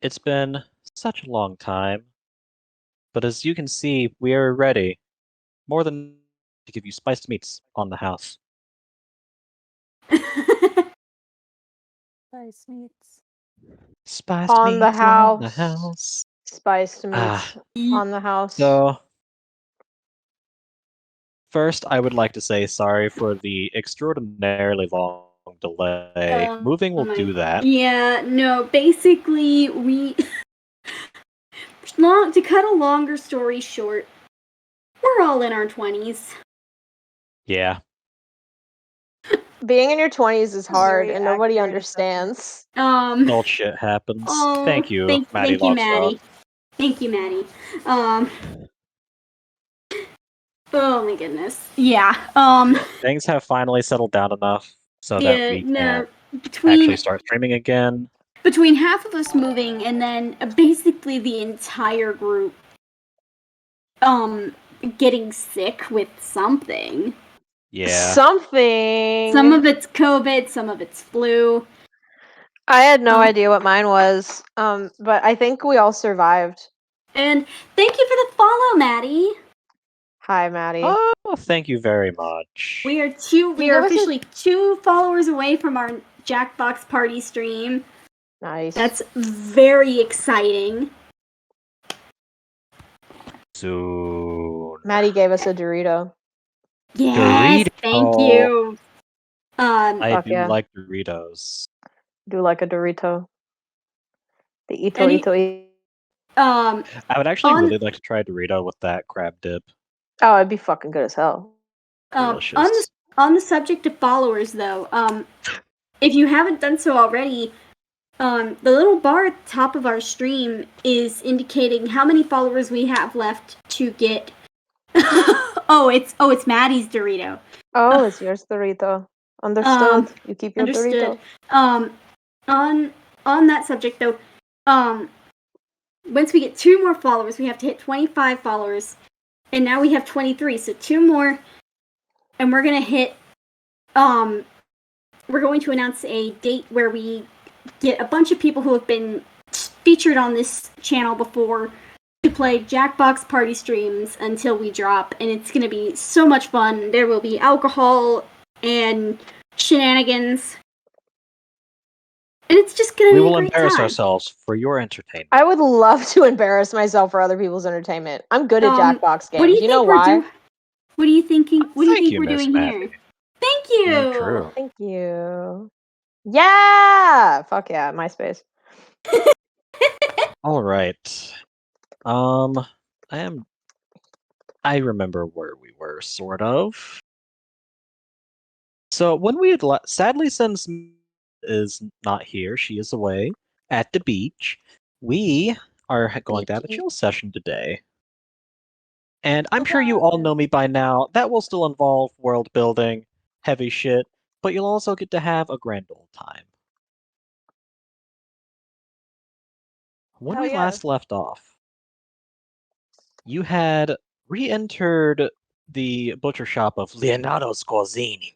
It's been such a long time, but as you can see, we are ready. More than to give you spiced meats on the house. Spice meats. Spiced On the meats on the house. house. Spiced meats on the house. So, first, I would like to say sorry for the extraordinarily long delay. Moving will do that. Yeah, no, basically, to cut a longer story short, we're all in our 20s. Yeah. Being in your 20s is hard, Very and nobody accurate understands. Old shit happens. Thank you, Maddie thank you, Lovesaw. Maddie. Thank you, Maddie. Oh my goodness. Yeah. Things have finally settled down enough so that we can actually start streaming again. Between half of us moving and then basically the entire group getting sick with something. Yeah. Something. Some of it's COVID, some of it's flu. I had no idea what mine was, but I think we all survived. And thank you for the follow, Maddie. Hi, Maddie. Oh, thank you very much. We are officially 2 followers away from our Jackbox party stream. Nice. That's very exciting. Soon. Maddie gave us a Dorito. Yes, thank you. I do like Doritos. Do like a Dorito. The Ito. I would actually really like to try Dorito with that crab dip. Oh, it'd be fucking good as hell. Delicious. On the subject of followers, though, if you haven't done so already, the little bar at the top of our stream is indicating how many followers we have left to get. it's Maddie's Dorito. Oh, it's yours, Dorito. Understood. You keep your Dorito. On that subject, though, once we get 2 more followers, we have to hit 25 followers, and now we have 23. So 2 more, and we're gonna hit. We're going to announce a date where we get a bunch of people who have been featured on this channel before to play Jackbox party streams until we drop, and it's going to be so much fun. There will be alcohol and shenanigans, and it's just going to be a great time. We will embarrass ourselves for your entertainment. I would love to embarrass myself for other people's entertainment. I'm good at Jackbox games. What do you know why? What are you thinking? What do you think we're doing Maddie. here? Thank you. True. Thank you. Yeah! Fuck yeah, MySpace. All right. I remember where we were, sort of. So when we had sadly, since is not here, she is away at the beach. We are going to have a chill session today. And I'm sure you all know me by now. That will still involve world building, heavy shit, but you'll also get to have a grand old time. When we last left off, you had re-entered the butcher shop of Leonardo Scorzini.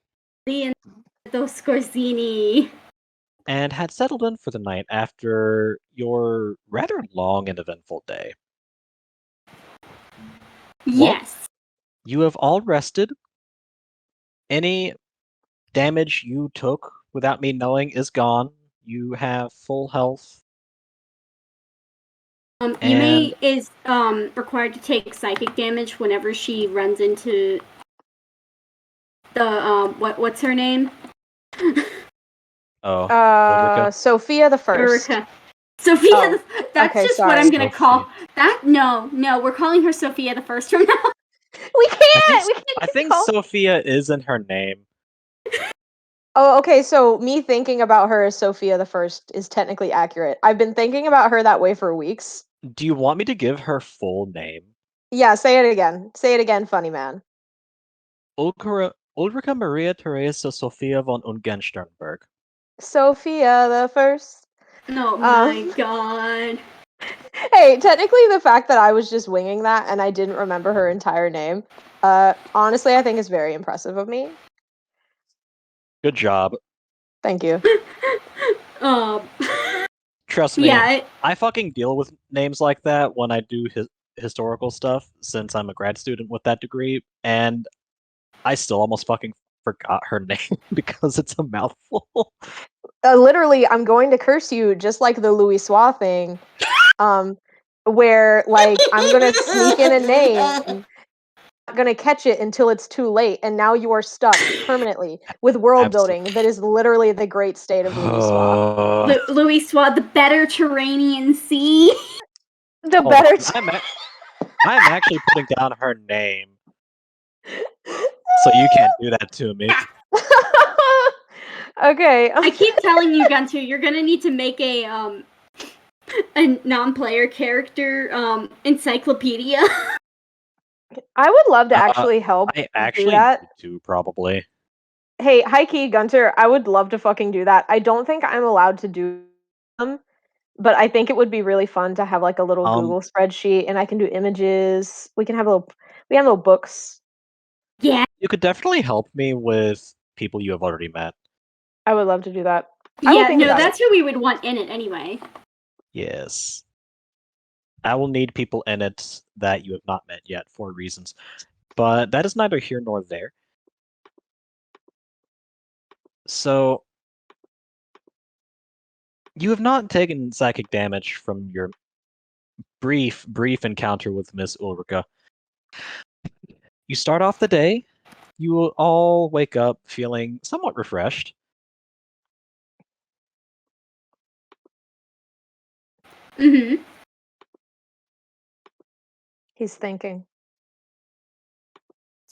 And had settled in for the night after your rather long and eventful day. Yes. Well, you have all rested. Any damage you took without me knowing is gone. You have full health. Yume is required to take psychic damage whenever she runs into the what's her name? Sophia the First. Erica. Sophia. That's just what I'm gonna call that. No, we're calling her Sophia the First from now. We can't. I think Sophia is in her name. Oh, okay. So me thinking about her as Sophia the First is technically accurate. I've been thinking about her that way for weeks. Do you want me to give her full name? Yeah, say it again. Say it again, funny man. Ulrika Maria Theresa Sophia von Ungensternberg. Sophia the First. Oh my god. Hey, technically the fact that I was just winging that and I didn't remember her entire name, honestly, I think is very impressive of me. Good job. Thank you. Trust me, Yeah, I fucking deal with names like that when I do historical stuff, since I'm a grad student with that degree, and I still almost fucking forgot her name because it's a mouthful. Literally, I'm going to curse you just like the Louis Soir thing, where like I'm gonna sneak in a name, not gonna catch it until it's too late, and now you are stuck permanently with world building that is literally the great state of Louis Soir. Louis Soir, the Mediterranean Sea. The Hold better. on, I'm actually putting down her name, so you can't do that to me. Okay. I keep telling you, Gunter, you're gonna need to make a non-player character encyclopedia. I would love to actually help I do actually that. need to, probably. Hey, hi key Gunter, I would love to fucking do that. I don't think I'm allowed to do them, but I think it would be really fun to have like a little Google spreadsheet, and I can do images. We have little books. Yeah. You could definitely help me with people you have already met. I would love to do that. Yeah, no, that's who we would want in it anyway. Yes. I will need people in it that you have not met yet for reasons. But that is neither here nor there. So, you have not taken psychic damage from your brief encounter with Miss Ulrika. You start off the day, you will all wake up feeling somewhat refreshed. Mm-hmm. He's thinking.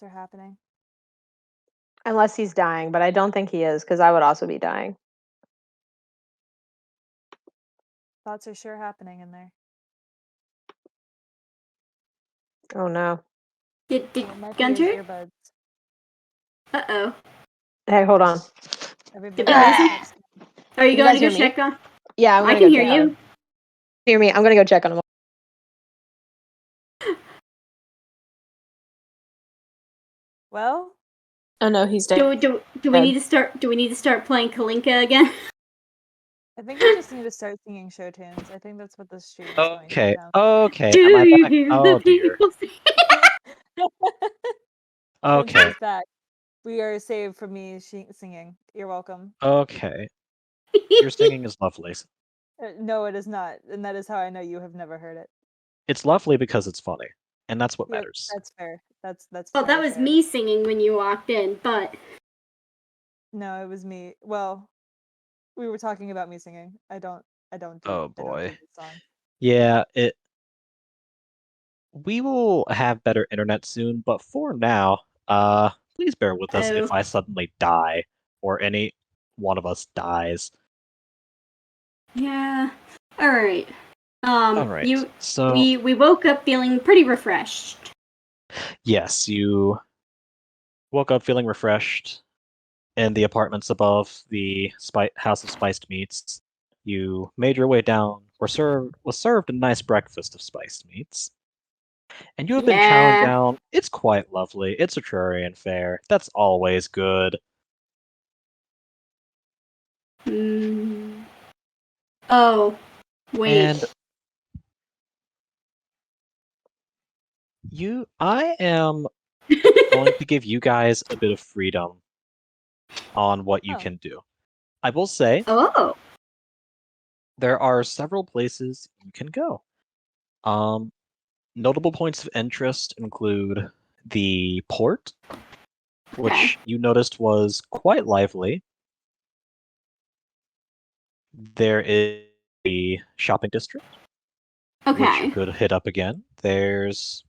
What's happening? Unless he's dying, but I don't think he is, because I would also be dying. Thoughts are sure happening in there. Oh no. Did It might be his Gunter? earbuds. Uh-oh. Hey, hold on. Everybody Did we lose him? text him. Are you You going guys to go hear me? check on? Yeah, I'm I gonna can go hear check on him. you. Hear me? I'm gonna go check on him. Well, Oh no, he's dead. Do we need to start? Do we need to start playing Kalinka again? I think we just need to start singing show tunes. I think that's what this stream is going to Okay, sound. okay. Do Am I you back? hear Oh the dear. people sing? Okay, Princess back. We are saved from me singing. You're welcome. okay. Your singing is lovely. No, it is not, and that is how I know you have never heard it. It's lovely because it's funny, and that's what Yeah, matters. that's fair. That's Well, that very was fair. me singing when you walked in, but No, it was me. Well, we were talking about me singing. I don't do Oh I don't boy. do the song. Yeah, we will have better internet soon, but for now, please bear with us if I suddenly die or any one of us dies. yeah. All right. All right. So we woke up feeling pretty refreshed. yes, you woke up feeling refreshed in the apartments above the House of Spiced Meats. You made your way down, was served a nice breakfast of spiced meats. And you have been chowing down. It's quite lovely. It's Etrurian fare. That's always good. Oh, wait. And I am going to give you guys a bit of freedom on what you can do. I will say, there are several places you can go. Notable points of interest include the port, which you noticed was quite lively. There is the shopping district, which you could hit up again. There's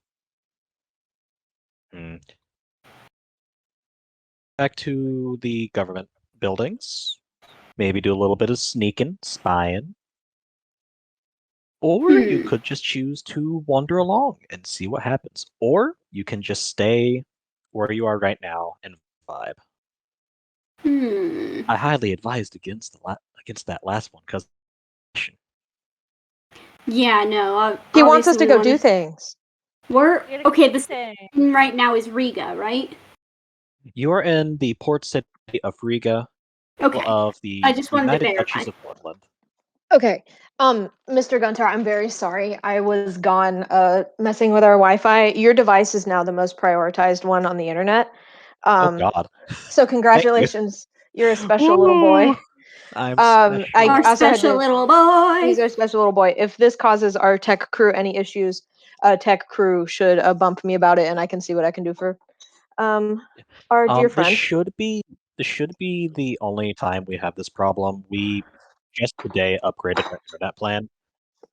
back to the government buildings. Maybe do a little bit of sneaking, spying. Or you could just choose to wander along and see what happens. Or you can just stay where you are right now and vibe. I highly advised against that last one because yeah, no. He wants us to go do things. The thing right now is Riga, right? you are in the port city of Riga of the I just wanted to United verify. Duchies of Portland. Okay. Mr. Gunter, I'm very sorry. I was gone messing with our Wi-Fi. Your device is now the most prioritized one on the internet. Oh God. So Thank you. congratulations. You're a special little boy. Woo! I'm I special. Our also had special to. little boy. He's our special little boy. If this causes our tech crew any issues, tech crew should bump me about it, and I can see what I can do for our dear This friend. should be the only time we have this problem. We just today upgraded our internet plan,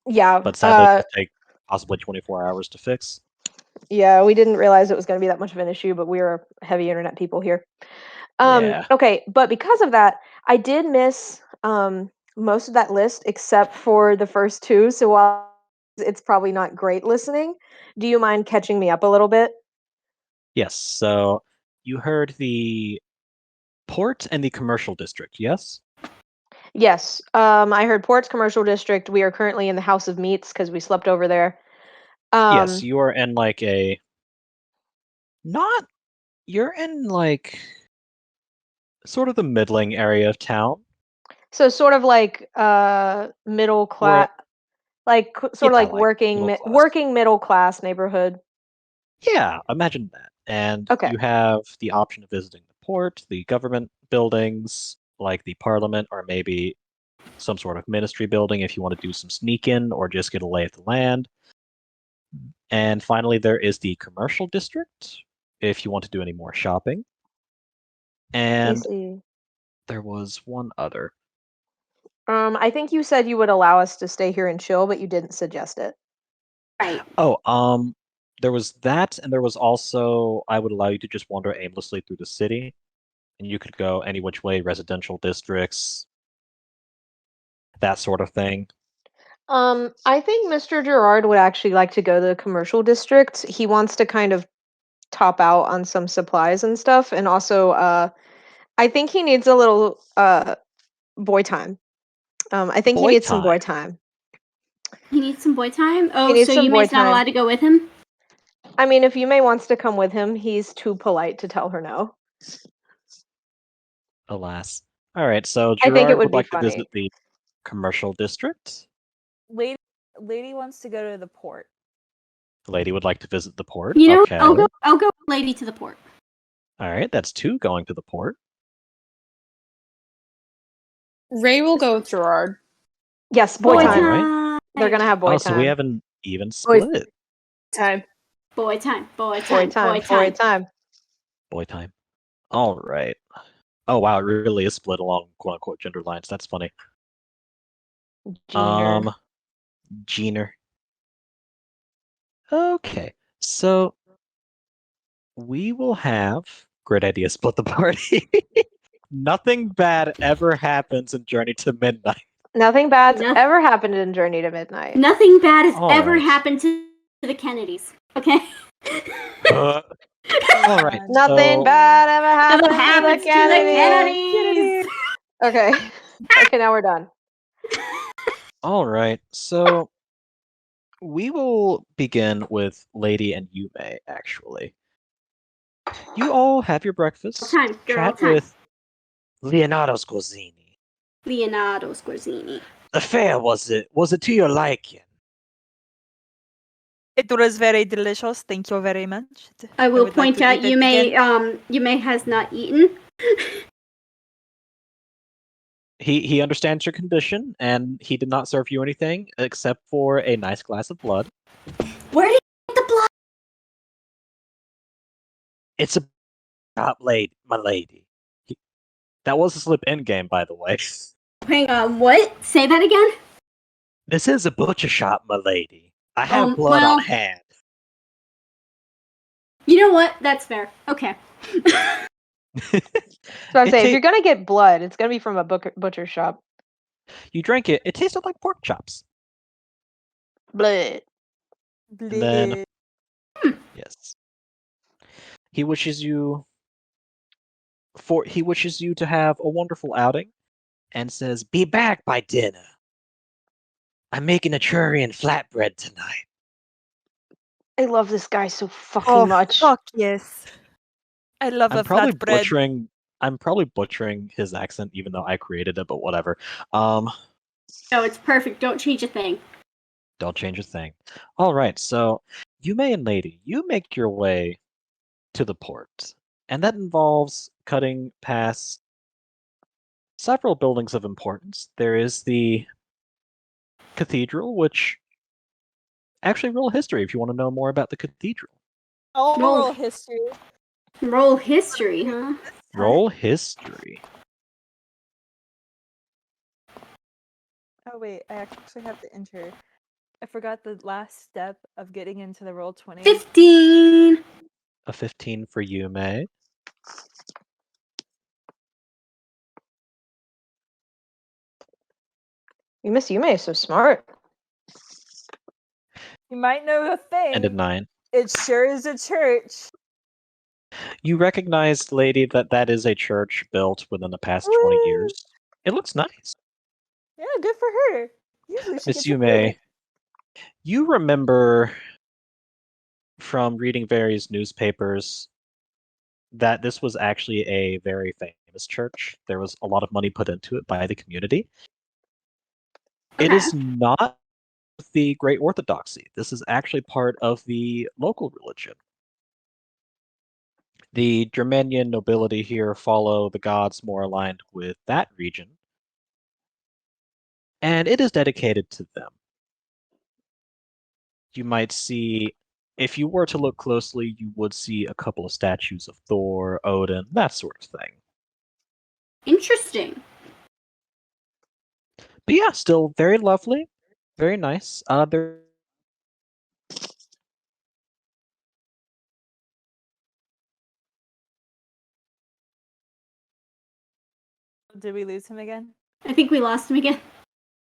Yeah. but sadly it'll take possibly 24 hours to fix. Yeah, we didn't realize it was going to be that much of an issue, but we are heavy internet people here. Yeah. Okay, but because of that, I did miss most of that list except for the first two. So while it's probably not great listening, do you mind catching me up a little bit? Yes. So you heard the port and the commercial district, yes? Yes. I heard Ports Commercial District. We are currently in the House of Meats because we slept over there. Yes, you are in like a not you're in like sort of the middling area of town. So sort of like middle class, like sort of Yeah, like like working middle class. working middle class neighborhood. Yeah, imagine that. And Okay. you have the option of visiting the port, the government buildings, like the parliament, or maybe some sort of ministry building if you want to do some sneak in or just get a lay of the land. And finally, there is the commercial district if you want to do any more shopping. Let me And see. there was one other. I think you said you would allow us to stay here and chill, but you didn't suggest it. Right. Oh, there was that, and there was also I would allow you to just wander aimlessly through the city, and you could go any which way, residential districts, that sort of thing. I think Mr. Gerard would actually like to go to the commercial district. He wants to kind of top out on some supplies and stuff, and also, I think he needs a little boy time. I think he Boy needs some boy time. time. He needs some boy time. Oh, needs so some boy Yume's not time. allowed to go with him? I mean, if Yume wants to come with him, he's too polite to tell her no. Alas. All right, so I think it Gerard would would be like to funny. visit the commercial district. Lady wants to go to the port. The lady would like to visit the port. You know, Okay. I'll go with lady to the port. All right, that's two going to the port. Ray will go with Gerard. Yes, boy All time. right. They're gonna have boy Oh, time. so we have an even Boy- split. Time. Boy time. Boy time. boy time. Boy time. Boy time. All right. Oh wow, it really is split along quote unquote gender lines. That's funny. Jeaner. Jeaner. Okay, so we will have great idea. Split the party. Nothing bad ever happens in Journey to Midnight. Nothing bad's Noth- ever happened in Journey to Midnight. Nothing bad has All ever right. happened to the Kennedys. Okay. All right. Nothing so- bad ever happened Nothing happens to the Kennedys. Kennedys. Okay. Okay, now we're done. All right. So we will begin with Lady and Yume. Actually, you all have your breakfast. Time, girl Chat time. with Leonardo Scorzini. Leonardo Scorzini. The fare was it? Was it to your liking? It was very delicious. Thank you very much. I will would like point to out eat it again. Yume has not eaten. He understands your condition, and he did not serve you anything except for a nice glass of blood. Where did you get the blood? It's a shop, lady, my lady. That was a slip in game, by the way. Hang on, what? Say that again? This is a butcher shop, my lady. I have blood well- on hand. You know what? That's fair. Okay. So I'm It saying, if ta- you're gonna get blood, it's gonna be from a butcher shop. You drank it. It tasted like pork chops. Blood. And then- Bleh. Yes. He wishes you to have a wonderful outing, and says, "Be back by dinner. I'm making a churri and flatbread tonight." I love this guy so fucking Oh, much. fuck yes. I love I'm a probably flatbread. butchering his accent, even though I created it. But whatever. No, it's perfect. Don't change a thing. Don't change a thing. All right, so Yume and Lady, you make your way to the port, and that involves cutting past several buildings of importance. There is the cathedral, which actually roll history if you want to know more about the cathedral. Oral history. Roll history, huh? Roll history. Oh wait, I actually have to enter. I forgot the last step of getting into the roll 20. 15. A 15 for Yume. Miss Yume is so smart. You might know a thing. And a 9. It sure is a church. You recognize, Lady, that is a church built within the past 20 Woo! years. It looks nice. Yeah, good for her. Usually she Miss gets Yume, awarded. you remember from reading various newspapers that this was actually a very famous church. There was a lot of money put into it by the community. It Okay. is not the Great Orthodoxy. This is actually part of the local religion. The Germanian nobility here follow the gods more aligned with that region, and it is dedicated to them. You might see, if you were to look closely, you would see a couple of statues of Thor, Odin, that sort of thing. Interesting. But yeah, still very lovely, very nice. There Did we lose him again? I think we lost him again.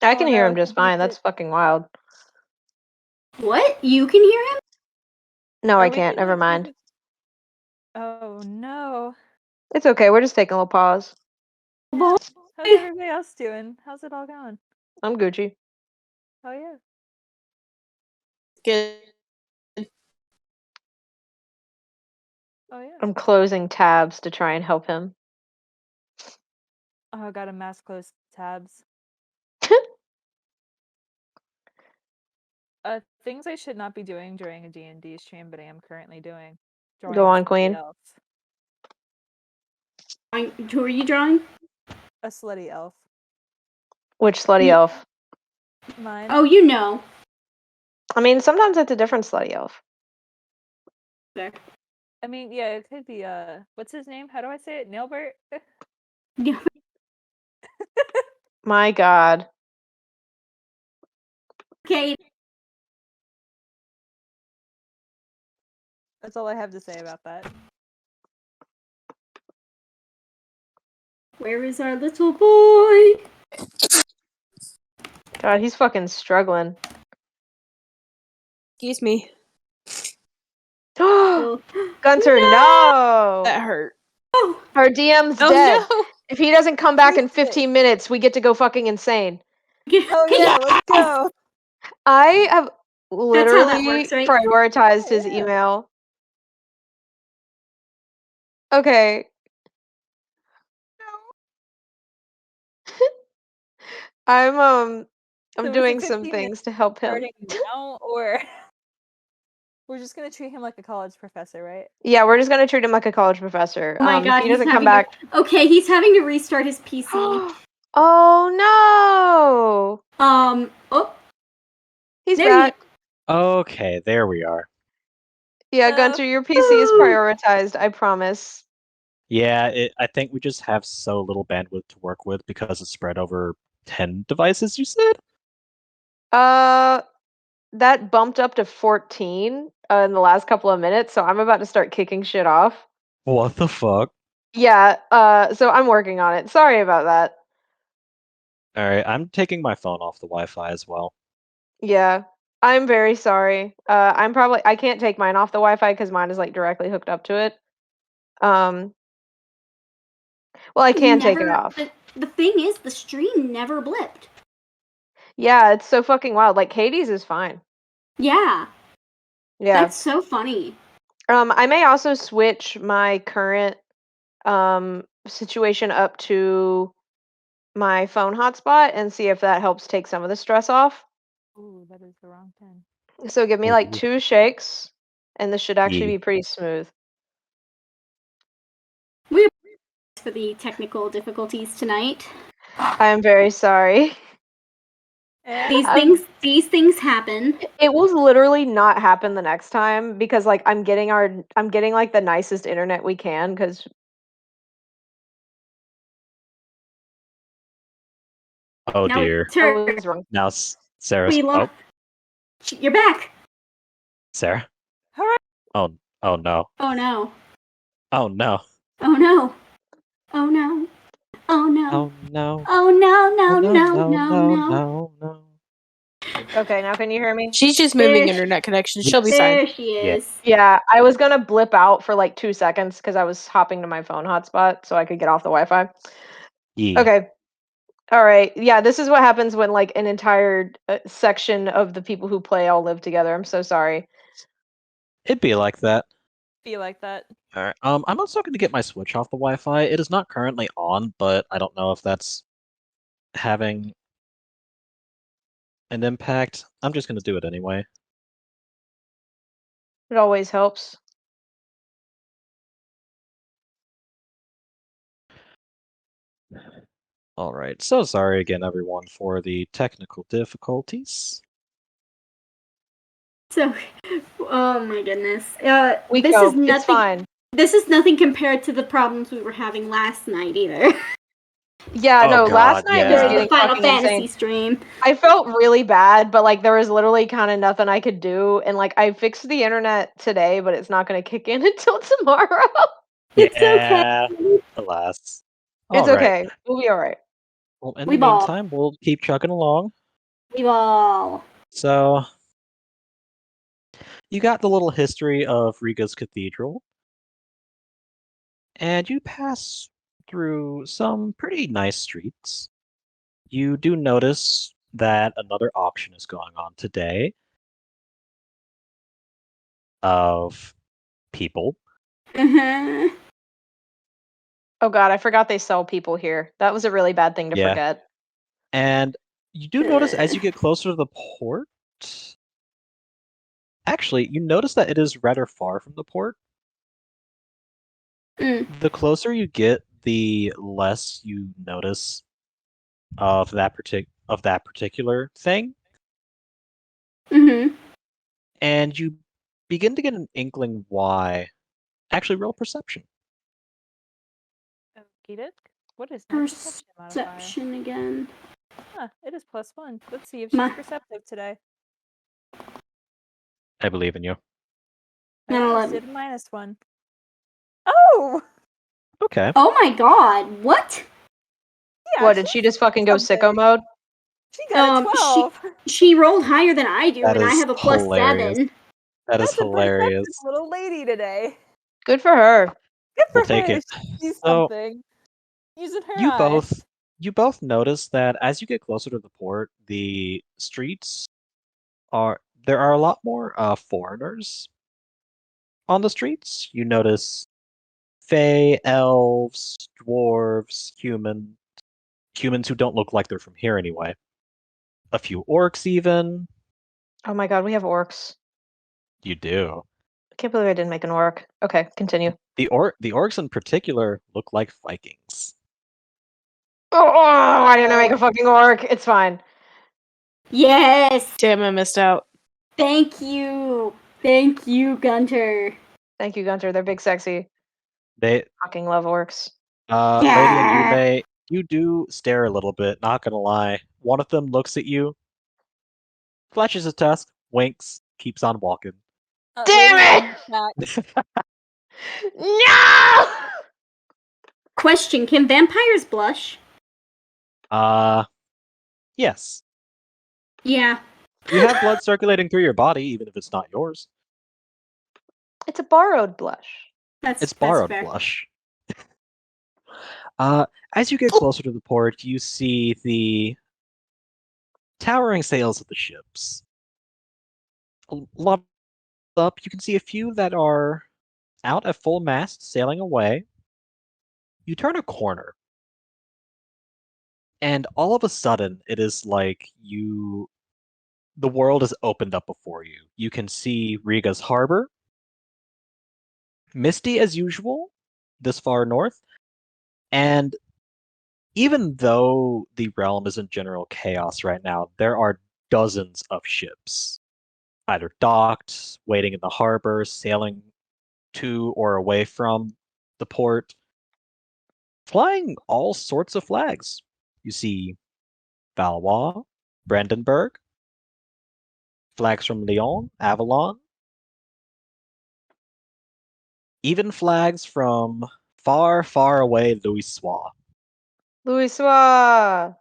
I Oh, can hear no, him just he fine. did- That's fucking wild. What? You can hear him? No, Oh, I we can't. can Never hear mind. you. Oh no. It's okay. We're just taking a little pause. Boy. How's everybody else doing? How's it all going? I'm Gucci. Oh yeah. Good. Oh yeah. I'm closing tabs to try and help him. Oh, I got a mass close tabs. Things I should not be doing during a D&D stream, but I am currently doing. Drawing Go a on, slutty Queen. elf. Who are you drawing? A slutty elf. Which slutty You- elf? Mine. Oh, you know. I mean, sometimes it's a different slutty elf. There. I mean, yeah, it could be what's his name? How do I say it? Nailbert? Yeah. My god. Okay. That's all I have to say about that. Where is our little boy? God, he's fucking struggling. Excuse me. Gunter, No! no! That hurt. Our DM's Oh dead. no! If he doesn't come back in Freaked it. 15 minutes, we get to go fucking insane. Oh yeah, let's go. I have That's how that literally works, right? prioritized Yeah, his yeah. email. Okay. I'm So is doing it some 15 things minutes to help him. starting now, or we're just gonna treat him like a college professor, right? Yeah, we're just gonna treat him like a college professor. Oh my If god, he he's doesn't come having back. Okay, he's having to restart his PC. Oh no! Oh, He's there he back. Okay, there we are. Yeah, Oh. Gunter, your PC is prioritized, I promise. Yeah, I think we just have so little bandwidth to work with because it's spread over 10 devices, you said? That bumped up to 14 in the last couple of minutes, so I'm about to start kicking shit off. What the fuck? Yeah, so I'm working on it. Sorry about that. Alright, I'm taking my phone off the Wi-Fi as well. Yeah, I'm very sorry. I can't take mine off the Wi-Fi because mine is like directly hooked up to it. Well, I can take it off. The thing is, the stream never blipped. Yeah, it's so fucking wild. Like Hades is fine. Yeah, Yeah. that's so funny. I may also switch my current situation up to my phone hotspot and see if that helps take some of the stress off. Ooh, that is the wrong pin. So give me like Ooh. 2 shakes, and this should actually Yeah. be pretty smooth. We apologize for the technical difficulties tonight. I am very sorry. These things happen. It will literally not happen the next time because like I'm getting like the nicest internet we can because Oh Now dear. it's her. I was wrong. Now Sarah's. We Oh, lost. You're back. Sarah. Hooray! Oh no. Oh no. Oh no. Oh no. Oh no. Oh no. Oh no. Oh no, no, Oh, no, no, no. no. Okay, now can you hear me? She's just moving internet connections. She'll be fine. There she Yeah. is. Yeah, I was gonna blip out for like 2 seconds because I was hopping to my phone hotspot so I could get off the Wi-Fi. Yeah. Okay. All right. Yeah, this is what happens when like an entire section of the people who play all live together. I'm so sorry. It'd be like that. Feel like that. All right. I'm also going to get my Switch off the Wi-Fi. It is not currently on, but I don't know if that's having an impact. I'm just going to do it anyway. It always helps. All right. So sorry again, everyone, for the technical difficulties. So, oh my goodness. We this go. is nothing. It's fine. This is nothing compared to the problems we were having last night either. Yeah, Oh, no, last God, night yeah. was During the getting Final fucking Fantasy insane. stream. I felt really bad, but like there was literally kind of nothing I could do, and like I fixed the internet today, but it's not going to kick in until tomorrow. It's Yeah. okay. Alas. It's All right. okay. We'll be all right. Well, in We the ball. meantime, we'll keep chugging along. We all. So, you got the little history of Riga's cathedral, and you pass through some pretty nice streets. You do notice that another auction is going on today of people. Uh-huh. Oh god, I forgot they sell people here. That was a really bad thing to Yeah. forget. And you do notice as you get closer to the port. Actually, you notice that it is rather far from the port. Mm. The closer you get, the less you notice of that particular thing, Mm-hmm. and you begin to get an inkling why. Actually, roll perception. Okey-doke. What is my perception modifier? Perception again. Huh, it is +1. Let's see if she's My- perceptive today. I believe in you. I An almost 11. did a -1. Oh! Okay. Oh my god, what? Yeah, What, did she just fucking go sicko something. mode? She got a 12. She rolled higher than I do, That and I is have a hilarious. +7. That is That's a hilarious. perceptive little lady today. Good for her. Good for We'll take her. it. She's So, something. Using her You eye. both notice that as you get closer to the port, the streets there are a lot more foreigners on the streets. You notice fae, elves, dwarves, humans who don't look like they're from here anyway. A few orcs even. Oh my god, we have orcs. You do. I can't believe I didn't make an orc. Okay, continue. The orcs in particular look like Vikings. Oh, I didn't make a fucking orc. It's fine. Yes! Damn, I missed out. Thank you! Thank you, Gunter. Thank you, Gunter. They're big, sexy. They Fucking love orcs. Lady and Yeah. Yume, you do stare a little bit, not gonna lie. One of them looks at you, flashes his tusk, winks, keeps on walking. Damn Lady it! No! Question, can vampires blush? Yes. Yeah. You have blood circulating through your body, even if it's not yours. It's a borrowed blush. It's borrowed fair. blush. As you get closer to the port, you see the towering sails of the ships. A lot up, you can see a few that are out at full mast, sailing away. You turn a corner, And all of a sudden, it is like the world is opened up before you. You can see Riga's harbor, misty as usual, this far north, and even though the realm is in general chaos right now, there are dozens of ships, either docked, waiting in the harbor, sailing to or away from the port, flying all sorts of flags. You see Valois, Brandenburg, flags from Lyon, Avalon, even flags from far, far away Louisoix. Louisoix.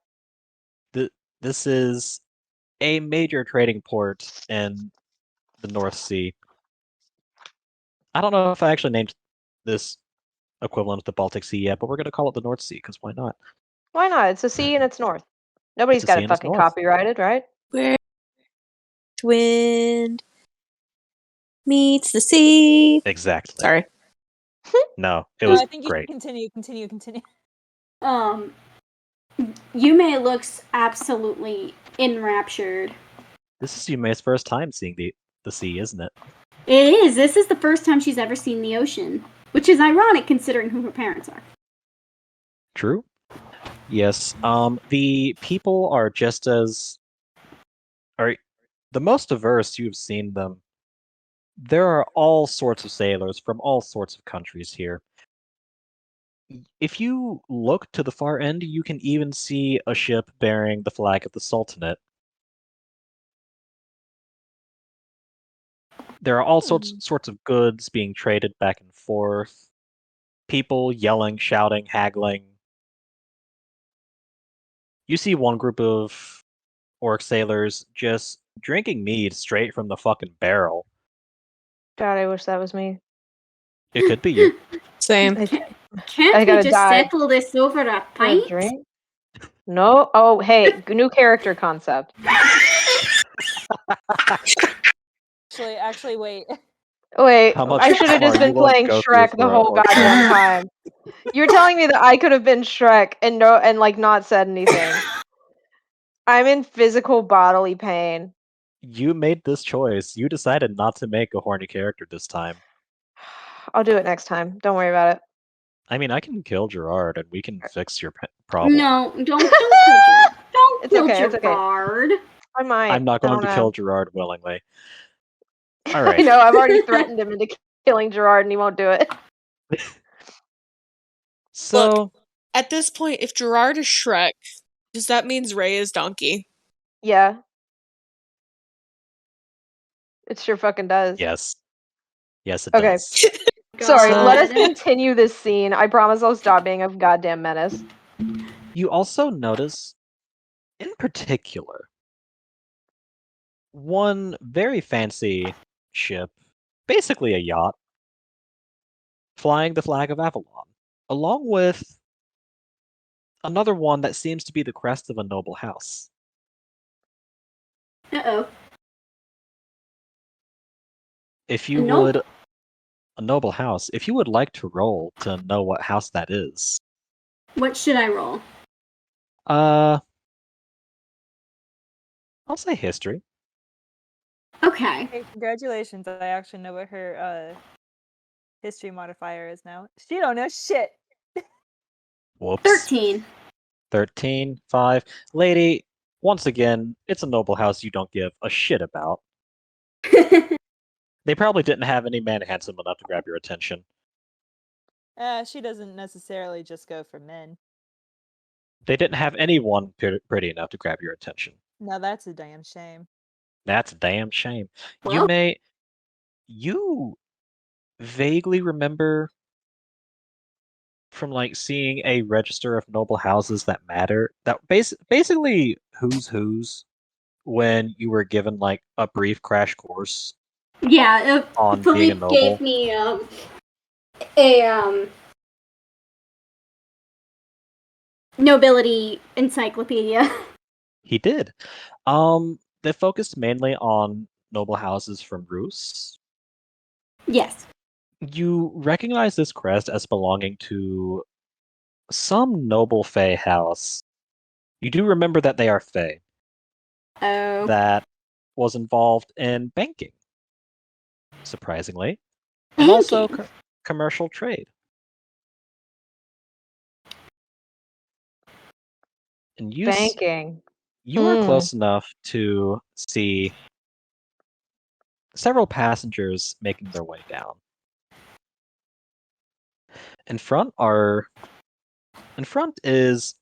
This is a major trading port in the North Sea. I don't know if I actually named this equivalent of the Baltic Sea yet, but we're going to call it the North Sea because why not? Why not? It's a sea and it's north. Nobody's It's a got sea it and it's fucking north. copyrighted, right? Where wind meets the sea. Exactly. Sorry. No, it No, was I think you great. should continue. Yume looks absolutely enraptured. This is Yume's first time seeing the sea, isn't it? It is. This is the first time she's ever seen the ocean, which is ironic considering who her parents are. True. Yes. The people are just as are the most diverse you've seen them. There are all sorts of sailors from all sorts of countries here. If you look to the far end, you can even see a ship bearing the flag of the Sultanate. There are all sorts of goods being traded back and forth. People yelling, shouting, haggling. You see one group of orc sailors just drinking mead straight from the fucking barrel. God, I wish that was me. It could be you. Same. I Can't we gotta just die. settle this over a Want a pint? drink? No. Oh, hey, new character concept. Actually, wait. Wait, How much I should have just are you been willing to playing go through Shrek the for whole orc goddamn sailor? time. You're telling me that I could have been Shrek and not said anything. I'm in physical bodily pain. You made this choice. You decided not to make a horny character this time. I'll do it next time. Don't worry about it. I mean, I can kill Gerard and we can fix your problem. No, don't kill Gerard. Don't It's kill okay, it's okay. Gerard. I might. I'm not I going don't to know. kill Gerard willingly. All I right. know. I've already threatened him into killing Gerard, and he won't do it. So, At this point, if Gerard is Shrek, does that mean Ray is Donkey? Yeah. It sure fucking does. yes. Yes, it Okay. does. Sorry, So- let us continue this scene. I promise I'll stop being a goddamn menace. You also notice, in particular, one very fancy ship, basically a yacht, flying the flag of Avalon, along with another one that seems to be the crest of a noble house. Uh-oh. If you Noble. would, a noble house, if you would like to roll to know what house that is, What should I roll? I'll say history. Okay. Hey, congratulations! I actually know what her history modifier is now. She don't know shit. Whoops. 13. 13, 5. Lady, once again, it's a noble house you don't give a shit about. They probably didn't have any man handsome enough to grab your attention. She doesn't necessarily just go for men. They didn't have anyone pretty enough to grab your attention. Now that's a damn shame. That's a damn shame. Well- You vaguely remember from like seeing a register of noble houses that matter, that basically who's when you were given like a brief crash course Yeah, on being a Philippe noble. gave me a nobility encyclopedia. He did. They focused mainly on noble houses from Rus. Yes. You recognize this crest as belonging to some noble Fey house You do remember that they are Fae. Oh. That was involved in banking, surprisingly, and also commercial trade. And Banking. you are close enough to see several passengers making their way down. In front is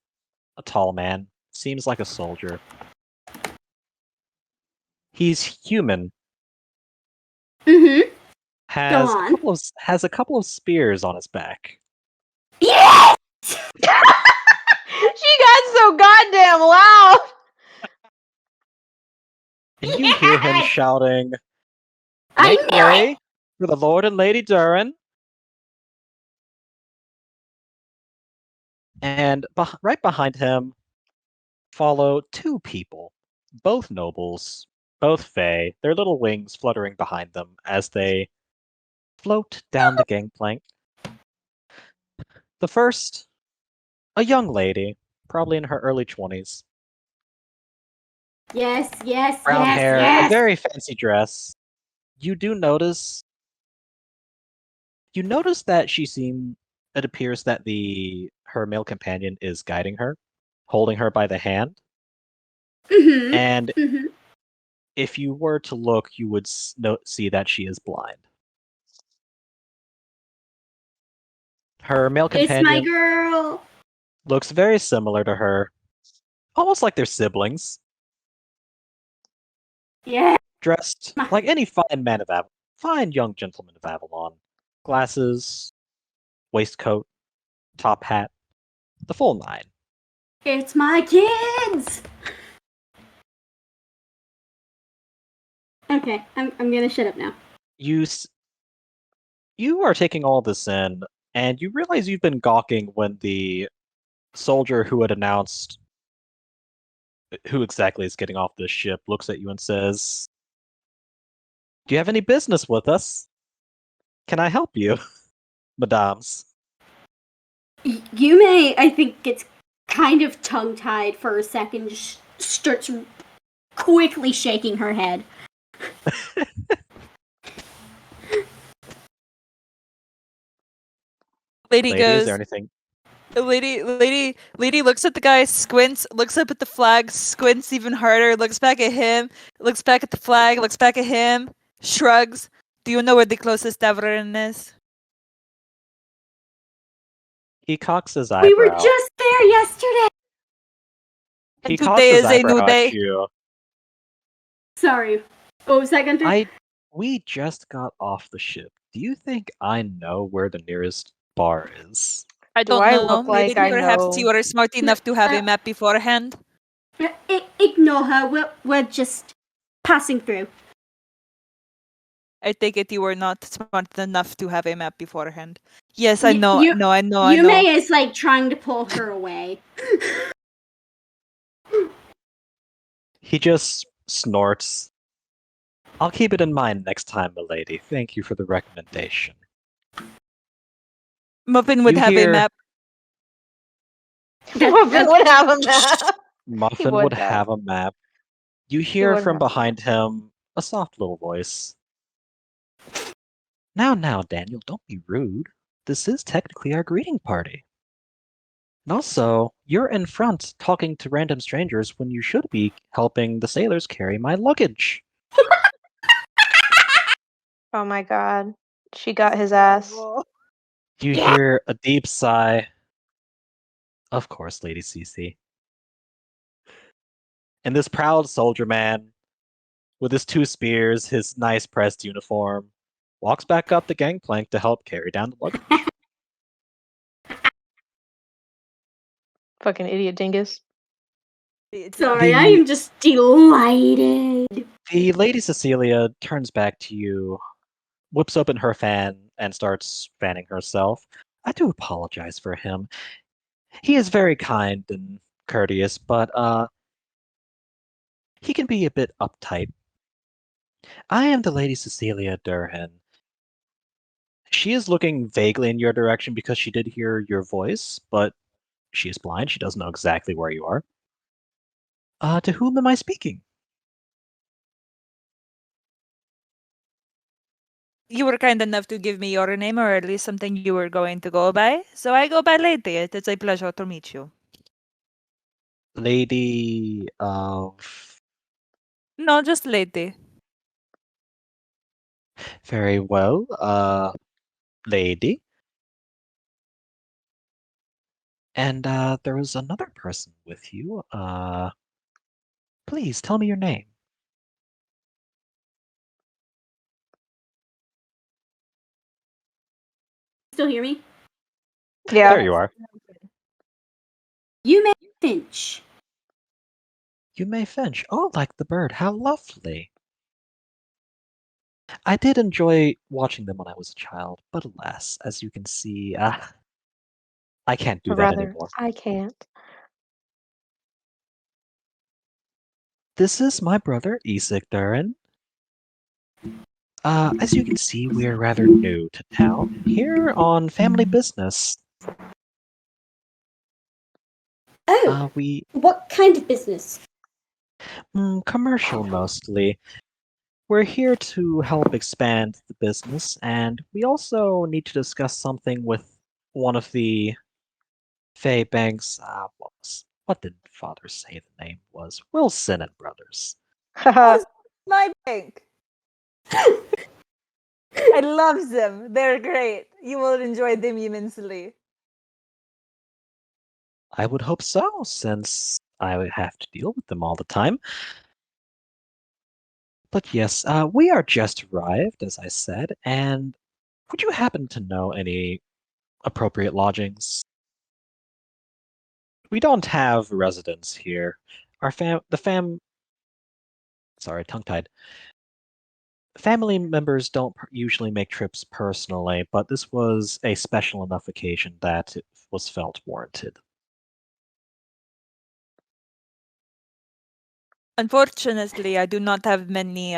a tall man, seems like a soldier. He's human, Mm-hmm. has Go on. has a couple of spears on his back. Yeah! She got so goddamn loud. And you hear him shouting, I "Make knew way it! for the Lord and Lady Durin!" And right behind him follow two people, both nobles, both Fae, their little wings fluttering behind them as they float down the gangplank. The first, a young lady, probably in her early 20s. Yes, yes, Brown yes, hair, a yes! very fancy dress. You do notice. You notice that it appears that her male companion is guiding her, holding her by the hand. Mm-hmm. And Mm-hmm. if you were to look, you would see that she is blind. Her male It's my companion girl! looks very similar to her, almost like they're siblings, Yeah! dressed like any fine young gentleman of Avalon. Glasses, waistcoat, top hat, the full nine. It's my kids! Okay, I'm gonna shut up now. You are taking all this in, and you realize you've been gawking when the soldier who had announced who exactly is getting off this ship looks at you and says, "Do you have any business with us? Can I help you, madames?" Yume, I think, gets kind of tongue-tied for a second, just starts quickly shaking her head. Lady Lady, is goes. there anything? Lady looks at the guy, squints, looks up at the flag, squints even harder, looks back at him, looks back at the flag, looks back at him, shrugs. Do you know where the closest tavern is? He cocks his We were eyebrow. just there yesterday! He And cocks today his is a new eyebrow at day. you. Sorry. What was that, Gunther? We just got off the ship. Do you think I know where the nearest bar is? I Do don't I know. look Maybe like I perhaps know? you are smart enough to have a map beforehand. Ignore her. We're just passing through. I take it you were not smart enough to have a map beforehand. Yes, I know. I know. Yume is like trying to pull her away. He just snorts. "I'll keep it in mind next time, milady. Thank you for the recommendation." Muffin would You have a hear- map. Muffin would have a map. Muffin would, would though. have a map. You hear would from have a behind him a soft little voice. Now, Daniel, don't be rude. This is technically our greeting party. And also, you're in front talking to random strangers when you should be helping the sailors carry my luggage. Oh my god. She got his ass. You hear a deep sigh. Of course, Lady Cece. And this proud soldier man, with his two spears, his nice pressed uniform, walks back up the gangplank to help carry down the luggage. Fucking idiot dingus. Sorry, I am just delighted. The Lady Cecilia turns back to you, whips open her fan, and starts fanning herself. "I do apologize for him. He is very kind and courteous, but he can be a bit uptight. I am the Lady Cecilia Durhan." She is looking vaguely in your direction because she did hear your voice, but she is blind. She doesn't know exactly where you are. To whom am I speaking? You were kind enough to give me your name, or at least something you were going to go by. So I go by Lady. It is a pleasure to meet you. Lady of... No, just Lady. Very well, lady. And there was another person with you. Please tell me your name. Still hear me? Yeah. There you are. You may Finch. You may Finch. Oh, like the bird. How lovely. I did enjoy watching them when I was a child, but alas, as you can see, I can't do Or that rather, anymore. I can't. This is my brother, Isak Durin. As you can see, we are rather new to town, here on family business. Oh, We what kind of business? commercial mostly. We're here to help expand the business, and we also need to discuss something with one of the Fay Banks. What did Father say the name was? Wilson and Brothers. Oh, my bank. I love them. They're great. You will enjoy them immensely. I would hope so, since I would have to deal with them all the time. But yes, we are just arrived, as I said, and would you happen to know any appropriate lodgings? We don't have residents here. Sorry, tongue-tied. Family members don't usually make trips personally, but this was a special enough occasion that it was felt warranted. Unfortunately, I do not have many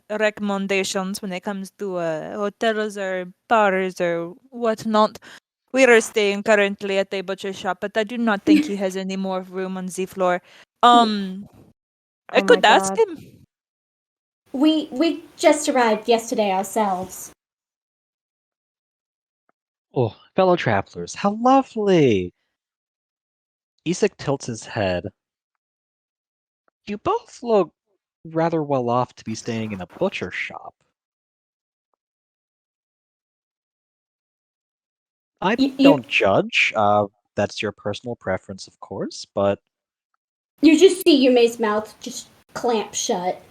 recommendations when it comes to hotels or bars or whatnot. We are staying currently at a butcher shop, but I do not think he has any more room on the floor. I Oh my could ask god. him. We just arrived yesterday ourselves. Oh, fellow travelers, how lovely! Isak tilts his head. You both look rather well off to be staying in a butcher shop. I You don't judge. That's your personal preference, of course, but you just see Yume's mouth just clamp shut.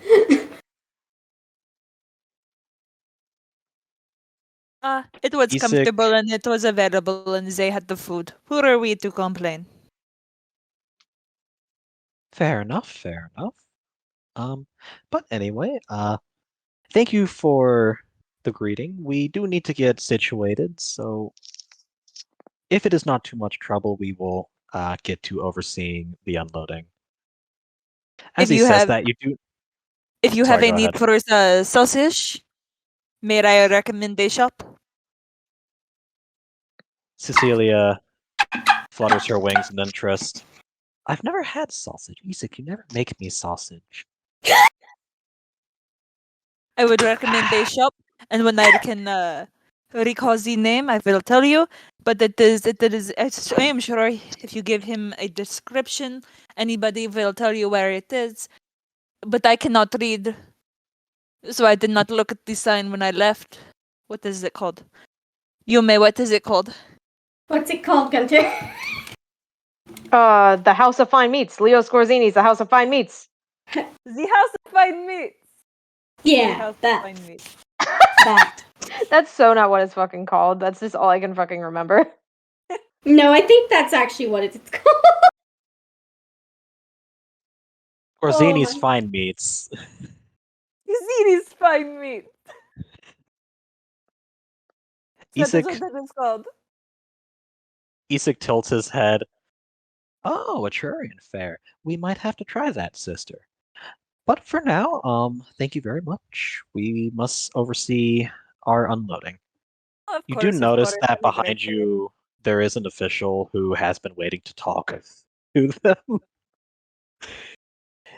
It was Isak, comfortable and it was available and they had the food. Who are we to complain? fair enough, fair enough. But anyway, thank you for the greeting. We do need to get situated, so if it is not too much trouble, we will get to overseeing the unloading. As If he you says have that, you do. if you have Sorry, a go need ahead. for sausage, may I recommend a shop? Cecilia flutters her wings in interest. I've never had sausage. Isak, you never make me sausage. I would recommend a shop, and when I can recall the name, I will tell you. But I am sure if you give him a description, anybody will tell you where it is. But I cannot read, so I did not look at the sign when I left. What is it called? Yume, what is it called? What's it called, Gunter? The House of Fine Meats. Leo Scorzini's The House of Fine Meats. The House of Fine Meats. The Yeah, House of that Fine Meats. that. That's so not what it's fucking called. That's just all I can fucking remember. No, I think that's actually what it's called. Oh Orzini's my. fine meats. You see these fine meats. That is what Isak, that is called. Isak tilts his head. Oh, a Trurian fair. We might have to try that, sister. But for now, thank you very much. We must oversee our unloading. You do Of notice course. that Have a great behind day. you there is an official who has been waiting to talk to them.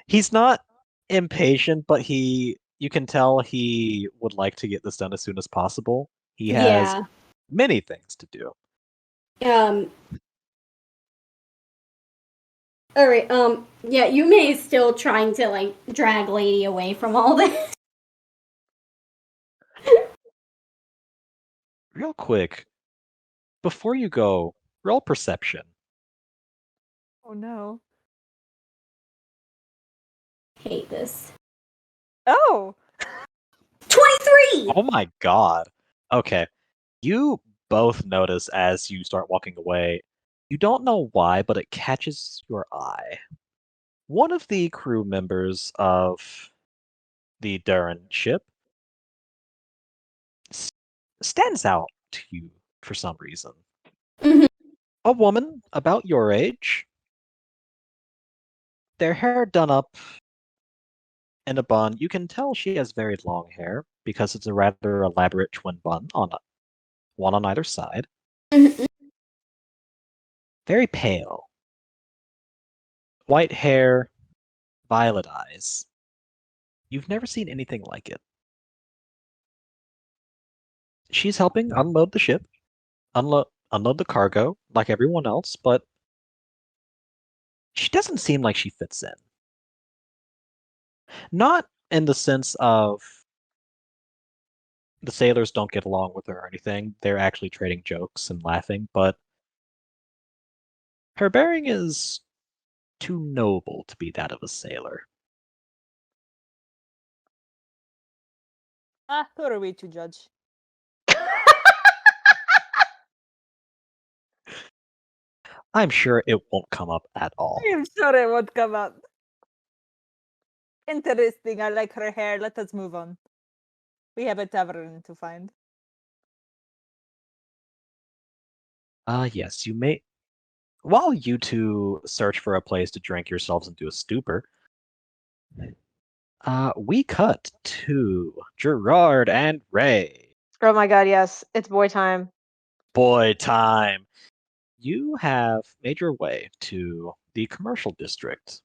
He's not impatient, but you can tell he would like to get this done as soon as possible. He has Yeah. many things to do. Um. All right. Yeah, Yume is still trying to like drag Lady away from all this. Real quick, before you go, roll perception. Oh no. Hate this. Oh! 23. Oh my god. Okay. You both notice as you start walking away. You don't know why, but it catches your eye. One of the crew members of the Durin ship s- stands out to you for some reason. Mhm. A woman about your age, their hair done up in a bun. You can tell she has very long hair because it's a rather elaborate twin bun one on either side. Mhm. Very pale. White hair, violet eyes. You've never seen anything like it. She's helping unload the ship, unload the cargo like everyone else, but she doesn't seem like she fits in. Not in the sense of the sailors don't get along with her or anything. They're actually trading jokes and laughing, but her bearing is too noble to be that of a sailor. Ah, who are we to judge? I'm sure it won't come up at all. I'm sure it won't come up. Interesting. I like her hair. Let us move on. We have a tavern to find. Yes, you may. While you two search for a place to drink yourselves into a stupor, we cut to Gerard and Ray. Oh my god, yes. It's boy time. Boy time. You have made your way to the commercial district.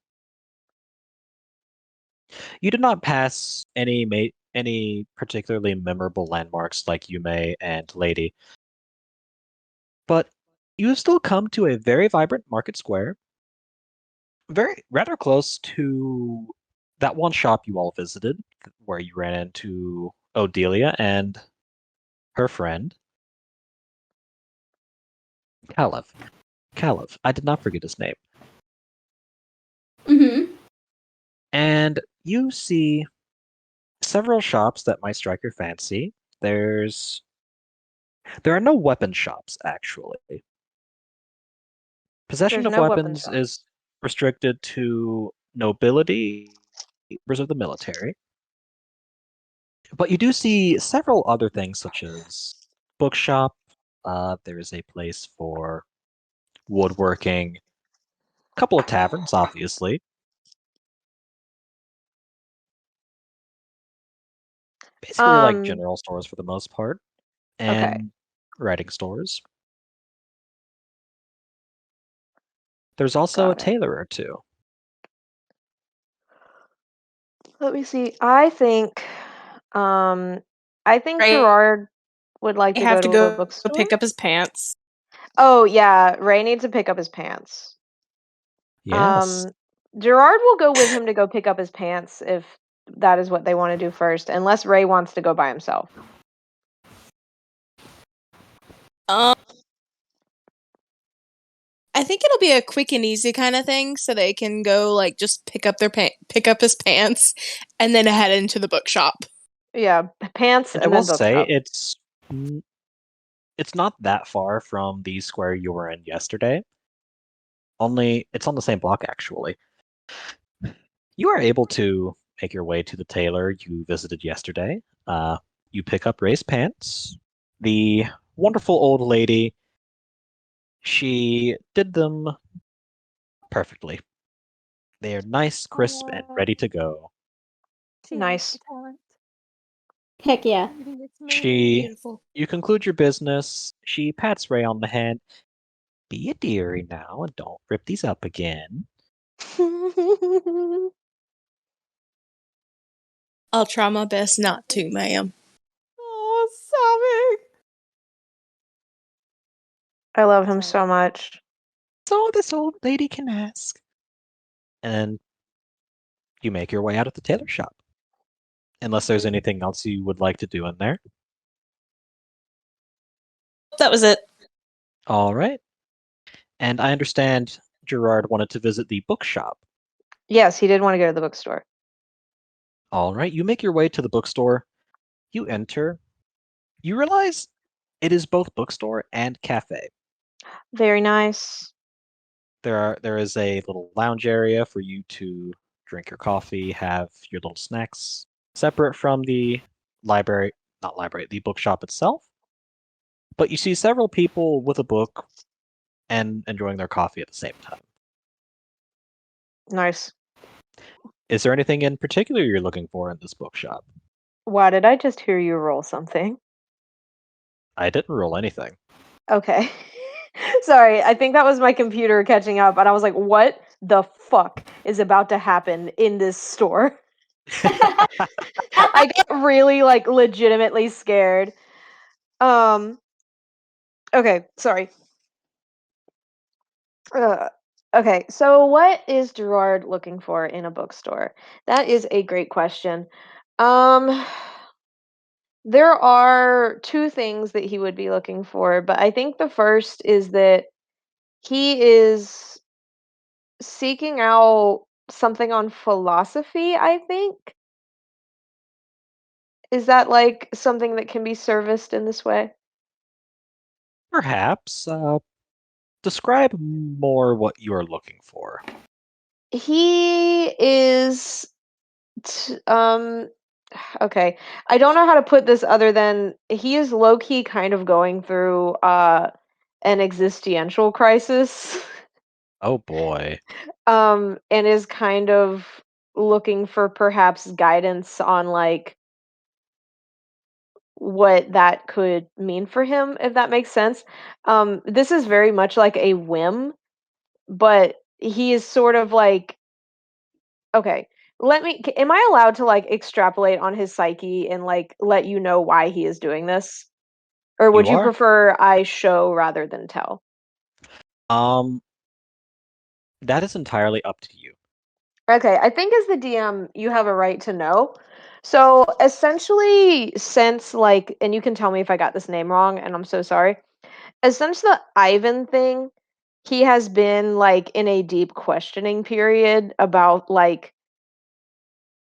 You did not pass any particularly memorable landmarks like Yume and Lady, but you have still come to a very vibrant market square, very rather close to that one shop you all visited, where you ran into Odelia and her friend Caliph. Caliph. I did not forget his name. Mhm. And you see several shops that might strike your fancy. There are no weapon shops actually. Possession There's of no weapon weapons shop. is restricted to nobility, members of the military. But you do see several other things such as bookshop. There is a place for woodworking. A couple of taverns, obviously. Basically like Um, general stores for the most part. okay. And writing stores. There's also a Got it. tailor or two. Let me see. Um I think Ray Gerard would like to have go to to the go bookstore. pick up his pants. Oh yeah, Ray needs to pick up his pants. Yes. Gerard will go with him to go pick up his pants if that is what they want to do first, unless Ray wants to go by himself. Um, I think it'll be a quick and easy kind of thing, so they can go like just pick up his pants, and then head into the bookshop. Yeah, pants And I and will then say bookshop. it's not that far from the square you were in yesterday. Only it's on the same block actually. You are able to make your way to the tailor you visited yesterday. You pick up Ray's pants. The wonderful old lady, she did them perfectly. They are nice, crisp, and ready to go. She Nice. has the talent. Heck yeah. Maybe it's She, Beautiful. you conclude your business. She pats Ray on the hand. Be a dearie now and don't rip these up again. I'll try my best not to, ma'am. Oh, sobbing. I love him so much. So this old lady can ask. And you make your way out of the tailor shop. Unless there's anything else you would like to do in there. That was it. All right. And I understand Gerard wanted to visit the bookshop. Yes, he did want to go to the bookstore. All right. You make your way to the bookstore. You enter. You realize it is both bookstore and cafe. Very nice. There is a little lounge area for you to drink your coffee, have your little snacks, separate from the library, not library, the bookshop itself. But you see several people with a book and enjoying their coffee at the same time. Nice. Is there anything in particular you're looking for in this bookshop? Why did I just hear you roll something? I didn't roll anything. Okay. Sorry, I think that was my computer catching up, and I was like, what the fuck is about to happen in this store? I got really, like, legitimately scared. Okay, sorry. Okay, so what is Gerard looking for in a bookstore? That is a great question. Um, there are two things that he would be looking for, but I think the first is that he is seeking out something on philosophy, I think. Is that like something that can be serviced in this way? Perhaps. Describe more what you're looking for. He is okay. I don't know how to put this other than he is low key kind of going through an existential crisis. Oh boy. And is kind of looking for perhaps guidance on like what that could mean for him, if that makes sense. This is very much like a whim, but he is sort of like, okay, am I allowed to like extrapolate on his psyche and like let you know why he is doing this? Or would You you are? prefer I show rather than tell? Um, that is entirely up to you. Okay, I think as the DM, you have a right to know. So essentially, since like, and you can tell me if I got this name wrong, and I'm so sorry. Since the Ivan thing, he has been like in a deep questioning period about like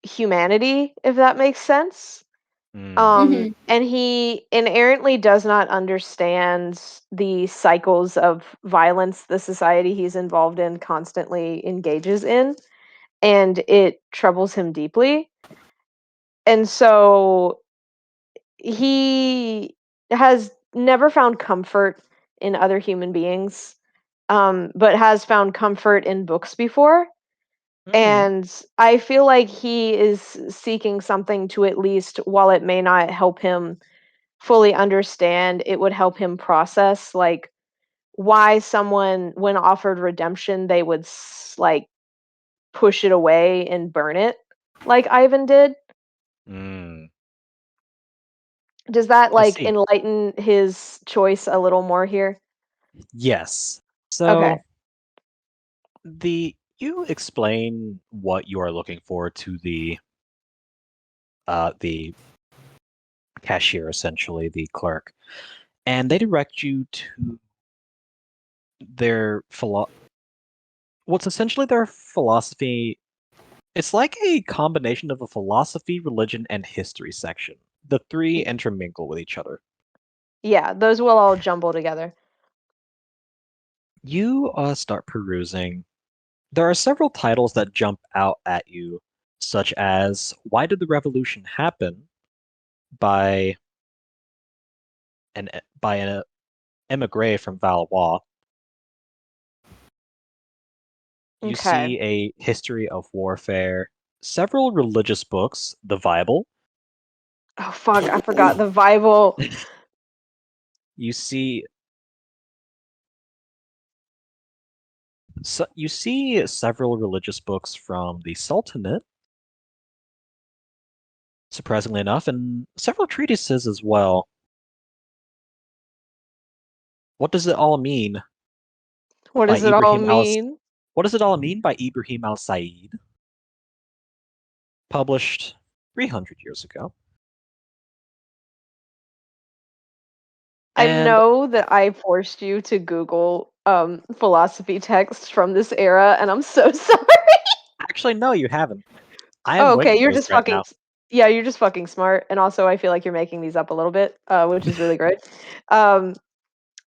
humanity, if that makes sense. Hmm. And he inherently does not understand the cycles of violence the society he's involved in constantly engages in, and it troubles him deeply. And so he has never found comfort in other human beings, but has found comfort in books before. Hmm. And I feel like he is seeking something to, at least while it may not help him fully understand, it would help him process like why someone, when offered redemption, they would like push it away and burn it like Ivan did. Hmm. Does that I like see. enlighten his choice a little more here? Yes. Okay. So you explain what you are looking for to the cashier, essentially the clerk, and they direct you to their what's essentially their philosophy. It's like a combination of a philosophy, religion, and history section. The three intermingle with each other. Yeah, those will all jumble together. You start perusing. There are several titles that jump out at you, such as "Why Did the Revolution Happen?" by an emigre from Valois. You Okay. see a history of warfare, several religious books, the Bible. Oh fuck, I forgot the Bible. You see you see several religious books from the Sultanate. surprisingly enough, and several treatises as well. What does it all mean What by does it all Ibrahim al mean? What does it all mean by Ibrahim al-Said? Published 300 years ago. I And know that I forced you to Google philosophy texts from this era, and I'm so sorry. actually, no, you haven't. I am Oh, okay, you're witness just right fucking now. yeah, you're just fucking smart. And also I feel like you're making these up a little bit, which is really great. Um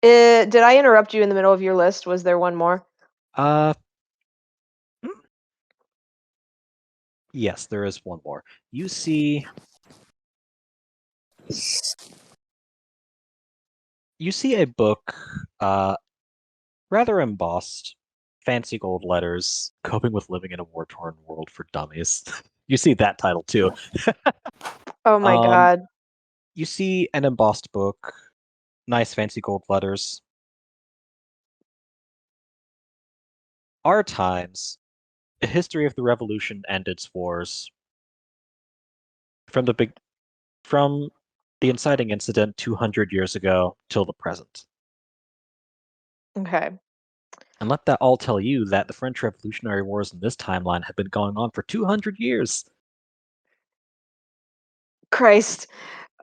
did I interrupt you in the middle of your list? Was there one more? Uh, mm, yes, there is one more. You see a book, rather embossed, fancy gold letters, coping with living in a war-torn world for dummies. You see that title too. Oh my Um, god. you see an embossed book, nice fancy gold letters. Our times, a history of the revolution and its wars, from the big, from the inciting incident 200 years ago till the present. Okay. And let that all tell you that the French Revolutionary Wars in this timeline have been going on for 200 years. Christ.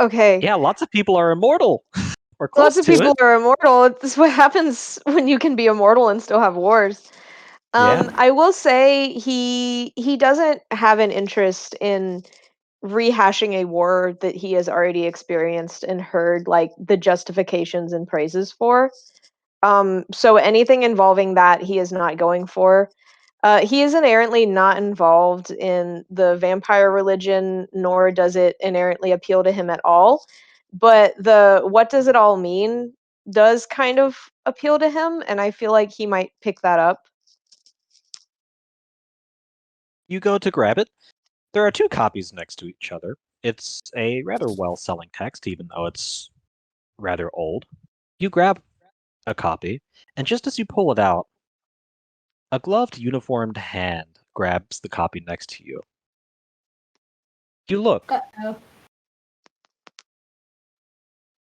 Okay. Yeah, lots of people are immortal or Lots close of to people it. are immortal. This is what happens when you can be immortal and still have wars. Yeah. I will say he doesn't have an interest in rehashing a war that he has already experienced and heard like the justifications and praises for. So anything involving that he is not going for. He is inherently not involved in the vampire religion, nor does it inherently appeal to him at all. But the what does it all mean does kind of appeal to him, and I feel like he might pick that up. You go to grab it. There are two copies next to each other. It's a rather well-selling text, even though it's rather old. You grab a copy, and just as you pull it out, a gloved, uniformed hand grabs the copy next to you. You look. Uh-oh.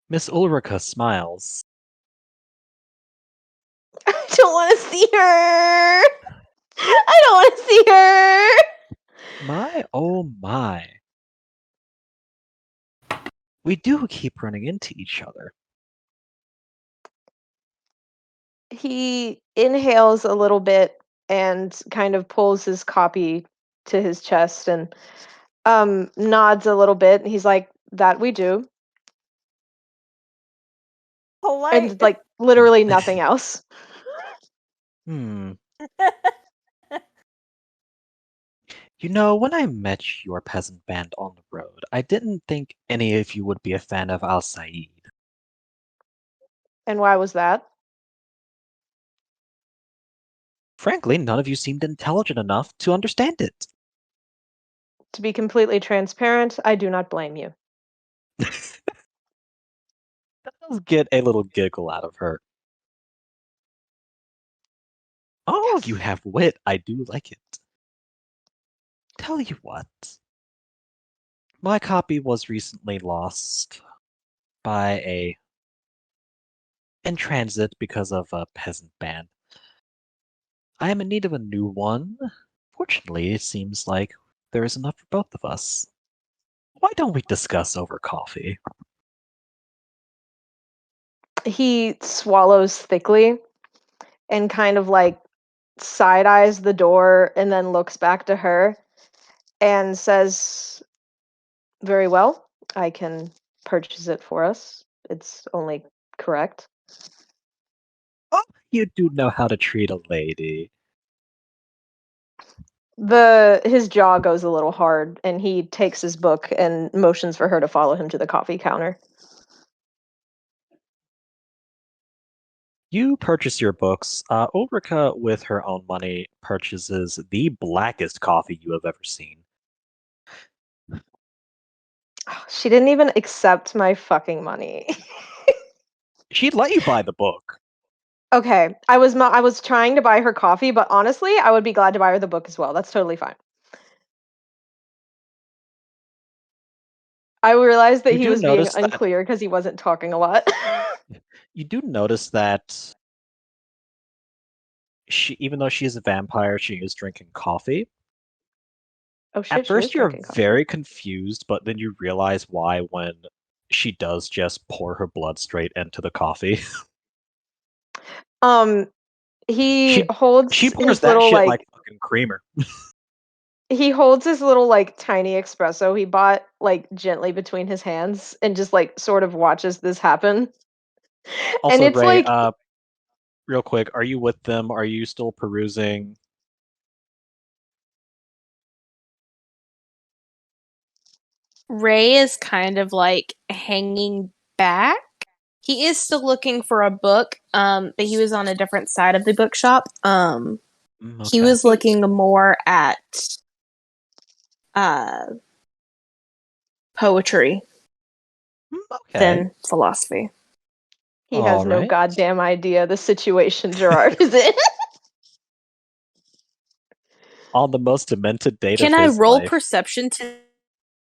Miss Ulrica smiles. I don't want to see her. I don't want to see her. My, oh my. We do keep running into each other. He inhales a little bit and kind of pulls his copy to his chest and nods a little bit. He's like, "That we do." Polite. And like literally nothing else. Hmm. You know, when I met your peasant band on the road, I didn't think any of you would be a fan of Al Said. And why was that? Frankly, none of you seemed intelligent enough to understand it. To be completely transparent, I do not blame you. That does get a little giggle out of her. Oh, you have wit. I do like it. Tell you what. My copy was recently lost by in transit because of a peasant band. I am in need of a new one. Fortunately, it seems like there is enough for both of us. Why don't we discuss over coffee? He swallows thickly and kind of like side eyes the door and then looks back to her and says, "Very well, I can purchase it for us. It's only correct." Oh, you do know how to treat a lady. His jaw goes a little hard and he takes his book and motions for her to follow him to the coffee counter. You purchase your books. Ulrika, with her own money, purchases the blackest coffee you have ever seen. She didn't even accept my fucking money. She'd let you buy the book. Okay, I was trying to buy her coffee, but honestly, I would be glad to buy her the book as well. That's totally fine. I realized that You he do was being notice that unclear because he wasn't talking a lot. you do notice that she, even though she is a vampire, she is drinking coffee. Oh shit, At she is first, you're drinking coffee. very confused, but then you realize why when she does just pour her blood straight into the coffee. He She holds pours his that little shit like like fucking creamer. he holds his little like tiny espresso he bought like gently between his hands and just like sort of watches this happen. And Also, it's Ray, like real quick, are you with them? Are you still perusing? Ray is kind of like hanging back. He is still looking for a book, but he was on a different side of the bookshop. He Okay. was looking more at poetry Okay. than philosophy. he has no Alright. goddamn idea the situation Gerard is in. On the most demented date Can of I his roll life. perception to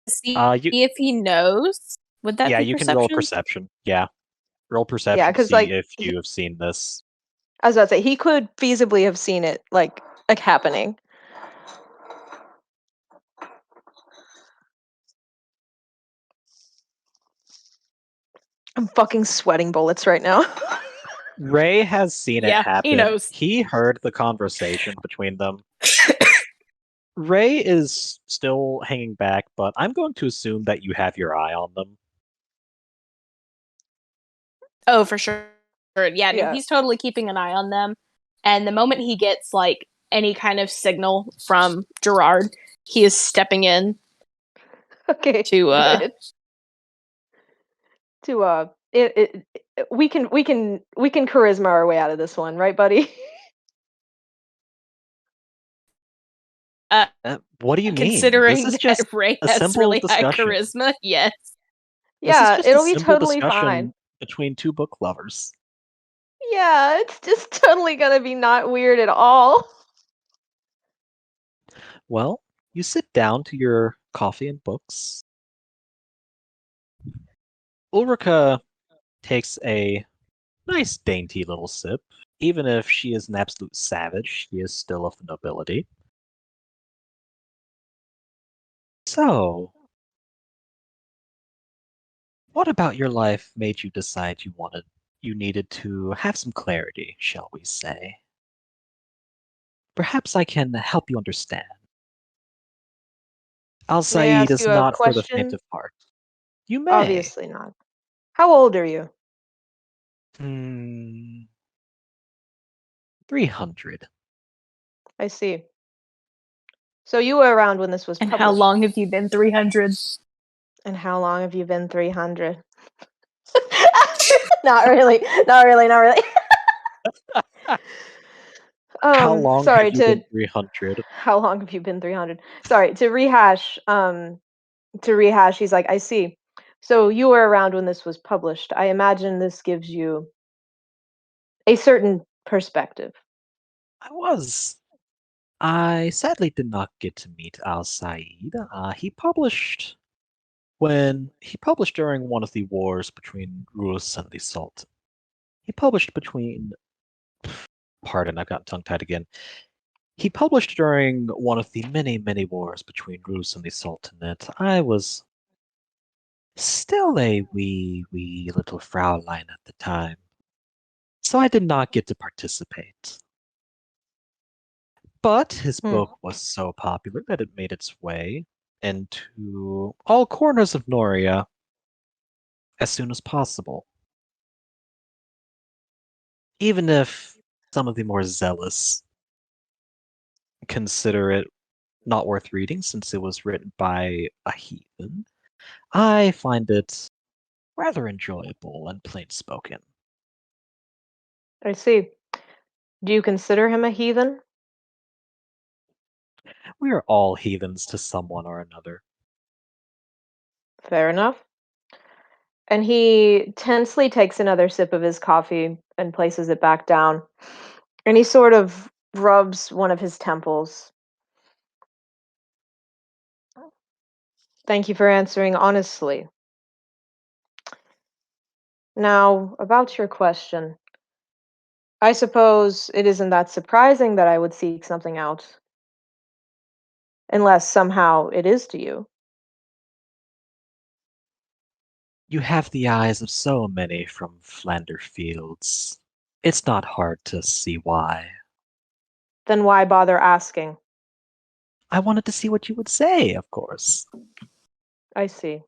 see You if he knows? Would that yeah, be you can roll perception? perception. Yeah. Roll Yeah, perception to because see like if you have seen this. I was about to say he could feasibly have seen it like happening. I'm fucking sweating bullets right now. Ray has seen it Yeah, he happen. knows. He heard the conversation between them. Ray is still hanging back, but I'm going to assume that you have your eye on them. Oh, for sure. Yeah, no, Yeah. he's totally keeping an eye on them. And the moment he gets like any kind of signal from Gerard, he is stepping in Okay. to good. To we can charisma our way out of this one, right, buddy? What do you mean? This considering is just that Ray a has simple really high discussion. charisma, yes. This is Yeah, just a it'll be simple totally fine. discussion between two book lovers. Yeah, it's just totally gonna be not weird at all. Well, you sit down to your coffee and books. Ulrika takes a nice dainty little sip. Even if she is an absolute savage, she is still of the nobility. So, what about your life made you decide you needed to have some clarity, shall we say? Perhaps I can help you understand. Al May I Said ask is you a not for the faint question? of heart. You may. Obviously not. How old are you? 300. I see. So you were around when this was And published. how long have you been 300? And how long have you been 300? Not really. Not really. Not really. How long Sorry have you been 300? how long have you been 300? Sorry, to rehash, he's like, I see. So you were around when this was published. I imagine this gives you a certain perspective. I was. I sadly did not get to meet Al Said. He published during one of the wars between Rus and the Sultan. He published between. Pardon, I've got tongue tied again. He published during one of the many, many wars between Rus and the Sultanate. I was still a wee little Fraulein at the time, so I did not get to participate. But his book was so popular that it made its way into all corners of Noria as soon as possible. Even if some of the more zealous consider it not worth reading since it was written by a heathen, I find it rather enjoyable and plain spoken. I see. Do you consider him a heathen? We are all heathens to someone or another. Fair enough. And he tensely takes another sip of his coffee and places it back down. And he sort of rubs one of his temples. Thank you for answering honestly. Now, about your question. I suppose it isn't that surprising that I would seek something out, unless somehow it is to you. You have the eyes of so many from Flander Fields. It's not hard to see why. Then why bother asking? I wanted to see what you would say, of course. I see.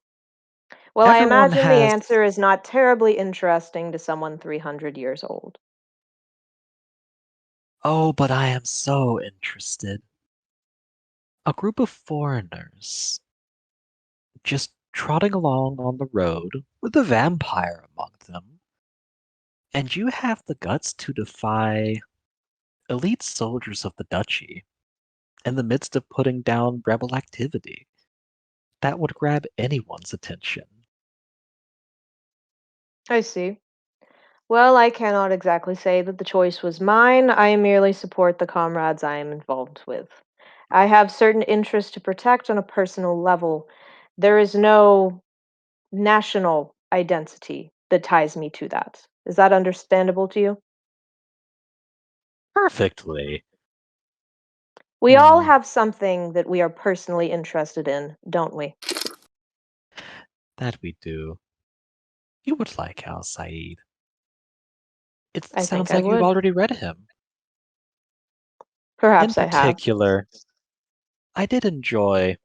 Well, I Everyone imagine the has. answer is not terribly interesting to someone 300 years old. Oh, but I am so interested. A group of foreigners just trotting along on the road with a vampire among them, and you have the guts to defy elite soldiers of the duchy in the midst of putting down rebel activity. That would grab anyone's attention. I see. Well, I cannot exactly say that the choice was mine. I merely support the comrades I am involved with. I have certain interests to protect on a personal level. There is no national identity that ties me to that. Is that understandable to you? Perfectly. We all Hmm, have something that we are personally interested in, don't we? that we do. You would like Al Said. It I think sounds I like you've would. already read him. In Perhaps I have. particular, I did enjoy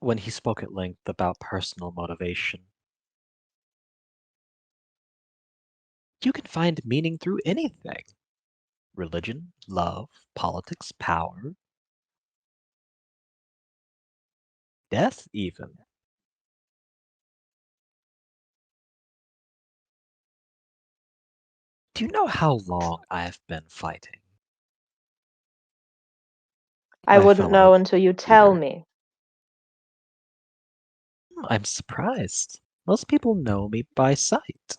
when he spoke at length about personal motivation. You can find meaning through anything: religion, love, politics, power, death, even. Do you know how long I have been fighting? I My wouldn't fellow know until you tell leader. me. I'm surprised. Most people know me by sight.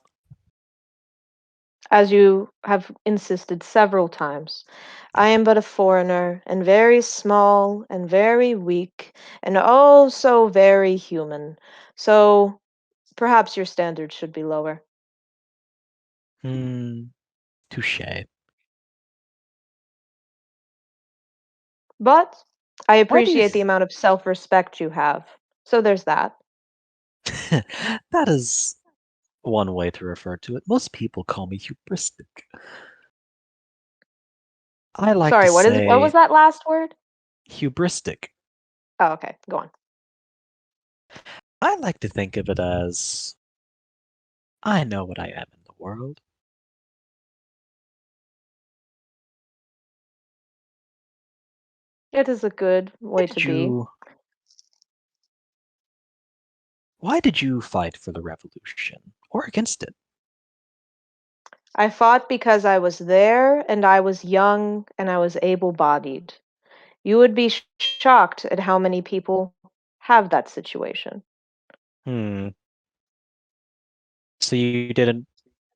As you have insisted several times, I am but a foreigner, and very small, and very weak, and oh so very human. So perhaps your standards should be lower. Hmm, touche. But I Why do you appreciate the amount of self respect you have. So there's that. that is one way to refer to it. Most people call me hubristic. I like to Sorry, what was say that last word? hubristic. Oh, okay, go on. I like to think of it as I know what I am in the world. It is a good Why way to did be. you why did you fight for the revolution or against it? I fought because I was there, and I was young, and I was able bodied. You would be shocked at how many people have that situation. Hmm. So you didn't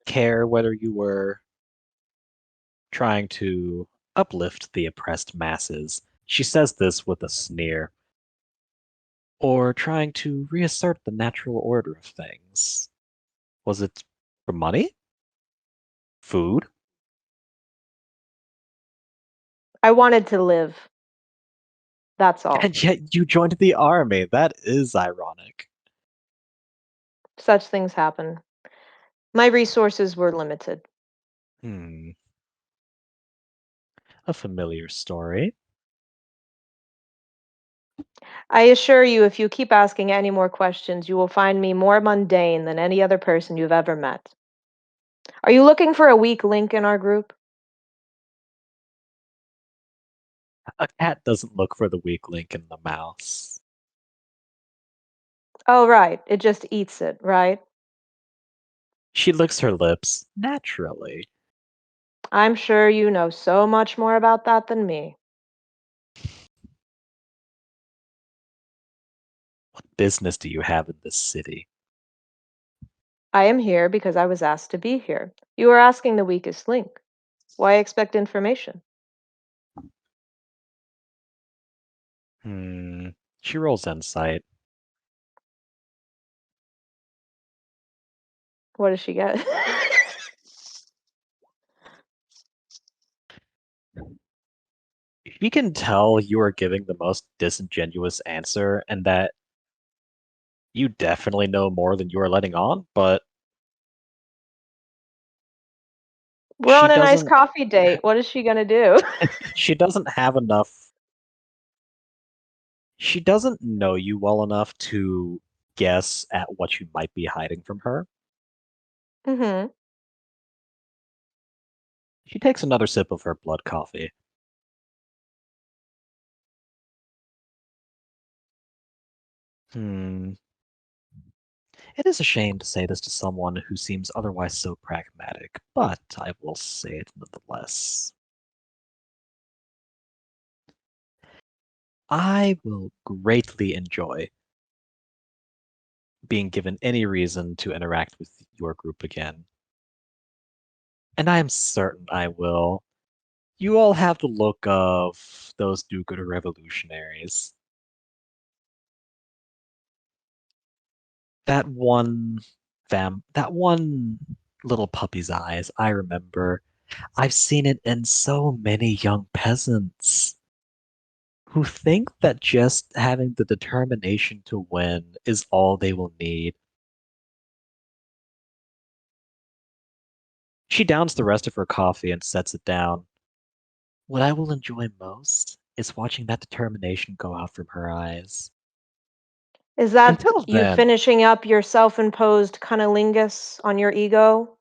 care whether you were trying to uplift the oppressed masses. She says this with a sneer. Or trying to reassert the natural order of things. Was it for money? Food? I wanted to live. That's all. And yet you joined the army. That is ironic. Such things happen. My resources were limited. Hmm. A familiar story. I assure you, if you keep asking any more questions, you will find me more mundane than any other person you've ever met. Are you looking for a weak link in our group? A cat doesn't look for the weak link in the mouse. Oh, right. It just eats it, right? She licks her lips naturally. I'm sure you know so much more about that than me. What business do you have in this city? I am here because I was asked to be here. You are asking the weakest link. Why expect information? Hmm. She rolls insight. What does she get? She can tell you are giving the most disingenuous answer and that you definitely know more than you are letting on, but We're she on a nice doesn't coffee date. What is she gonna do? she doesn't have enough she doesn't know you well enough to guess at what you might be hiding from her. Mm-hmm. She takes another sip of her blood coffee. Hmm. It is a shame to say this to someone who seems otherwise so pragmatic, but I will say it nonetheless. I will greatly enjoy being given any reason to interact with your group again. And I am certain I will. You all have the look of those do-gooder revolutionaries. That one little puppy's eyes, I remember. I've seen it in so many young peasants who think that just having the determination to win is all they will need. She downs the rest of her coffee and sets it down. What I will enjoy most is watching that determination go out from her eyes. Is that Until you then, finishing up your self-imposed cunnilingus on your ego?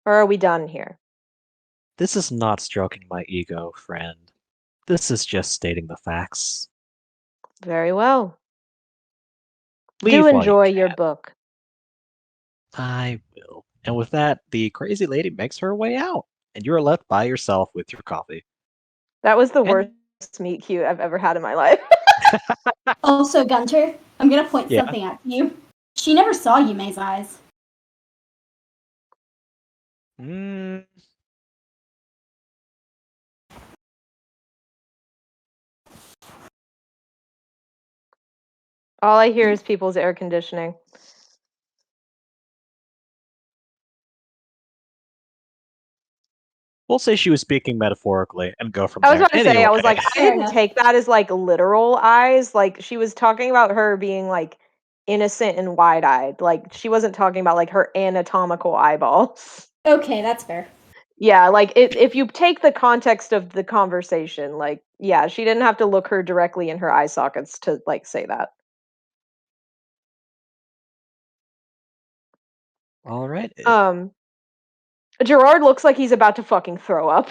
Or are we done here? this is not stroking my ego, friend. This is just stating the facts. Very well. Do Leave while you enjoy your can. book. I will. And with that, the crazy lady makes her way out, and you are left by yourself with your coffee. That was the And worst meet cute I've ever had in my life. Also, Gunter, I'm gonna point yeah, something out to you. She never saw Yume's eyes. mm, All I hear is people's air conditioning. we'll say she was speaking metaphorically and go from I was there. about to say, Anyway, I was like, I Fair didn't enough. take that as like literal eyes. Like she was talking about her being like innocent and wide-eyed. Like she wasn't talking about like her anatomical eyeballs. Okay, that's fair. Yeah, like if you take the context of the conversation, like yeah, she didn't have to look her directly in her eye sockets to like say that. all right. Gerard looks like he's about to fucking throw up.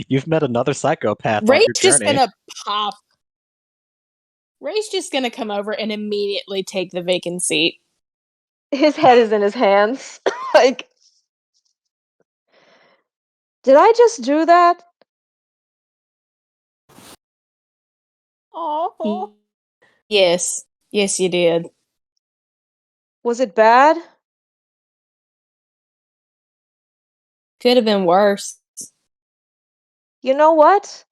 You've met another psychopath on Ray's your just journey. gonna pop. Ray's just gonna come over and immediately take the vacant seat. His head is in his hands. Like, did I just do that? Oh. Yes. Yes, you did. Was it bad? Could have been worse. You know what?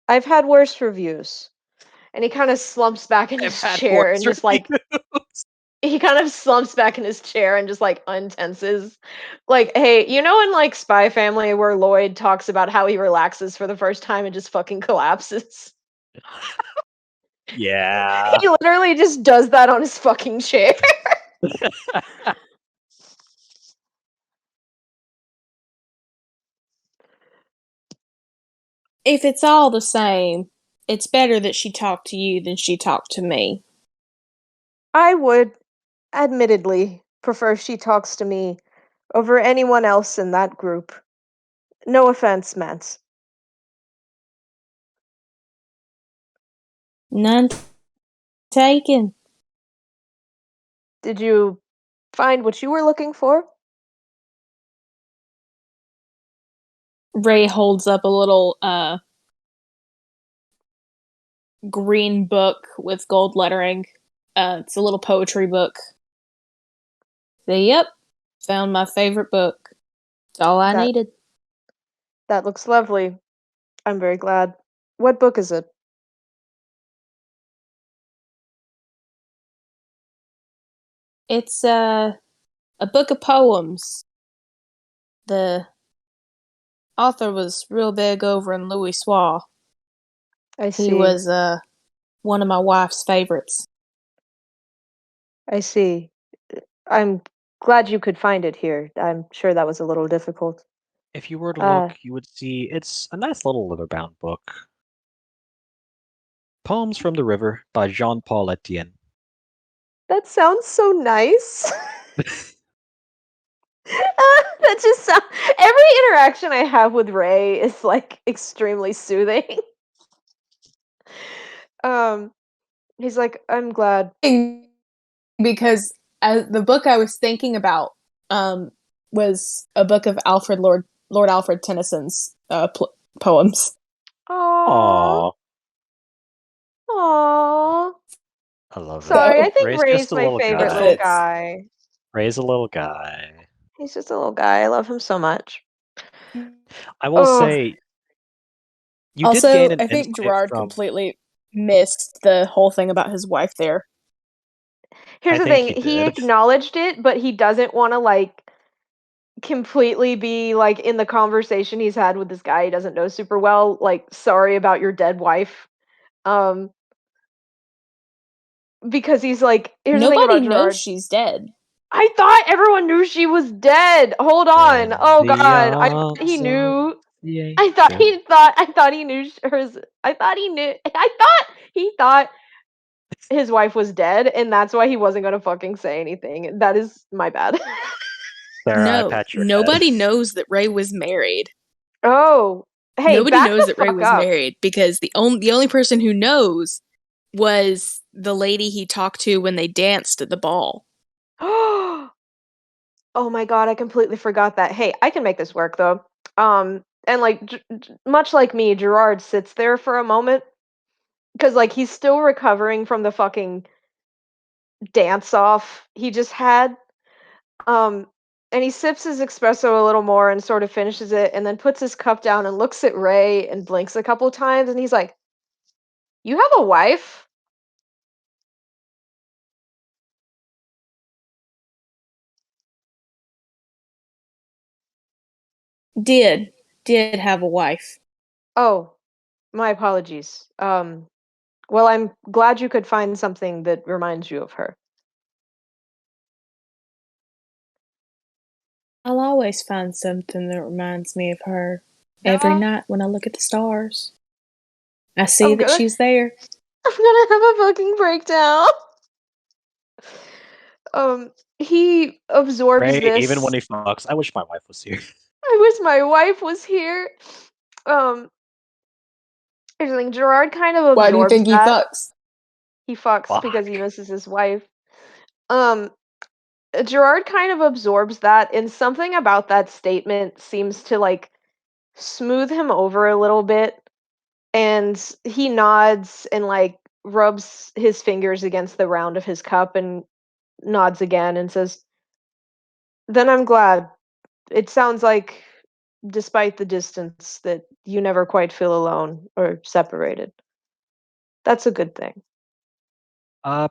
I've had worse reviews. And he kind of slumps back in I've his had chair and worse just like reviews. he kind of slumps back in his chair and just like untenses. Like, hey, you know in like Spy Family where Lloyd talks about how he relaxes for the first time and just fucking collapses? Yeah. He literally just does that on his fucking chair. If it's all the same, it's better that she talked to you than she talked to me. I would, admittedly, prefer she talks to me over anyone else in that group. No offense meant. None taken. Did you find what you were looking for? Ray holds up a little green book with gold lettering. It's a little poetry book. Yep, found my favorite book. It's all I That needed. that looks lovely. I'm very glad. What book is it? It's a book of poems. The author was real big over in Louis Soir. I He see. was one of my wife's favorites. I see. I'm glad you could find it here. I'm sure that was a little difficult. If you were to look, you would see it's a nice little leather-bound book. Poems from the River by Jean-Paul Etienne. That sounds so nice. That just sounds. Every interaction I have with Ray is like extremely soothing. He's like, I'm glad. Because the book I was thinking about was a book of Lord Alfred Tennyson's poems. Aww. Aww. I love Sorry, it. I think Ray's Ray's just a my little favorite guy. little guy. Ray's a little guy. He's just a little guy. I love him so much. I will Oh. say, you did gain Also, an I think insight Gerard from. completely missed the whole thing about his wife there. Here's I the think thing. he He did. acknowledged it, but he doesn't want to like completely be like in the conversation he's had with this guy he doesn't know super well, like, sorry about your dead wife. Because he's like, here's the thing Nobody about knows Gerard. she's dead. I thought everyone knew she was dead. Hold on. In Oh the god. I thought he arms of knew. the I thought angel. he knew hers. I thought he knew. I thought he thought his wife was dead, and that's why he wasn't gonna fucking say anything. That is my bad. Sarah, I No, pat your nobody head. knows that Ray was married. Oh, hey, Nobody back knows the that Ray fuck was up. married because the only person who knows was the lady he talked to when they danced at the ball. Oh my god, I completely forgot that. Hey, I can make this work though. And like much like me, Gerard sits there for a moment because like he's still recovering from the fucking dance off he just had. Um, and he sips his espresso a little more and sort of finishes it, and then puts his cup down and looks at Ray and blinks a couple times, and he's like, "You have a wife?" Did have a wife. Oh, my apologies. Well, I'm glad you could find something that reminds you of her. I'll always find something that reminds me of her. Every night when I look at the stars, I see I'm that gonna she's there. I'm gonna have a fucking breakdown. He absorbs Ray, this. even when he fucks, I wish my wife was here. I wish my wife was here. Here's the thing, Gerard kind of Why do you absorbs think he that. fucks? He fucks Fuck. because he misses his wife. Um, Gerard kind of absorbs that, and something about that statement seems to like smooth him over a little bit. And he nods and like rubs his fingers against the round of his cup and nods again and says, "Then I'm glad. It sounds like, despite the distance, that you never quite feel alone or separated. That's a good thing." I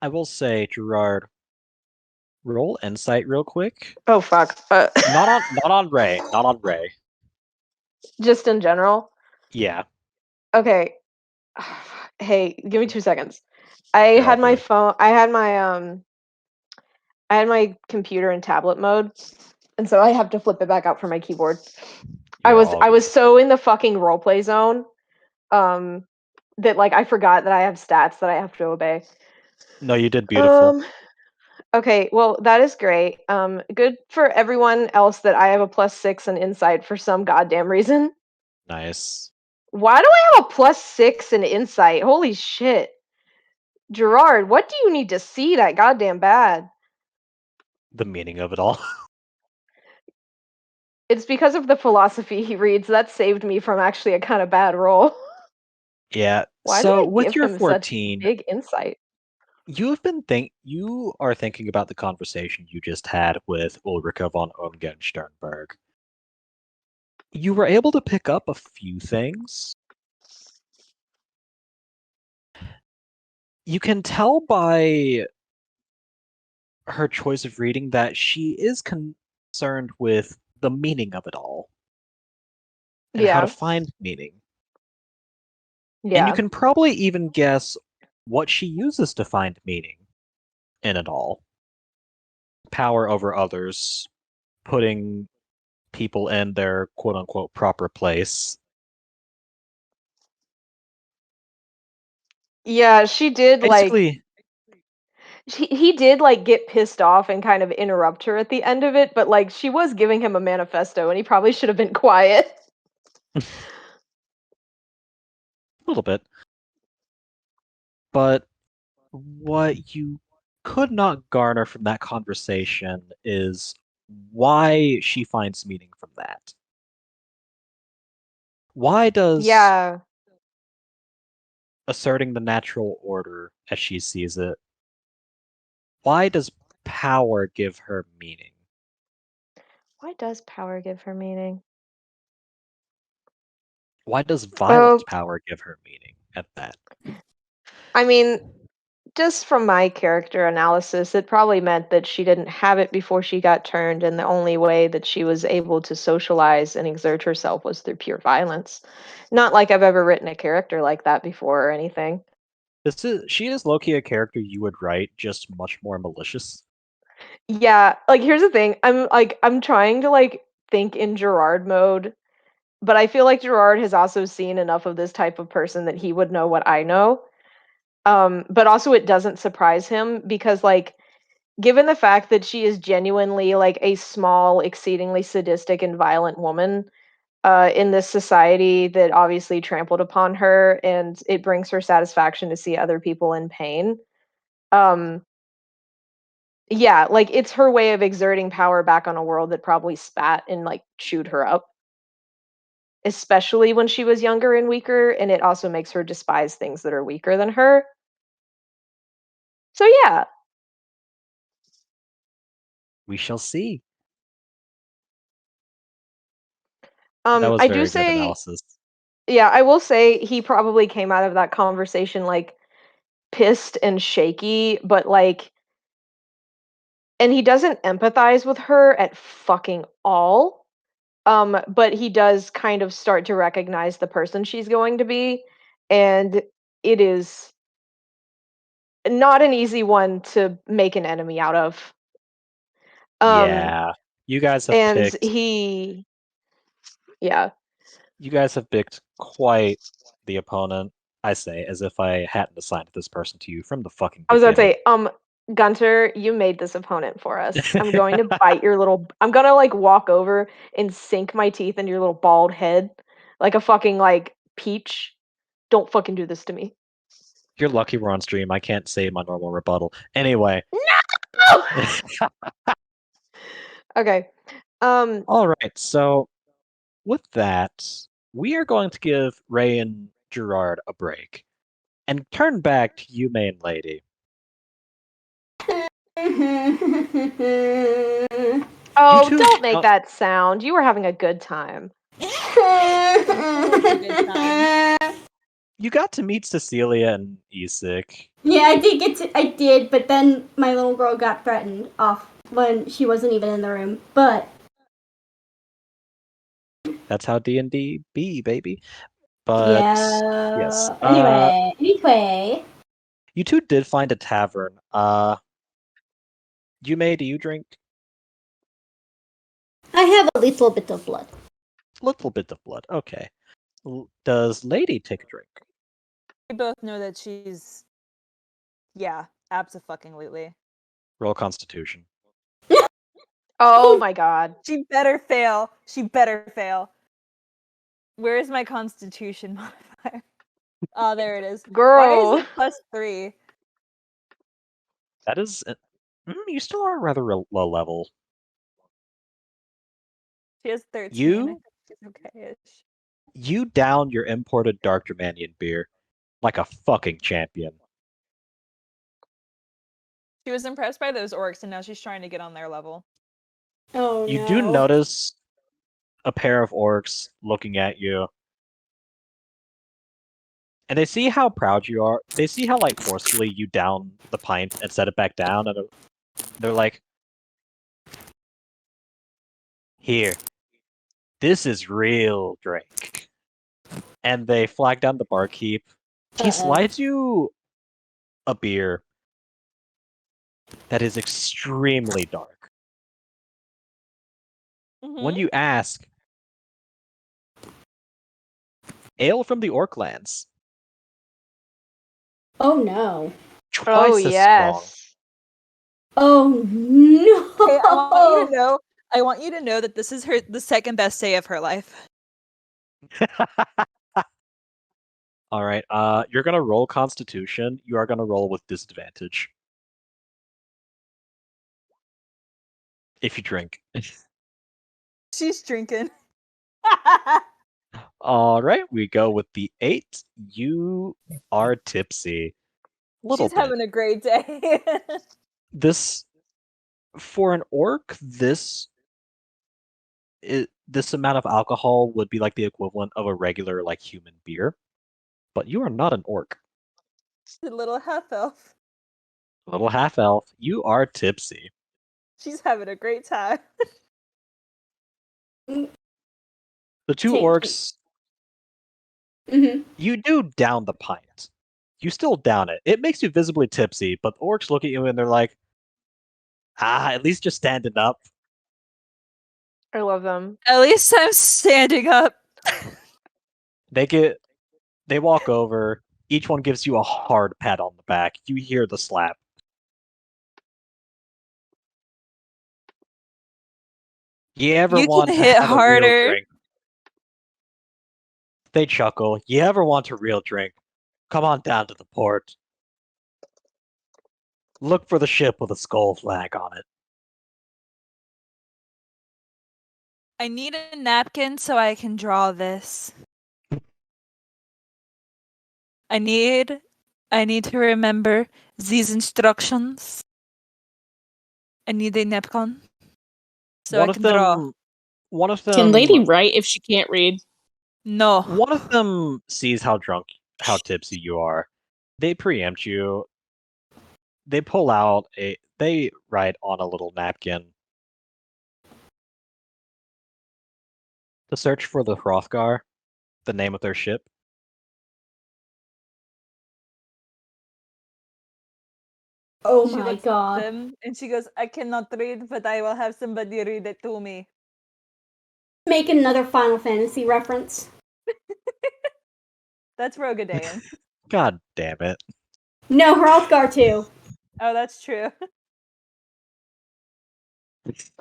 will say, Gerard, roll insight real quick. Oh fuck. Not on Ray. Not on Ray. Just in general. Yeah. Okay. Hey, give me 2 seconds. I You're all had my good. phone. I had my computer in tablet mode, and so I have to flip it back out for my keyboard. I You're was all I good. was so in the fucking roleplay zone, that like I forgot that I have stats that I have to obey. No, you did beautiful. Okay, well that is great. Good for everyone else that I have a +6 in insight for some goddamn reason. Nice. Why do I have a +6 in insight? Holy shit. Gerard, what do you need to see that goddamn bad? The meaning of it all. It's because of the philosophy he reads. That saved me from actually a kind of bad roll. Yeah. Why did So I with give your him such 14, big insight? you are thinking about the conversation you just had with Ulrika von Sternberg. You were able to pick up a few things. You can tell by her choice of reading that she is concerned with the meaning of it all and how to Yeah. find meaning. And you Yeah. can probably even guess what she uses to find meaning in it all. Power over others, putting people in their quote unquote proper place. Yeah, she did like Basically, he did like get pissed off and kind of interrupt her at the end of it, but like she was giving him a manifesto and he probably should have been quiet. a little bit. But what you could not garner from that conversation is why she finds meaning from that. Why does Yeah. asserting the natural order as she sees it, why does power give her meaning? Why does power give her meaning? Why does violent Oh, power give her meaning at that? I mean, just from my character analysis, it probably meant that she didn't have it before she got turned, and the only way that she was able to socialize and exert herself was through pure violence. Not like I've ever written a character like that before or anything. She is low-key a character you would write, just much more malicious. Yeah, like here's the thing. I'm trying to like think in Gerard mode, but I feel like Gerard has also seen enough of this type of person that he would know what I know. But also it doesn't surprise him because like given the fact that she is genuinely like a small, exceedingly sadistic and violent woman in this society that obviously trampled upon her, and it brings her satisfaction to see other people in pain. Um, yeah, like it's her way of exerting power back on a world that probably spat and like chewed her up, especially when she was younger and weaker, and it also makes her despise things that are weaker than her. So yeah, We shall see. That was I do very good say, analysis. yeah, I will say he probably came out of that conversation like pissed and shaky, but like, and he doesn't empathize with her at fucking all. But he does kind of start to recognize the person she's going to be, and it is not an easy one to make an enemy out of. Um, Yeah. You guys have and picked he, yeah, you guys have picked quite the opponent, I say, as if I hadn't assigned this person to you from the fucking I was about to beginning. say, Gunter, you made this opponent for us. I'm going to bite your little. I'm gonna like walk over and sink my teeth into your little bald head, like a fucking like peach. Don't fucking do this to me. You're lucky we're on stream. I can't say my normal rebuttal. Anyway. No. Okay. All right. So with that, we are going to give Ray and Gerard a break and turn back to you, main lady. You Oh, two, don't make that sound. You were having a good time. you got to meet Cecilia and Isik. Yeah, I did get to. I did, but then my little girl got threatened off when she wasn't even in the room. But That's how D&D be, baby. But yes, yeah. Anyway. you two did find a tavern. Yume, do you drink? I have a little bit of blood. Little bit of blood. Okay. Does Lady take a drink? We both know that she's, yeah, abso-fucking-lutely. Roll Constitution. Oh my god. She better fail. She better fail. Where is my Constitution modifier? Oh, there it is. Why Girl. is it +3? That is, you still are rather low level. She has 13. I You think she's okay-ish. you down your imported Dark Germanian beer like a fucking champion. She was impressed by those orcs, and now she's trying to get on their level. Oh You no. do notice a pair of orcs looking at you. And they see how proud you are. They see how like forcefully you down the pint and set it back down, and They're like, here, this is real drink. And they flag down the barkeep. He slides you a beer that is extremely dark. When you ask, ale from the Orklands. Oh no. Twice Oh as yes. Oh no. Okay, I want you to know that this is the second best day of her life. strong. All right. You're gonna roll Constitution. You are gonna roll with disadvantage if you drink. She's drinking. All right. We go with the 8. You are tipsy. Little She's bit. having a great day. This for an orc. This amount of alcohol would be like the equivalent of a regular like human beer. But you are not an orc. The little half elf. Little half elf. You are tipsy. She's having a great time. The two Take- orcs. Mhm. You do down the pint. You still down it. It makes you visibly tipsy, but the orcs look at you and they're like, at least you're standing up. I love them. At least I'm standing up. They walk over. Each one gives you a hard pat on the back. You hear the slap. You ever You want can to hit have a real harder. drink? They chuckle. You ever want a real drink? Come on down to the port. Look for the ship with a skull flag on it. I need a napkin so I can draw this. I need to remember these instructions. I need a napkin so I can draw. One of them. Can Lady write if she can't read? No. One of them sees how tipsy you are. They preempt you. They pull out they write on a little napkin. To search for the Hrothgar, the name of their ship. Oh She my looks at god. them and she goes, I cannot read, but I will have somebody read it to me. Make another Final Fantasy reference. That's Rogadean. God damn it. No, Hrothgar too. Oh, that's true.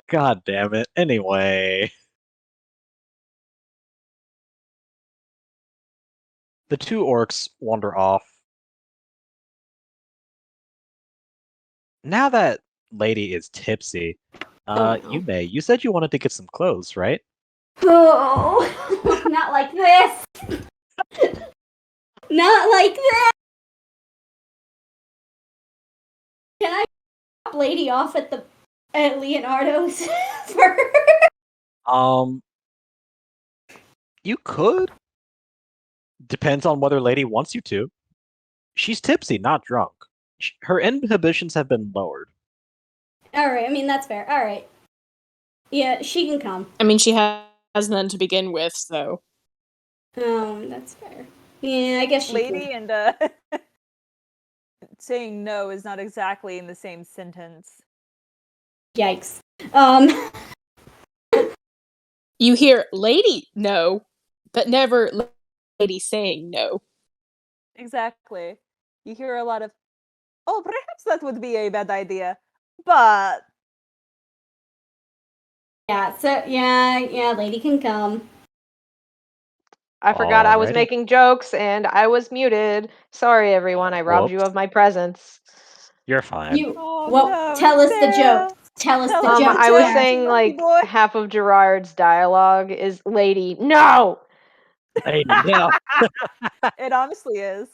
God damn it. Anyway. The two orcs wander off. Now that lady is tipsy, Oh, no. you said you wanted to get some clothes, right? Oh, not like this. Not like this. Can I drop Lady off at Leonardo's for her? You could. Depends on whether lady wants you to. She's tipsy, not drunk. Her inhibitions have been lowered. Alright, I mean, that's fair. Alright. Yeah, she can come. I mean, she has none to begin with, so. That's fair. Yeah, I guess she Lady can. and saying no is not exactly in the same sentence. Yikes. You hear lady no, but never lady saying no. Exactly. You hear a lot of, oh, perhaps that would be a bad idea. But yeah, so yeah, Lady can come. I forgot I was Alrighty. making jokes and I was muted. Sorry, everyone. I robbed you Whoops. of my presence. You're fine. oh, Well, no, tell us the Sarah. joke. Tell us Tell the us joke. I was joke. saying Monkey like boy. half of Gerard's dialogue is lady. No! Hey, no. It honestly is.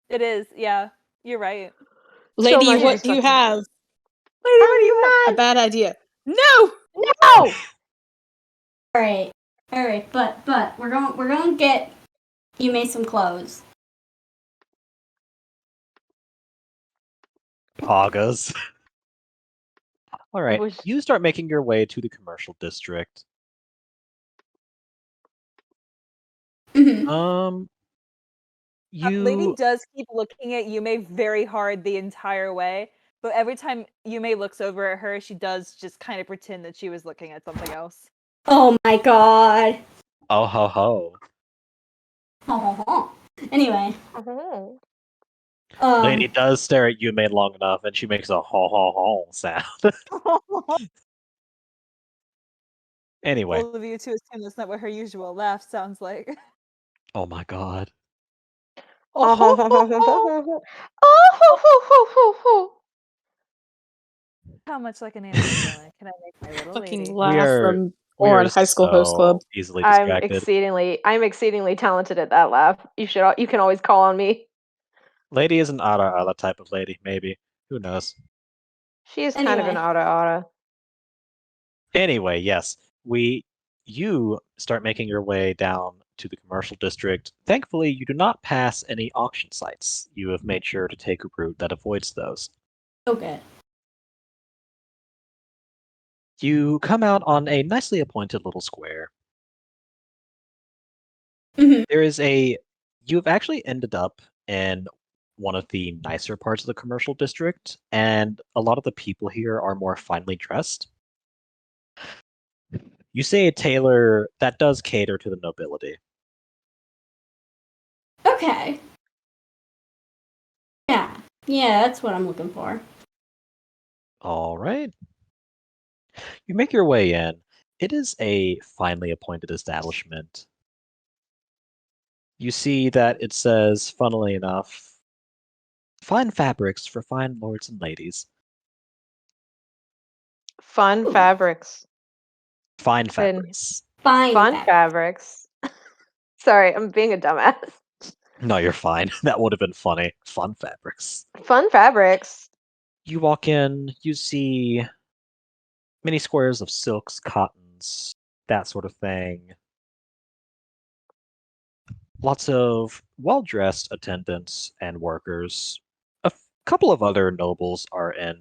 It is, yeah. You're right. So Lady, much what do you have? Lady, what do you have? A bad idea. No! No! Alright, but we're going to get you made some clothes. Pagas. All right, wish- you start making your way to the commercial district. Mhm. Lady You does keep looking at Yume very hard the entire way, but every time Yume looks over at her, she does just kind of pretend that she was looking at something else. Oh my god. oh ho ho. Anyway, Oh. Lady does stare at Yume long enough, and she makes a ho ho ho sound. Anyway, All of you to assume that's not what her usual laugh sounds like. oh my god. Oh, ho, ho, ho, ho, ho, ho. Oh, ho, ho, ho, ho, ho. How much like an anime villain can I make my little Fucking lady? laugh are- from We Oran are High School Host Club. so easily I'm distracted. exceedingly talented at that laugh. You can always call on me. Lady is an ara ala type of lady, maybe. Who knows? She is kind of an Anyway. aura. Anyway, yes, you start making your way down to the commercial district. Thankfully, you do not pass any auction sites. You have made sure to take a route that avoids those. Okay. You come out on a nicely appointed little square. Mhm. There is a. You've actually ended up in one of the nicer parts of the commercial district, and a lot of the people here are more finely dressed. You say a tailor that does cater to the nobility. Okay. Yeah. Yeah, that's what I'm looking for. All right. You make your way in. It is a finely appointed establishment. You see that it says, funnily enough, fine fabrics for fine lords and ladies. Fun Ooh. fabrics. Fine And fabrics. Fine. fun fabrics. Sorry, I'm being a dumbass. No, you're fine. That would have been funny. Fun fabrics. Fun fabrics. You walk in, you see many squares of silks, cottons, that sort of thing. Lots of well dressed attendants and workers. A couple of other nobles are in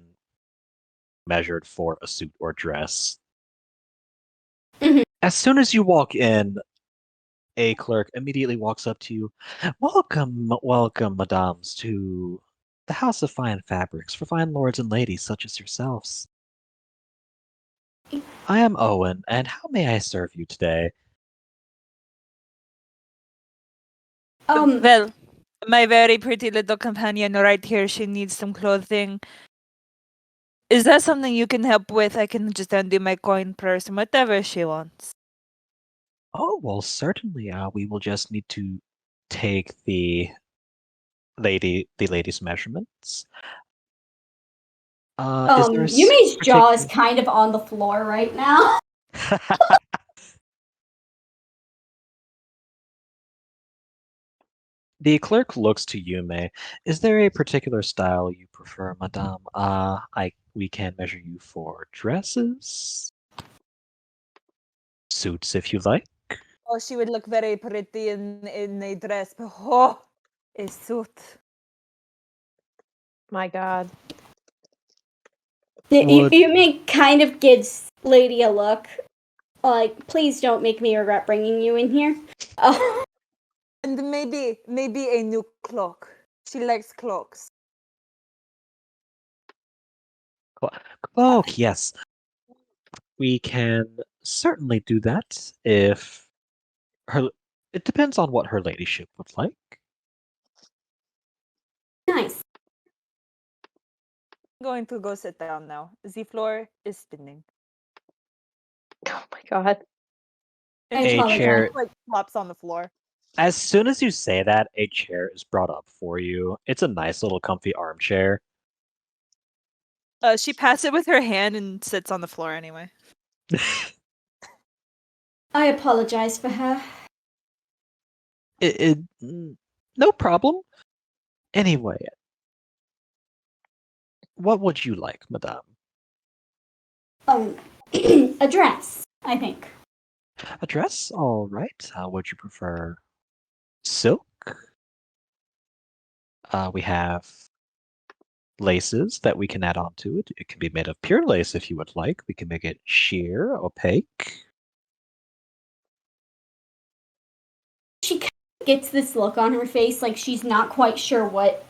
measured for a suit or dress. Mhm. As soon as you walk in, a clerk immediately walks up to you. Welcome, welcome, madams, to the House of Fine Fabrics for fine lords and ladies such as yourselves. I am Owen, and how may I serve you today? Well, my very pretty little companion right here, she needs some clothing. Is that something you can help with? I can just undo my coin purse and whatever she wants. Oh, well, certainly. We will just need to take the lady's measurements. Is there a Yumi's jaw is particular? kind of on the floor right now. The clerk looks to Yume. Is there a particular style you prefer, madame? We can measure you for dresses, suits if you like. Oh, she would look very pretty in a dress, but oh, a suit. My God. Would Yumi kind of gives Lady a look. Like, please don't make me regret bringing you in here. Oh. And maybe a new cloak. She likes cloaks. cloak? Yes, we can certainly do that if her. It depends on what her ladyship would like. Nice. I'm going to go sit down now. The floor is spinning. Oh my God. I A apologize. chair. Like flops on the floor. As soon as you say that, a chair is brought up for you. It's a nice little comfy armchair. She pats it with her hand and sits on the floor anyway. I apologize for her. No problem. Anyway, what would you like, madame? A dress, I think. A dress? All right. Would you prefer silk? We have laces that we can add on to it. It can be made of pure lace if you would like. We can make it sheer, opaque. She kind of gets this look on her face like she's not quite sure what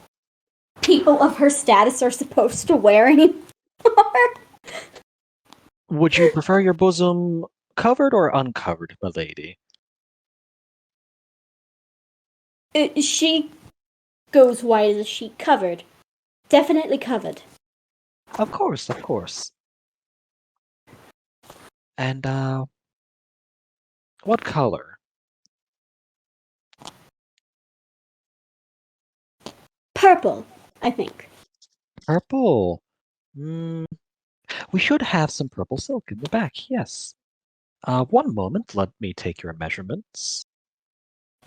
people of her status are supposed to wear anymore. Would you prefer your bosom covered or uncovered, milady? She goes white as a sheet. Covered. Definitely covered. Of course, of course. And, what color? Purple, I think. Purple. We should have some purple silk in the back, yes. One moment, let me take your measurements.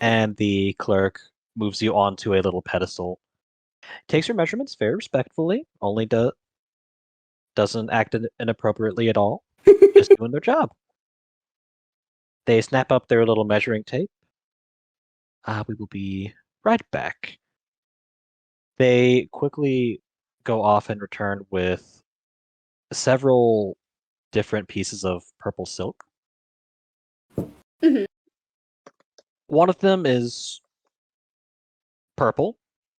And the clerk moves you onto a little pedestal. Takes your measurements very respectfully, only doesn't act inappropriately at all. Just doing their job. They snap up their little measuring tape. We will be right back. They quickly go off and return with several different pieces of purple silk. Mhm. One of them is purple.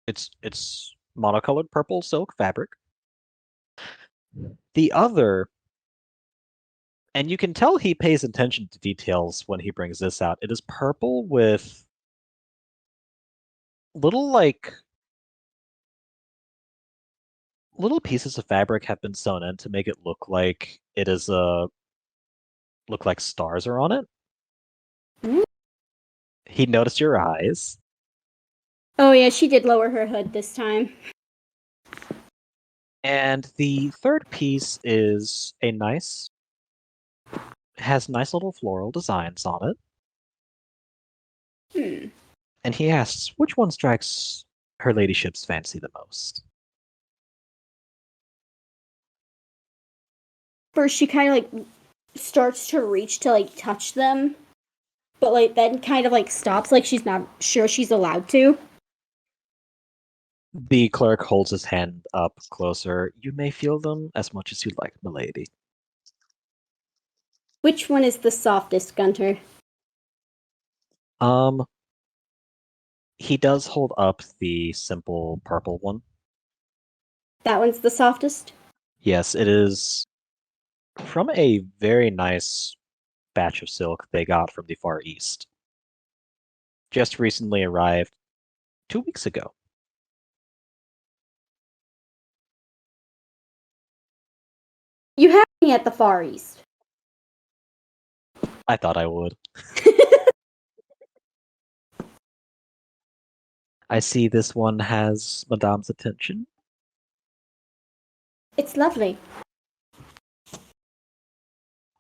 It's monocolored purple silk fabric. The other, and you can tell he pays attention to details when he brings this out. It is purple with little pieces of fabric have been sewn in to make it look like look like stars are on it. Mm. He noticed your eyes. Oh yeah, she did lower her hood this time. And the third piece is has nice little floral designs on it. And he asks, which one strikes her ladyship's fancy the most? First, she kind of like starts to reach to like touch them, but like then kind of like stops, like she's not sure she's allowed to. The clerk holds his hand up closer. You may feel them as much as you like, milady. Which one is the softest, Gunter? He does hold up the simple purple one. That one's the softest? Yes, it is from a very nice batch of silk they got from the Far East. Just recently arrived 2 weeks ago. You have me at the Far East. I thought I would. I see this one has Madame's attention. It's lovely.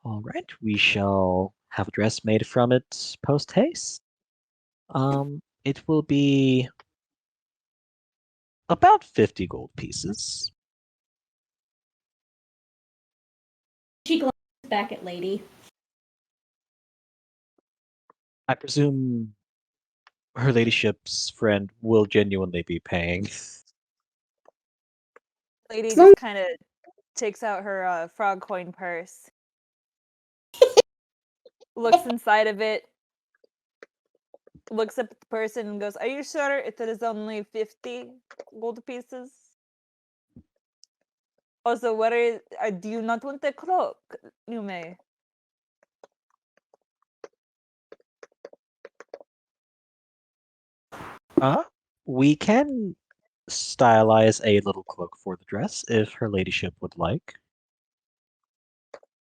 All right, we shall have a dress made from it post haste. It will be about 50 gold pieces. She glances back at Lady. I presume her ladyship's friend will genuinely be paying. Lady Sloan- just kind of takes out her frog coin purse, looks inside of it, looks up at the person and goes, "Are you sure it is only 50 gold pieces? Also, do you not want a cloak? You may." We can stylize a little cloak for the dress if her ladyship would like.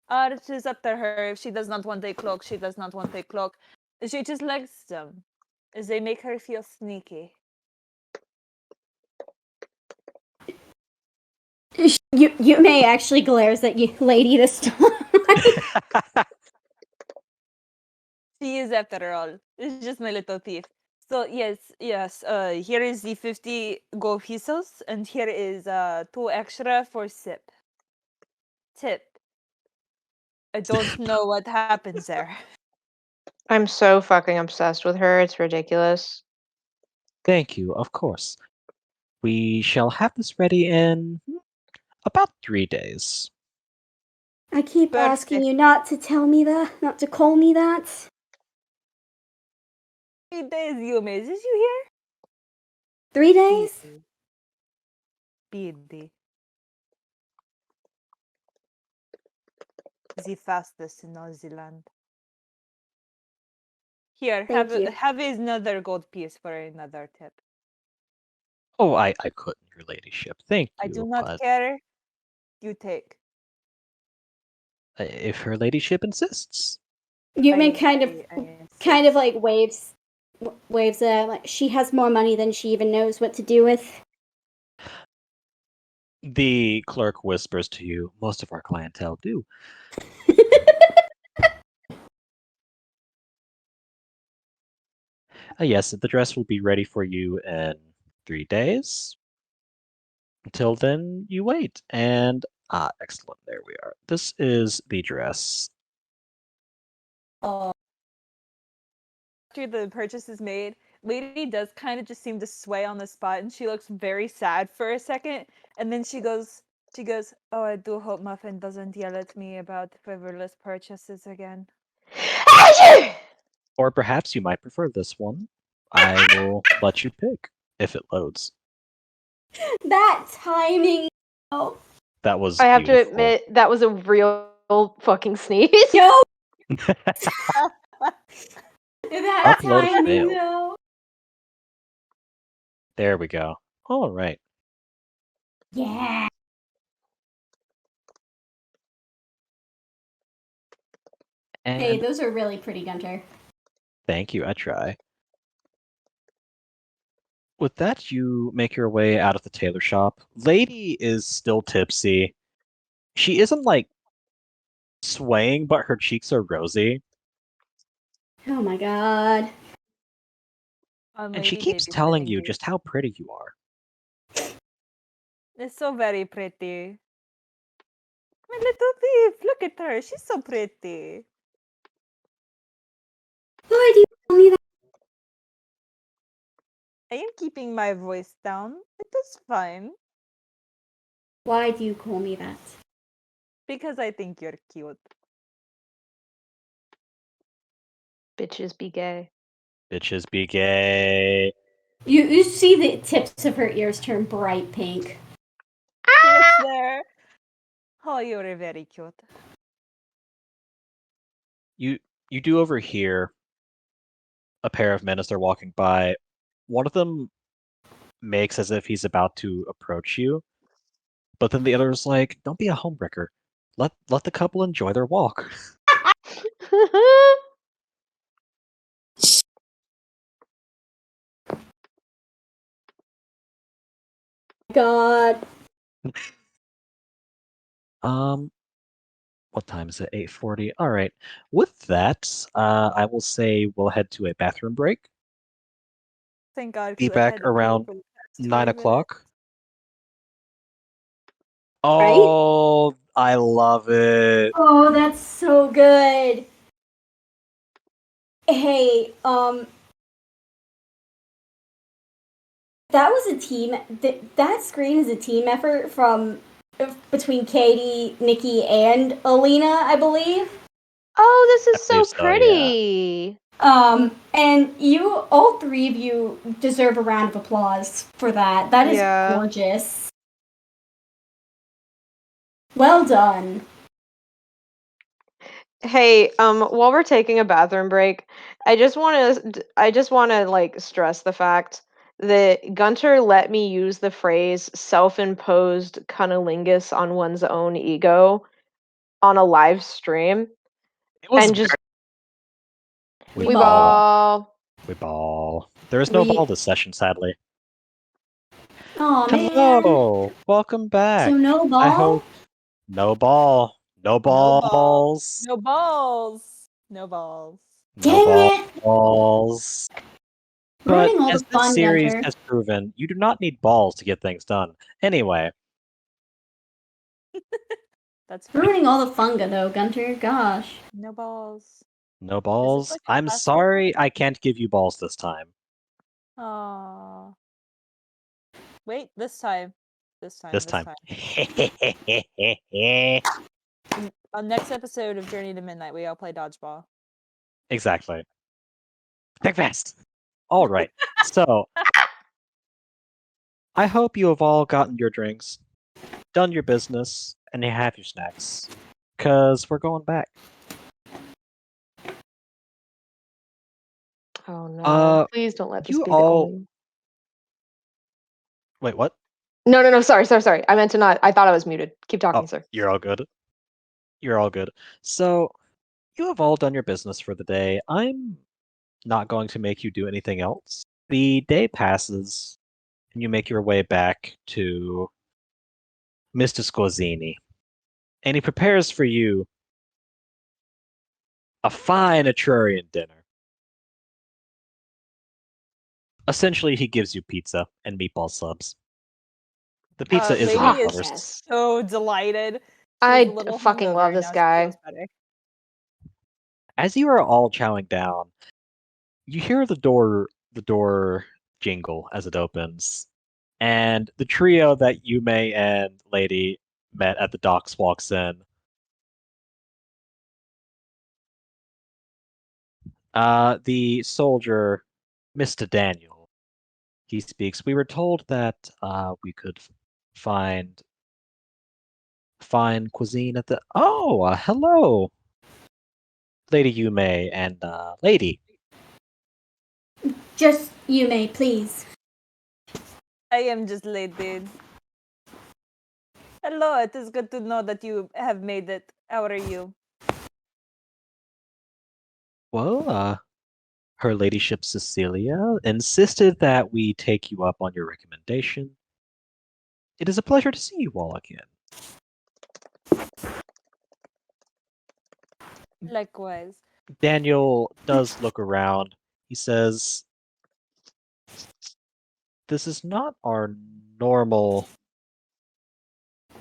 It is up to her. If she does not want a cloak, she does not want a cloak. She just likes them. They make her feel sneaky. You may actually glares at you, Lady, this time. She is after all. It's just my little thief. So yes. Here is the 50 gold pesos, and here is 2 extra for sip. Tip. I don't know what happens there. I'm so fucking obsessed with her. It's ridiculous. Thank you, of course. We shall have this ready in about 3 days. I keep asking Perfect. you not to tell me that, not to call me that. 3 days, Yume. Did you 3 hear? days? BD. The fastest in New Zealand. Here, Thank you. have another gold piece for another tip. Oh, I couldn't, your ladyship. Thank I do you, not but care. You take. if her ladyship insists. Yuman kind of insist. like waves like she has more money than she even knows what to do with. The clerk whispers to you, most of our clientele do. Yes, the dress will be ready for you in 3 days. Until then, you wait. And, excellent, there we are. This is the dress. After the purchase is made, Lady does kind of just seem to sway on the spot, and she looks very sad for a second, and then she goes, "Oh, I do hope Muffin doesn't yell at me about frivolous purchases again." Or perhaps you might prefer this one. I will let you pick if it loads. That timing. Oh. That was I have to beautiful. admit, that was a real fucking sneeze. Yo, Ah, that Upload timing failed. though. There we go. All right. Yeah. And Hey, those are really pretty, Gunter. thank you, I try. With that, you make your way out of the tailor shop. Lady is still tipsy. She isn't like swaying, but her cheeks are rosy. Oh my god. And she Lady keeps telling babysitting you me. just how pretty you are. It's so very pretty. My little thief, look at her. She's so pretty. Why do you tell me that? I am keeping my voice down. It is fine. Why do you call me that? Because I think you're cute. Bitches be gay. Bitches be gay. You see the tips of her ears turn bright pink. She looks there. Oh, you're very cute. You do overhear a pair of men as they're walking by. One of them makes as if he's about to approach you, but then the other is like, "Don't be a homewrecker. Let the couple enjoy their walk." God. What time is it? 8:40. All right. With that, I will say we'll head to a bathroom break. Thank God, Be because I've back had to pee around for the past 9 20 minutes. o'clock. Right? Oh, I love it. Oh, that's so good. Hey, that was a team. That screen is a team effort from between Katie, Nikki, and Alina, I believe. Oh, this I is so believe so, yeah. pretty. And you, all three of you, deserve a round of applause for that. That is Yeah. gorgeous. Well done. Hey, while we're taking a bathroom break, I just want to like stress the fact that Gunter let me use the phrase self-imposed cunnilingus on one's own ego on a live stream. It was And just We we ball. ball. We ball. There is no We- ball this session, sadly. Aw, man. Hello. Welcome back. So no ball? I hope no ball. No ball. balls. No balls. No balls. No Dang it! balls. But Ruining all as the this fun, series Gunter. has proven, you do not need balls to get things done. Anyway, That's right. Ruining all the fun, though, Gunter. Gosh. No balls. no balls. like a I'm basketball? sorry I can't give you balls this time. Aww. Wait, this time. This time. This time. On next episode of Journey to Midnight, we all play dodgeball. Exactly. Think fast. All right. So, I hope you have all gotten your drinks, done your business, and you have your snacks. Because we're going back. Oh no! Uh, Please don't let this you be all- the only. Wait, what? No. Sorry. I meant to not. I thought I was muted. Keep talking, Oh, sir. you're all good. You're all good. So, you have all done your business for the day. I'm not going to make you do anything else. The day passes, and you make your way back to Mr. Scorzini. And he prepares for you a fine Etrurian dinner. Essentially, he gives you pizza and meatball subs. The pizza is Lady meat is lovers. Yes. so delighted. I She's a little fucking hungover love and this now she guy. feels better. As you are all chowing down, you hear the door jingle as it opens, and the trio that Yume and Lady met at the docks walks in. The soldier, Mr. Daniel, he speaks. We were told that we could find fine cuisine at the. Oh, hello, Lady Yume and Lady. Just you may, please. I am just lady. Hello, it is good to know that you have made it. How are you? Well, Her Ladyship Cecilia insisted that we take you up on your recommendation. It is a pleasure to see you all again. Likewise. Daniel does look around. He says, "This is not our normal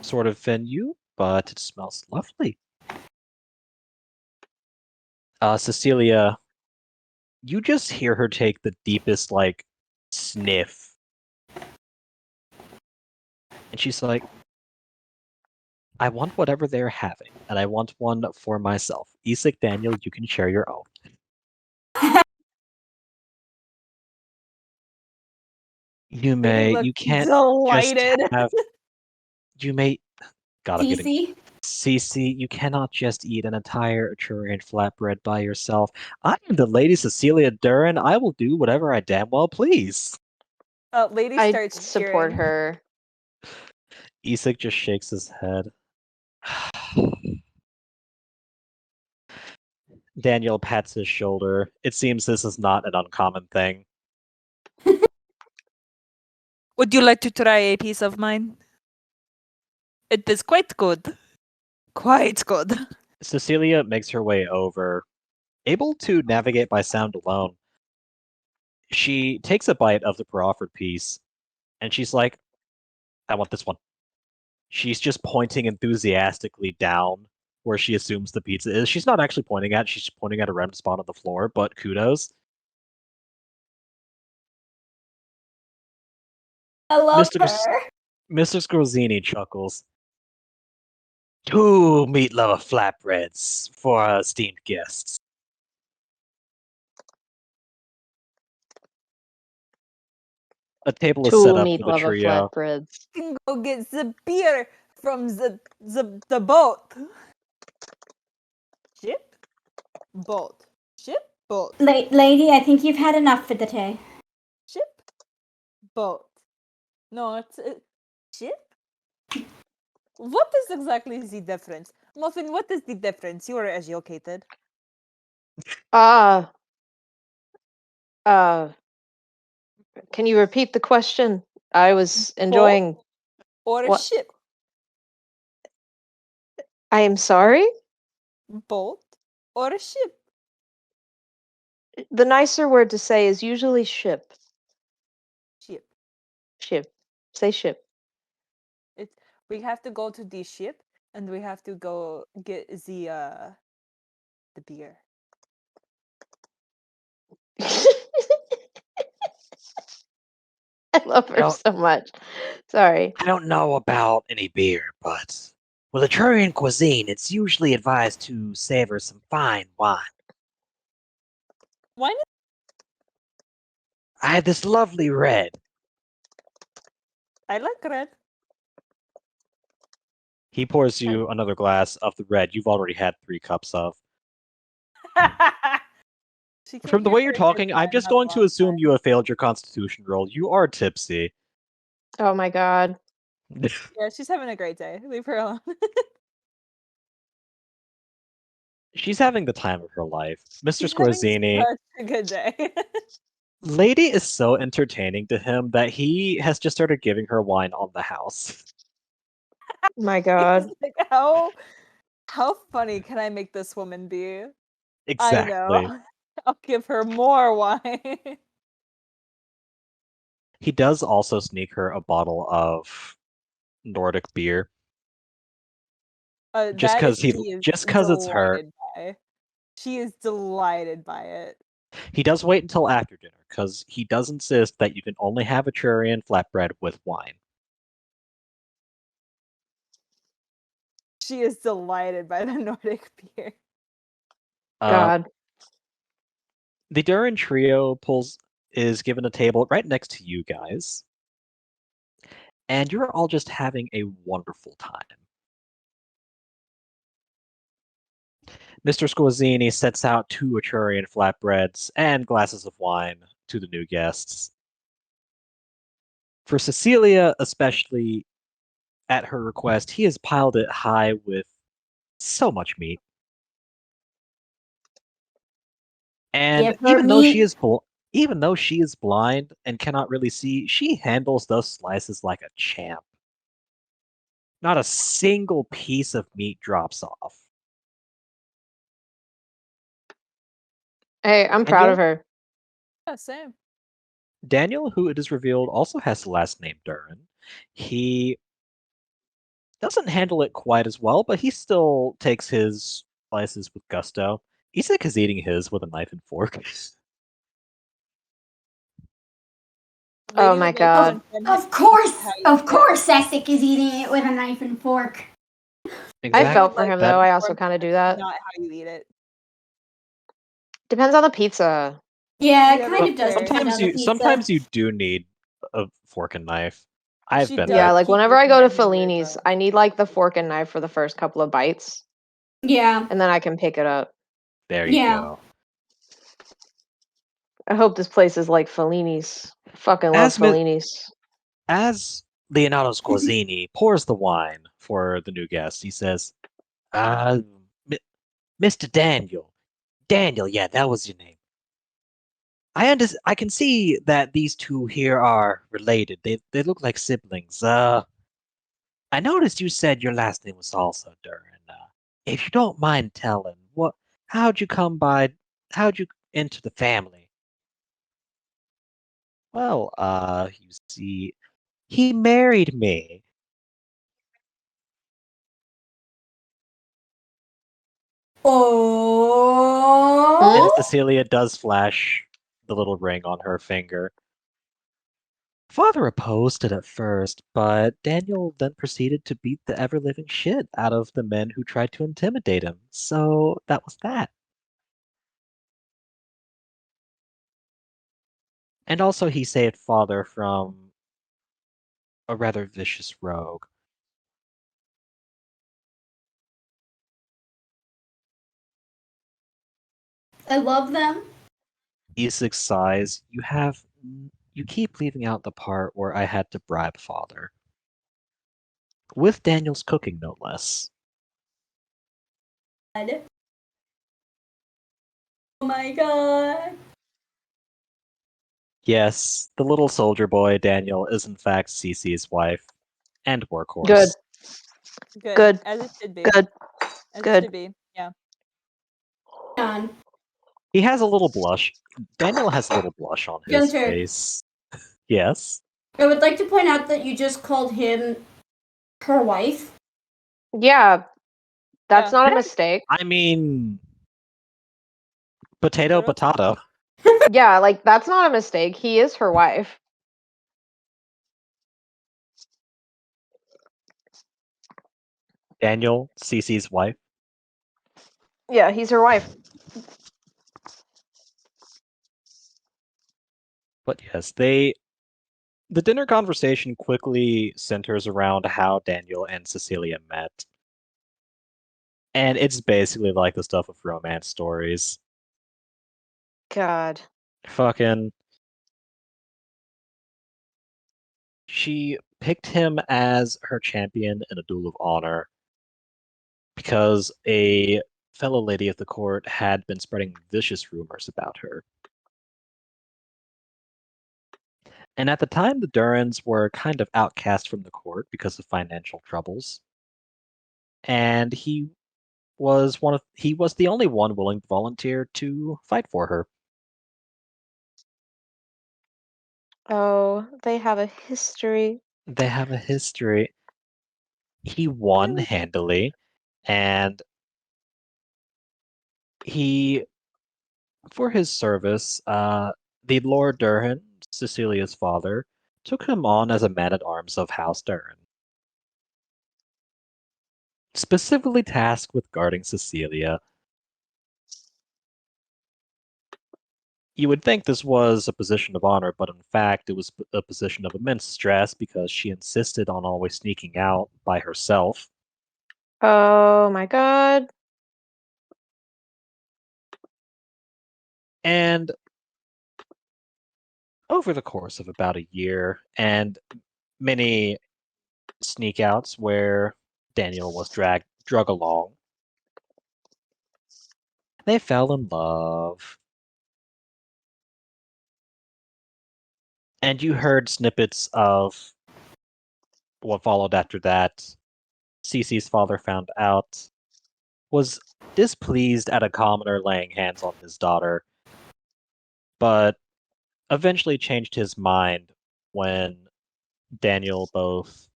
sort of venue, but it smells lovely." Cecilia, you just hear her take the deepest, like, sniff. And she's like, "I want whatever they're having, and I want one for myself. Isak, Daniel, you can share your own." You may, Lady you looks can't delighted. just have, you may, God, I'm getting, Cece? Cece, you cannot just eat an entire Etrurian flatbread by yourself. I am the Lady Cecilia Durin. I will do whatever I damn well please. Lady I starts support cheering. her. Isak just shakes his head. Daniel pats his shoulder. It seems this is not an uncommon thing. Would you like to try a piece of mine? It is quite good. Quite good. Cecilia makes her way over. Able to navigate by sound alone, she takes a bite of the proffered piece, and she's like, "I want this one." She's just pointing enthusiastically down where she assumes the pizza is. She's not actually pointing at, she's pointing at a random spot on the floor, but kudos. I love Mr. her. Mr. Scorzini chuckles. "Two meat lover flatbreads for our esteemed guests." A table is set Two up meat for the lava trio. flatbreads. Can go get the beer from the boat. Ship? Boat. Ship? Boat. Lady, I think you've had enough for the day. Ship? Boat. No, it's ship? What is exactly the difference? Muffin, what is the difference? You are educated. Uh, uh, can you repeat the question? I was enjoying. Or What? ship? I am sorry? Boat or ship? The nicer word to say is usually ship. Ship. Ship. Say ship. It's we have to go to the ship and we have to go get the beer. I love her so much. Sorry. I don't know about any beer, but with Etrurian cuisine, it's usually advised to savor some fine wine. Why not? I had this lovely red. I like red. He pours you another glass of the red you've already had 3 cups of. She came From the here way for you're a good talking, I'm time, just not a going to long assume time. you have failed your constitution roll. You are tipsy. Oh my god. Yeah, she's having a great day. Leave her alone. She's having the time of her life. Mr. She's having Scorzini, such a good day. Lady is so entertaining to him that he has just started giving her wine on the house. My god. He's like, how funny can I make this woman be? I Exactly. know. I'll give her more wine. He does also sneak her a bottle of Nordic beer. Just That is because she is just because it's her. delighted by. She is delighted by it. He does wait until after dinner, because he does insist that you can only have a Etrurian flatbread with wine. She is delighted by the Nordic beer. God. The Durin trio is given a table right next to you guys. And you're all just having a wonderful time. Mr. Scorzini sets out 2 Etrurian flatbreads and glasses of wine to the new guests. For Cecilia, especially at her request, he has piled it high with so much meat. And Give her meat. even though she is blind and cannot really see, she handles those slices like a champ. Not a single piece of meat drops off. Hey, I'm proud of Daniel, her. Yeah, same. Daniel, who it is revealed also has the last name Durin. He doesn't handle it quite as well, but he still takes his slices with gusto. Isaac is eating his with a knife and fork. Oh Lady my would like to god. inform Of him course, how you of eat it. course, Essex is eating it with a knife and fork. I Lady felt would for like him to though. I inform also him kind of do that's that. not how you eat it. Depends on the pizza. Yeah, it Yeah, kind that's of does fair. depend on the pizza. Sometimes you do need a fork and knife. I've She been does Yeah, there. like keep whenever I looking go to at him weird, Fellini's, though. I need like the fork and knife for the first couple of bites, Yeah, and then I can pick it up. There you yeah. go. I hope this place is like Fellini's. I fucking love As Mi- Fellini's. as Leonardo Squazzini pours the wine for the new guest, he says, "Uh, Mr. Daniel, Daniel, yeah, that was your name. I can see that these two here are related. They look like siblings. I noticed you said your last name was also Durin. If you don't mind telling, how'd you come by, how'd you enter the family?" Well, you see, he married me. And Oh, Cecilia does flash the little ring on her finger. Father opposed it at first, but Daniel then proceeded to beat the ever living shit out of the men who tried to intimidate him. So that was that. And also, he saved Father from a rather vicious rogue. I love them. Isak sighs. You keep leaving out the part where I had to bribe Father. With Daniel's cooking, no less. Oh my god. Yes, the little soldier boy, Daniel, is in fact Cece's wife and workhorse. Good. Good. Good. As it should be. Good. As Good. it should be. Yeah. On. He has a little blush. Daniel has a little blush on his Gunter, face. Yes. I would like to point out that you just called him her wife. Yeah, that's Yeah. not a mistake. I mean, potato, Potato? potato. Yeah, like that's not a mistake. He is her wife. Daniel, Cece's wife. Yeah, he's her wife. But yes, the dinner conversation quickly centers around how Daniel and Cecilia met. And it's basically like the stuff of romance stories. God. Fucking. She picked him as her champion in a duel of honor because a fellow lady of the court had been spreading vicious rumors about her. And at the time, the Durans were kind of outcast from the court because of financial troubles. And he was the only one willing to volunteer to fight for her. Oh, they have a history. They have a history. He won handily, and he, for his service, the Lord Durhan, Cecilia's father, took him on as a man-at-arms of House Durhan, specifically tasked with guarding Cecilia. You would think this was a position of honor, but in fact, it was a position of immense stress because she insisted on always sneaking out by herself. Oh my god. And over the course of about a year and many sneak outs where Daniel was drug along, they fell in love. And you heard snippets of what followed after that. Cece's father found out, was displeased at a commoner laying hands on his daughter, but eventually changed his mind when Daniel both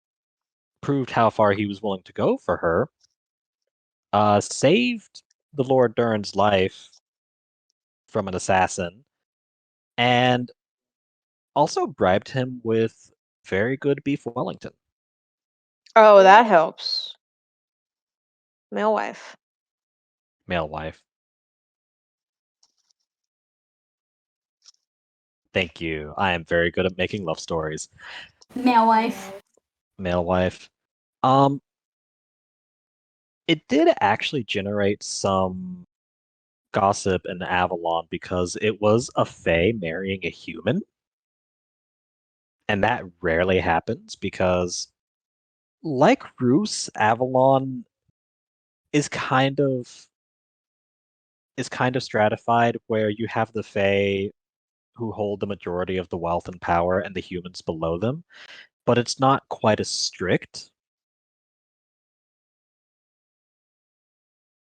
proved how far he was willing to go for her, saved the Lord Durn's life from an assassin, and also bribed him with very good beef Wellington. Oh, that helps. Male wife. Male wife. Thank you. I am very good at making love stories. Male wife. Male wife. It did actually generate some gossip in Avalon because it was a fae marrying a human. And that rarely happens because, like Roos, Avalon is kind of stratified where you have the fae who hold the majority of the wealth and power and the humans below them, but it's not quite as strict.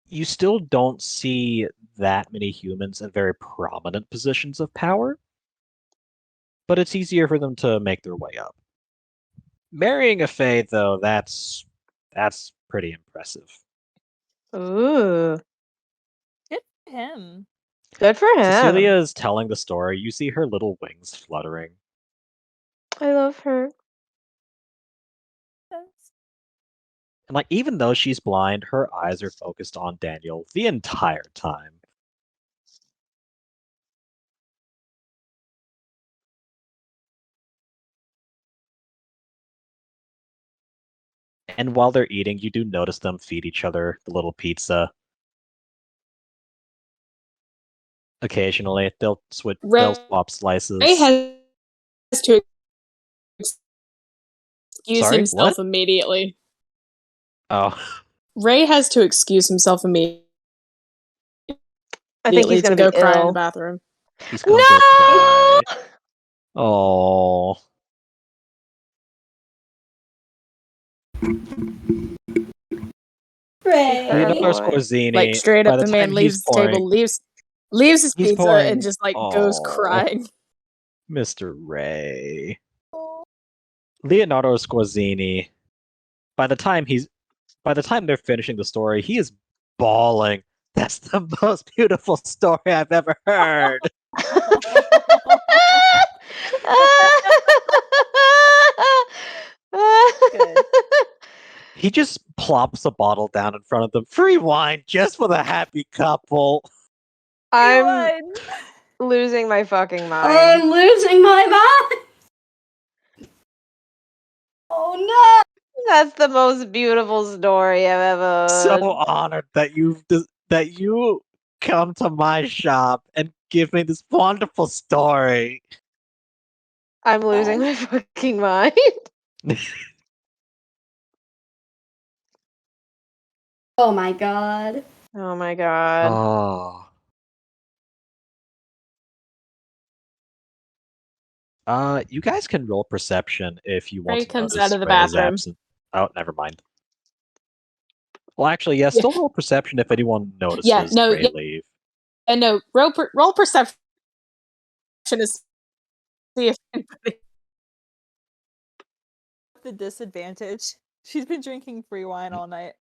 You still don't see that many humans in very prominent positions of power, but it's easier for them to make their way up. Marrying a fae, though, that's pretty impressive. Ooh. Good for him. Good for him. Cecilia is telling the story. You see her little wings fluttering. I love her. And like, even though she's blind, her eyes are focused on Daniel the entire time. And while they're eating, you do notice them feed each other the little pizza. Occasionally, they'll swap slices. Ray has to excuse Sorry, himself what? immediately. Oh, Ray has to excuse himself immediately. I think he's gonna to go be cry in the ill. bathroom. he's gonna No! go cry. Oh, Ray. Leonardo boy. Scorzini. Like straight by up, the the time man he's leaves the table, pouring, leaves his he's pizza, pouring. and just like goes Oh, crying. Mr. Ray. Leonardo Scorzini. By the time they're finishing the story, he is bawling. That's the most beautiful story I've ever heard. Good. He just plops a bottle down in front of them. Free wine just for the happy couple. I'm Rewind. losing my fucking mind. I'm losing my mind. Oh That's the most beautiful story I've ever So heard. honored that you come to my shop and give me this wonderful story. I'm losing my fucking mind. Oh my god. Oh my god. Oh. You guys can roll perception if you want Ray to comes notice out of the Ray is bathroom. absent. Oh, never mind. Well, actually, yeah, still roll perception if anyone notices Ray leave. And no, roll perception is see if anybody. The disadvantage. She's been drinking free wine all night.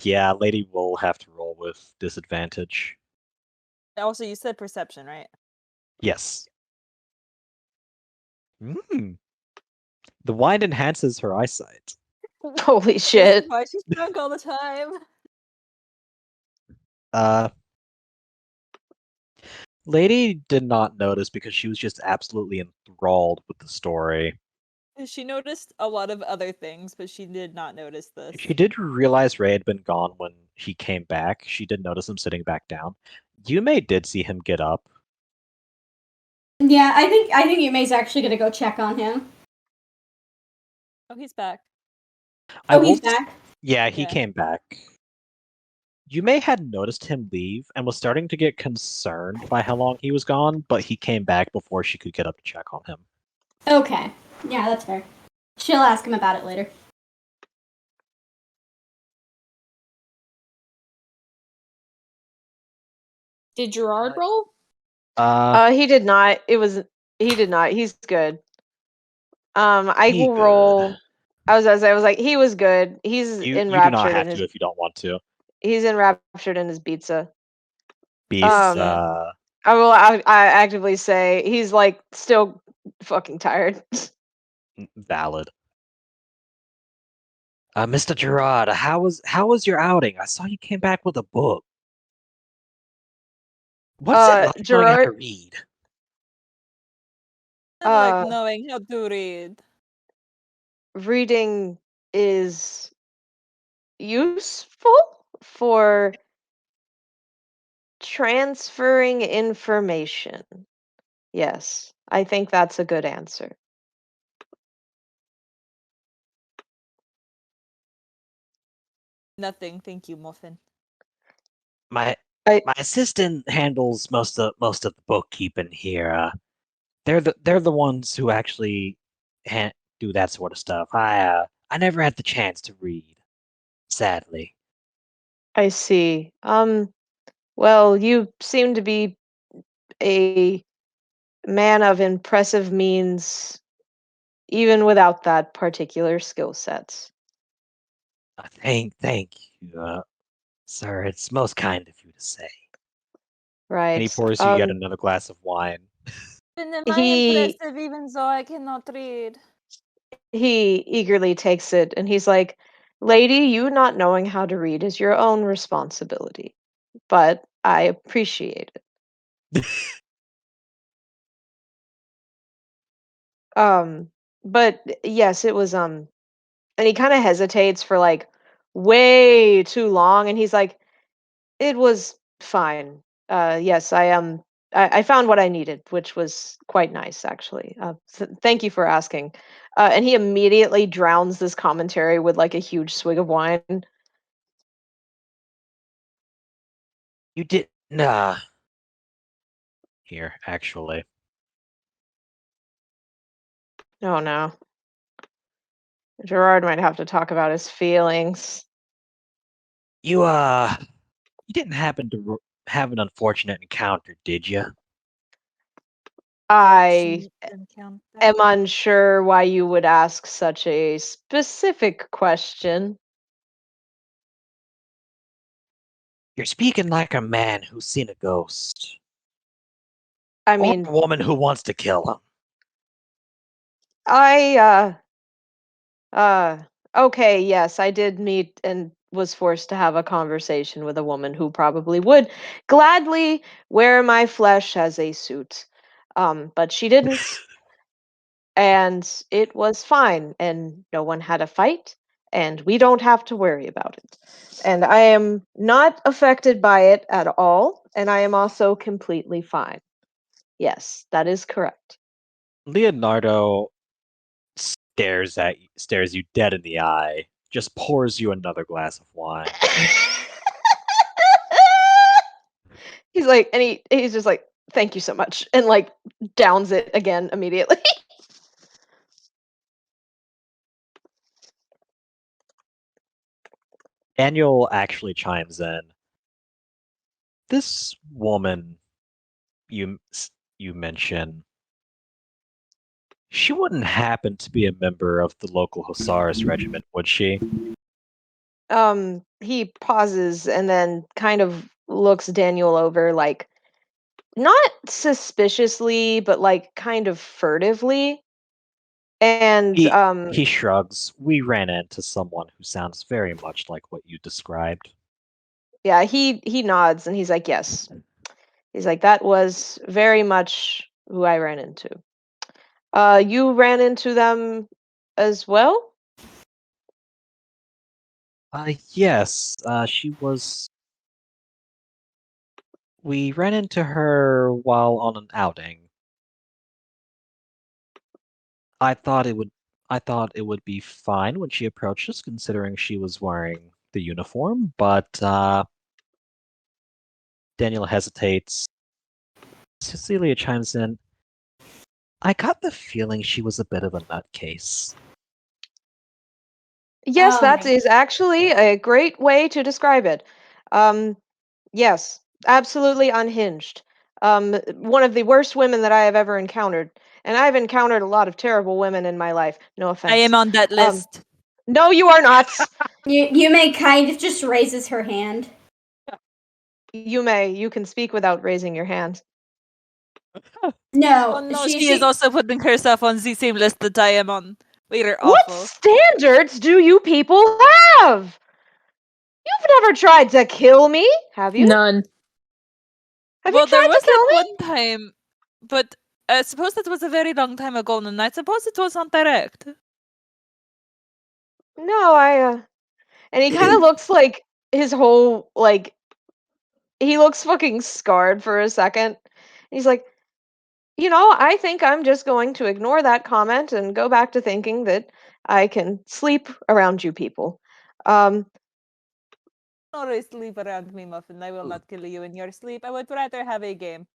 Yeah, lady will have to roll with disadvantage. Also, you said perception, right? Yes. The wine enhances her eyesight. Holy This shit. is why she's drunk all the time. Lady did not notice because she was just absolutely enthralled with the story. She noticed a lot of other things, but she did not notice this. She did realize Ray had been gone when he came back. She did notice him sitting back down. Yume did see him get up. Yeah, I think Yume's actually gonna go check on him. Oh, he's back. He's back. Yeah, he Yeah. came back. Yume had noticed him leave and was starting to get concerned by how long he was gone, but he came back before she could get up to check on him. Okay. Yeah, that's fair. She'll ask him about it later. Did Gerard roll? He did not. He did not. He's good. I He will good. roll. I was like, he was good. He's You do enraptured not in have his to if you don't want to. he's enraptured in his pizza. Beast, I actively say he's like still fucking tired. valid. Mr. Gerard, how was your outing? I saw you came back with a book. What's it like knowing how to Gerard, read? I like knowing how to read. reading is useful for transferring information. Yes, I think that's a good answer. Nothing, thank you, Muffin. My I- my assistant handles most of the bookkeeping here. They're the ones who actually do that sort of stuff. I never had the chance to read, sadly. I see. Well, you seem to be a man of impressive means, even without that particular skill sets. Thank you, sir. It's most kind of you to say. And he Right. pours you yet another glass of wine. Am I He impressive even though I cannot read? he eagerly takes it and he's like, "Lady, you not knowing how to read is your own responsibility, but I appreciate it." But yes, it was and he kind of hesitates for like way too long and he's like, "It was fine. Yes, I found what I needed, which was quite nice actually. Thank you for asking." And he immediately drowns this commentary with like a huge swig of wine. You didn't here, actually. Oh no. Gerard might have to talk about his feelings. You didn't happen to have an unfortunate encounter, did you? I Encounter. am unsure why you would ask such a specific question. You're speaking like a man who's seen a ghost. I Or mean, a woman who wants to kill him. I Okay, yes, I did meet and was forced to have a conversation with a woman who probably would gladly wear my flesh as a suit. But she didn't, and it was fine, and no one had a fight, and we don't have to worry about it. And I am not affected by it at all, and I am also completely fine. Yes, that is correct. Leonardo stares you dead in the eye, just pours you another glass of wine. He's like, and he's just like, thank you so much, and like downs it again immediately. Daniel actually chimes in. This woman you mention, she wouldn't happen to be a member of the local Hussars regiment, would she? He pauses and then kind of looks Daniel over, like not suspiciously, but like kind of furtively. And He shrugs. We ran into someone who sounds very much like what you described. yeah, he nods and he's like, yes. He's like, that was very much who I ran into. You ran into them as well? Yes, she was. We ran into her while on an outing. I thought it would. I thought it would be fine when she approached us, considering she was wearing the uniform. But Daniel hesitates. Cecilia chimes in. I got the feeling she was a bit of a nutcase. Yes, Oh that my- is actually a great way to describe it. Yes, absolutely unhinged. One of the worst women that I have ever encountered. And I've encountered a lot of terrible women in my life. No offense. I am on that Um, list. No, you are not. Yume kind of just raises her hand. You may. You can speak without raising your hand. No, Oh no, she she is also putting herself on the same list that I am on. We are What awful. standards do you people have? You've never tried to kill me, have you? None. Have Well, you there tried was to kill that me? one time, but I suppose that was a very long time ago, and I suppose it was not direct. No, and he kind of looks like his whole like he looks fucking scarred for a second. He's like, I think I'm just going to ignore that comment and go back to thinking that I can sleep around you people. Um, Always sleep around me, Muffin. I will not kill you in your sleep. I would rather have a game.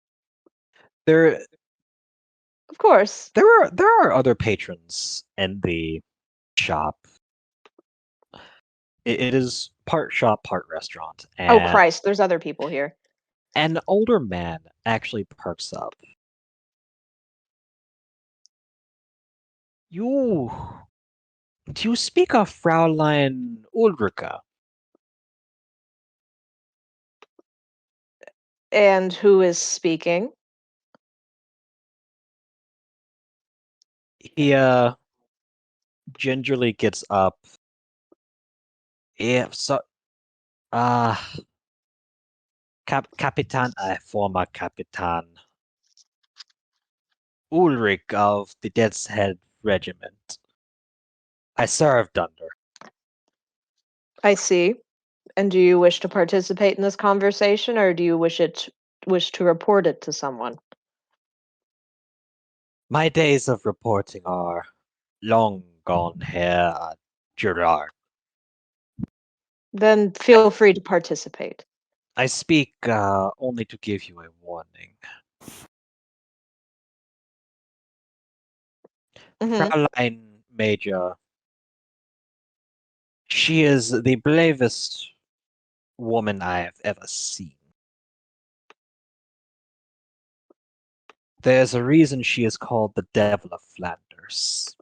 There, of course. there are other patrons in the shop. It is part shop, part restaurant, Oh and Christ, there's other people here. an older man actually perks up. You do you speak of Fraulein Ulrika? And who is speaking? He gingerly gets up. Yeah, so uh Capitan, former Capitan Ulrich of the Death's Head Regiment. I served under. I see. And do you wish to participate in this conversation, or do you wish to report it to someone? My days of reporting are long gone, Herr Gerard. Then feel free to participate. I speak only to give you a warning. Hmm. Fraulein Major, she is the bravest woman I have ever seen. There's a reason she is called the Devil of Flanders.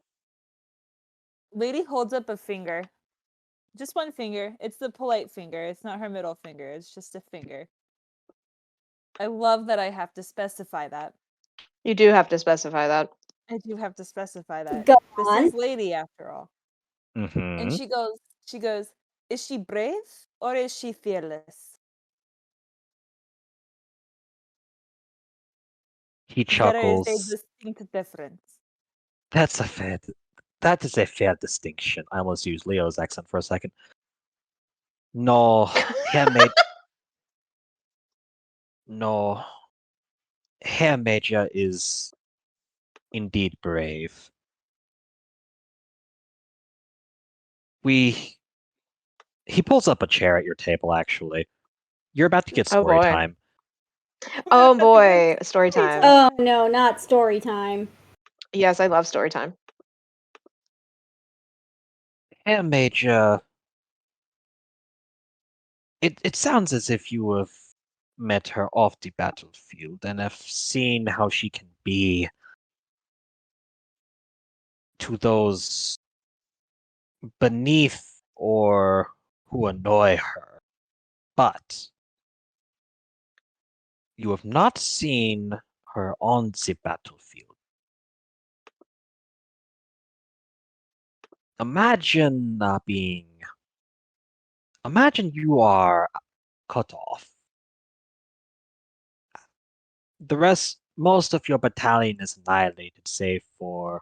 Lady holds up a finger. Just one finger. It's the polite finger. It's not her middle finger. It's just a finger. I love that I have to specify that. You do have to specify that. I do have to specify that. Go This on. is Lady, after all. Mm-hmm. And she goes, is she brave or is she fearless? He There is a chuckles. distinct difference. That is a fair distinction. I almost used Leo's accent for a second. No, no, Herr Major is indeed brave. He pulls up a chair at your table, actually. You're about to get Oh, story boy. time. Oh boy, story time. Oh no, not story time. Yes, I love story time. Herr Major, it sounds as if you have met her off the battlefield and have seen how she can be to those beneath or who annoy her. But you have not seen her on the battlefield. Imagine imagine you are cut off. Most of your battalion is annihilated, save for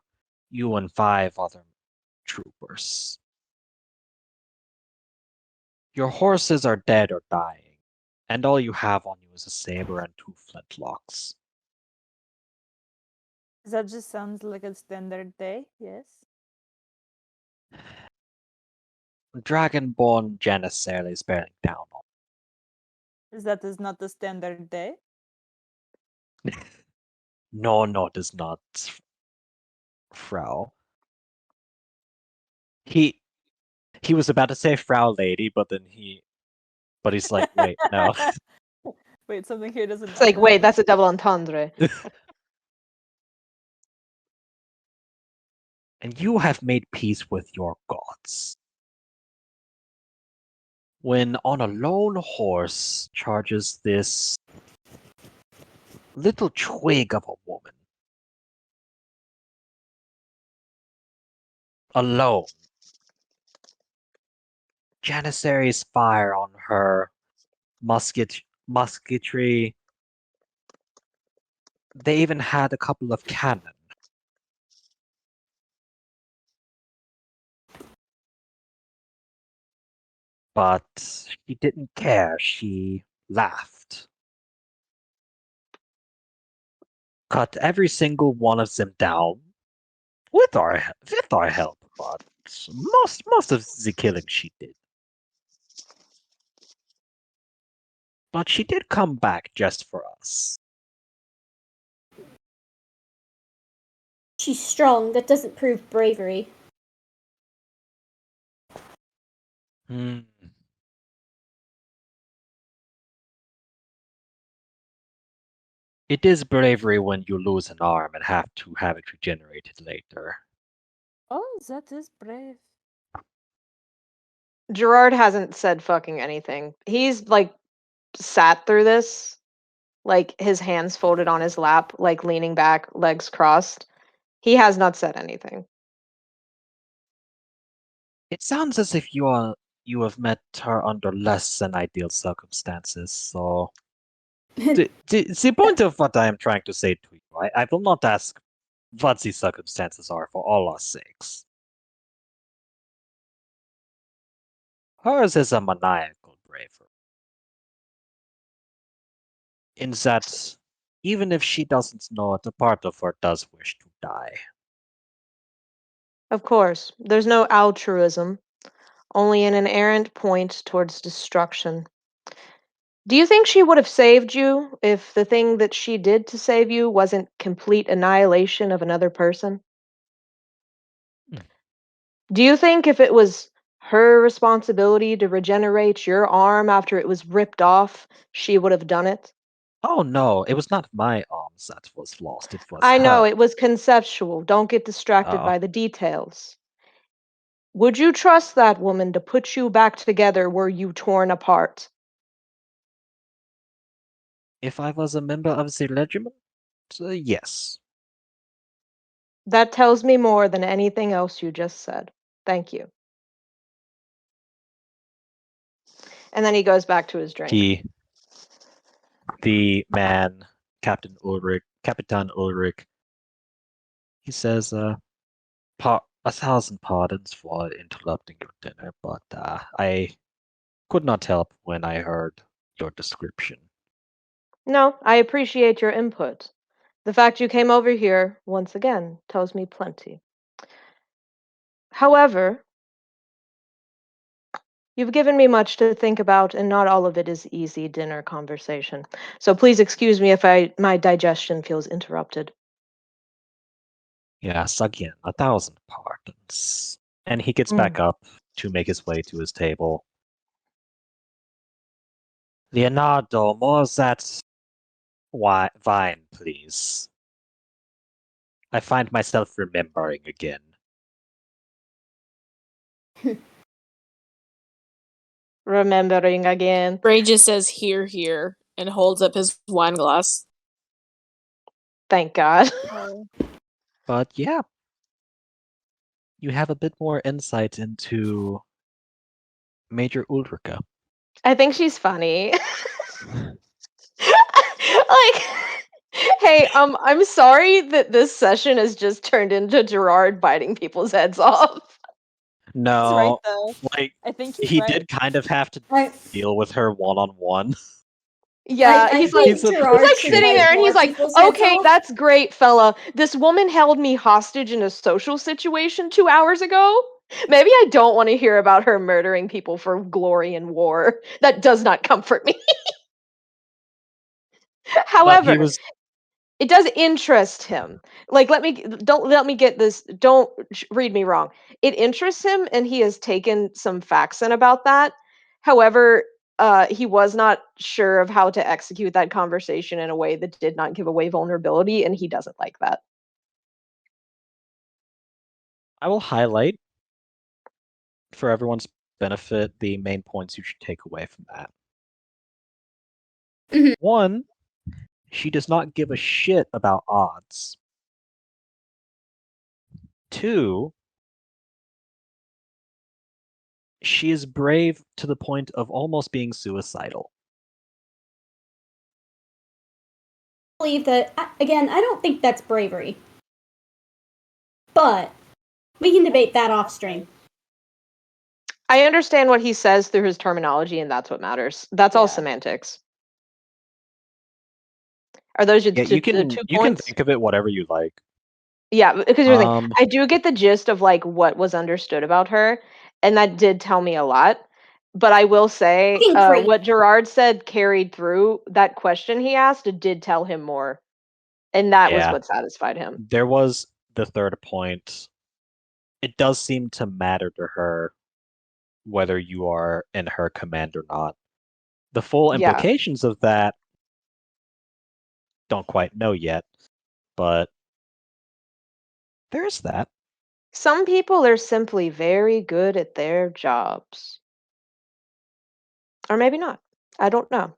you and 5 other troopers. Your horses are dead or dying, and all you have on you is a saber and 2 flintlocks. That just sounds like a standard day, yes? Dragonborn Janissary is bearing down on. That is not a standard day. No, it is not, Frau. He was about to say Frau Lady, but he's like, wait, no. Wait, something here doesn't It's like, add wait, up. that's a double entendre. And you have made peace with your gods. When on a lone horse charges this little twig of a woman. Alone. Janissaries fire on her musketry. They even had a couple of cannon. But she didn't care. She laughed. Cut every single one of them down with our help, but most of the killing she did. But she did come back just for us. She's strong. That doesn't prove bravery. Hmm. It is bravery when you lose an arm and have to have it regenerated later. Oh, that is brave. Gerard hasn't said fucking anything. He's like sat through this, like his hands folded on his lap, like leaning back, legs crossed. He has not said anything. It sounds as if you have met her under less than ideal circumstances, so the point of what I am trying to say to you, I will not ask what the circumstances are for all our sakes. Hers is a maniacal bravery. In that, even if she doesn't know it, a part of her does wish to die. Of course, there's no altruism, only an errant point towards destruction. Do you think she would have saved you if the thing that she did to save you wasn't complete annihilation of another person? Hmm. Do you think if it was her responsibility to regenerate your arm after it was ripped off, she would have done it? Oh no, it was not my arms that was lost, it was I know, her. it was conceptual. Don't get distracted Oh. by the details. Would you trust that woman to put you back together were you torn apart? If I was a member of the regiment, yes. That tells me more than anything else you just said. Thank you. And then he goes back to his drink. The man, Capitan Ulrich, he says, 1,000 pardons for interrupting your dinner, but I could not help when I heard your description. No, I appreciate your input. The fact you came over here, once again, tells me plenty. However, you've given me much to think about, and not all of it is easy dinner conversation. So please excuse me if my digestion feels interrupted. Yes, again, 1,000 pardons. And he gets Mm. back up to make his way to his table. Leonardo, more of that wine, please. I find myself remembering again. Remembering again. Ray just says here and holds up his wine glass. Thank God. But yeah, you have a bit more insight into Major Ulrika. I think she's funny. Like, hey, I'm sorry that this session has just turned into Gerard biting people's heads off. No, He's right though. like I think he's he right. did kind of have to I, deal with her one-on-one. Yeah, I he's think like, he's a Gerard like should sitting bite there and he's more like, people's heads okay, off. that's great, fella. This woman held me hostage in a social situation 2 hours ago. Maybe I don't want to hear about her murdering people for glory and war. That does not comfort me. But However, he was it does interest him. Like, don't let me get this. Don't read me wrong. It interests him, and he has taken some facts in about that. However, he was not sure of how to execute that conversation in a way that did not give away vulnerability, and he doesn't like that. I will highlight for everyone's benefit the main points you should take away from that. Mhm. One, she does not give a shit about odds. Two, she is brave to the point of almost being suicidal. Believe that again. I don't think that's bravery, but we can debate that off stream. I understand what he says through his terminology, and that's what matters. That's all Yeah. semantics. Are those your Yeah, two you can points? think of it whatever you like. Yeah, because here's the thing. Um, I do get the gist of like what was understood about her, and that did tell me a lot. But I will say, Fucking creep. what Gerard said carried through. That question he asked, it did tell him more, and that was Yeah. what satisfied him. There was the third point. It does seem to matter to her whether you are in her command or not. The full Yeah. implications of that don't quite know yet, but there's that. Some people are simply very good at their jobs, or maybe not. I don't know.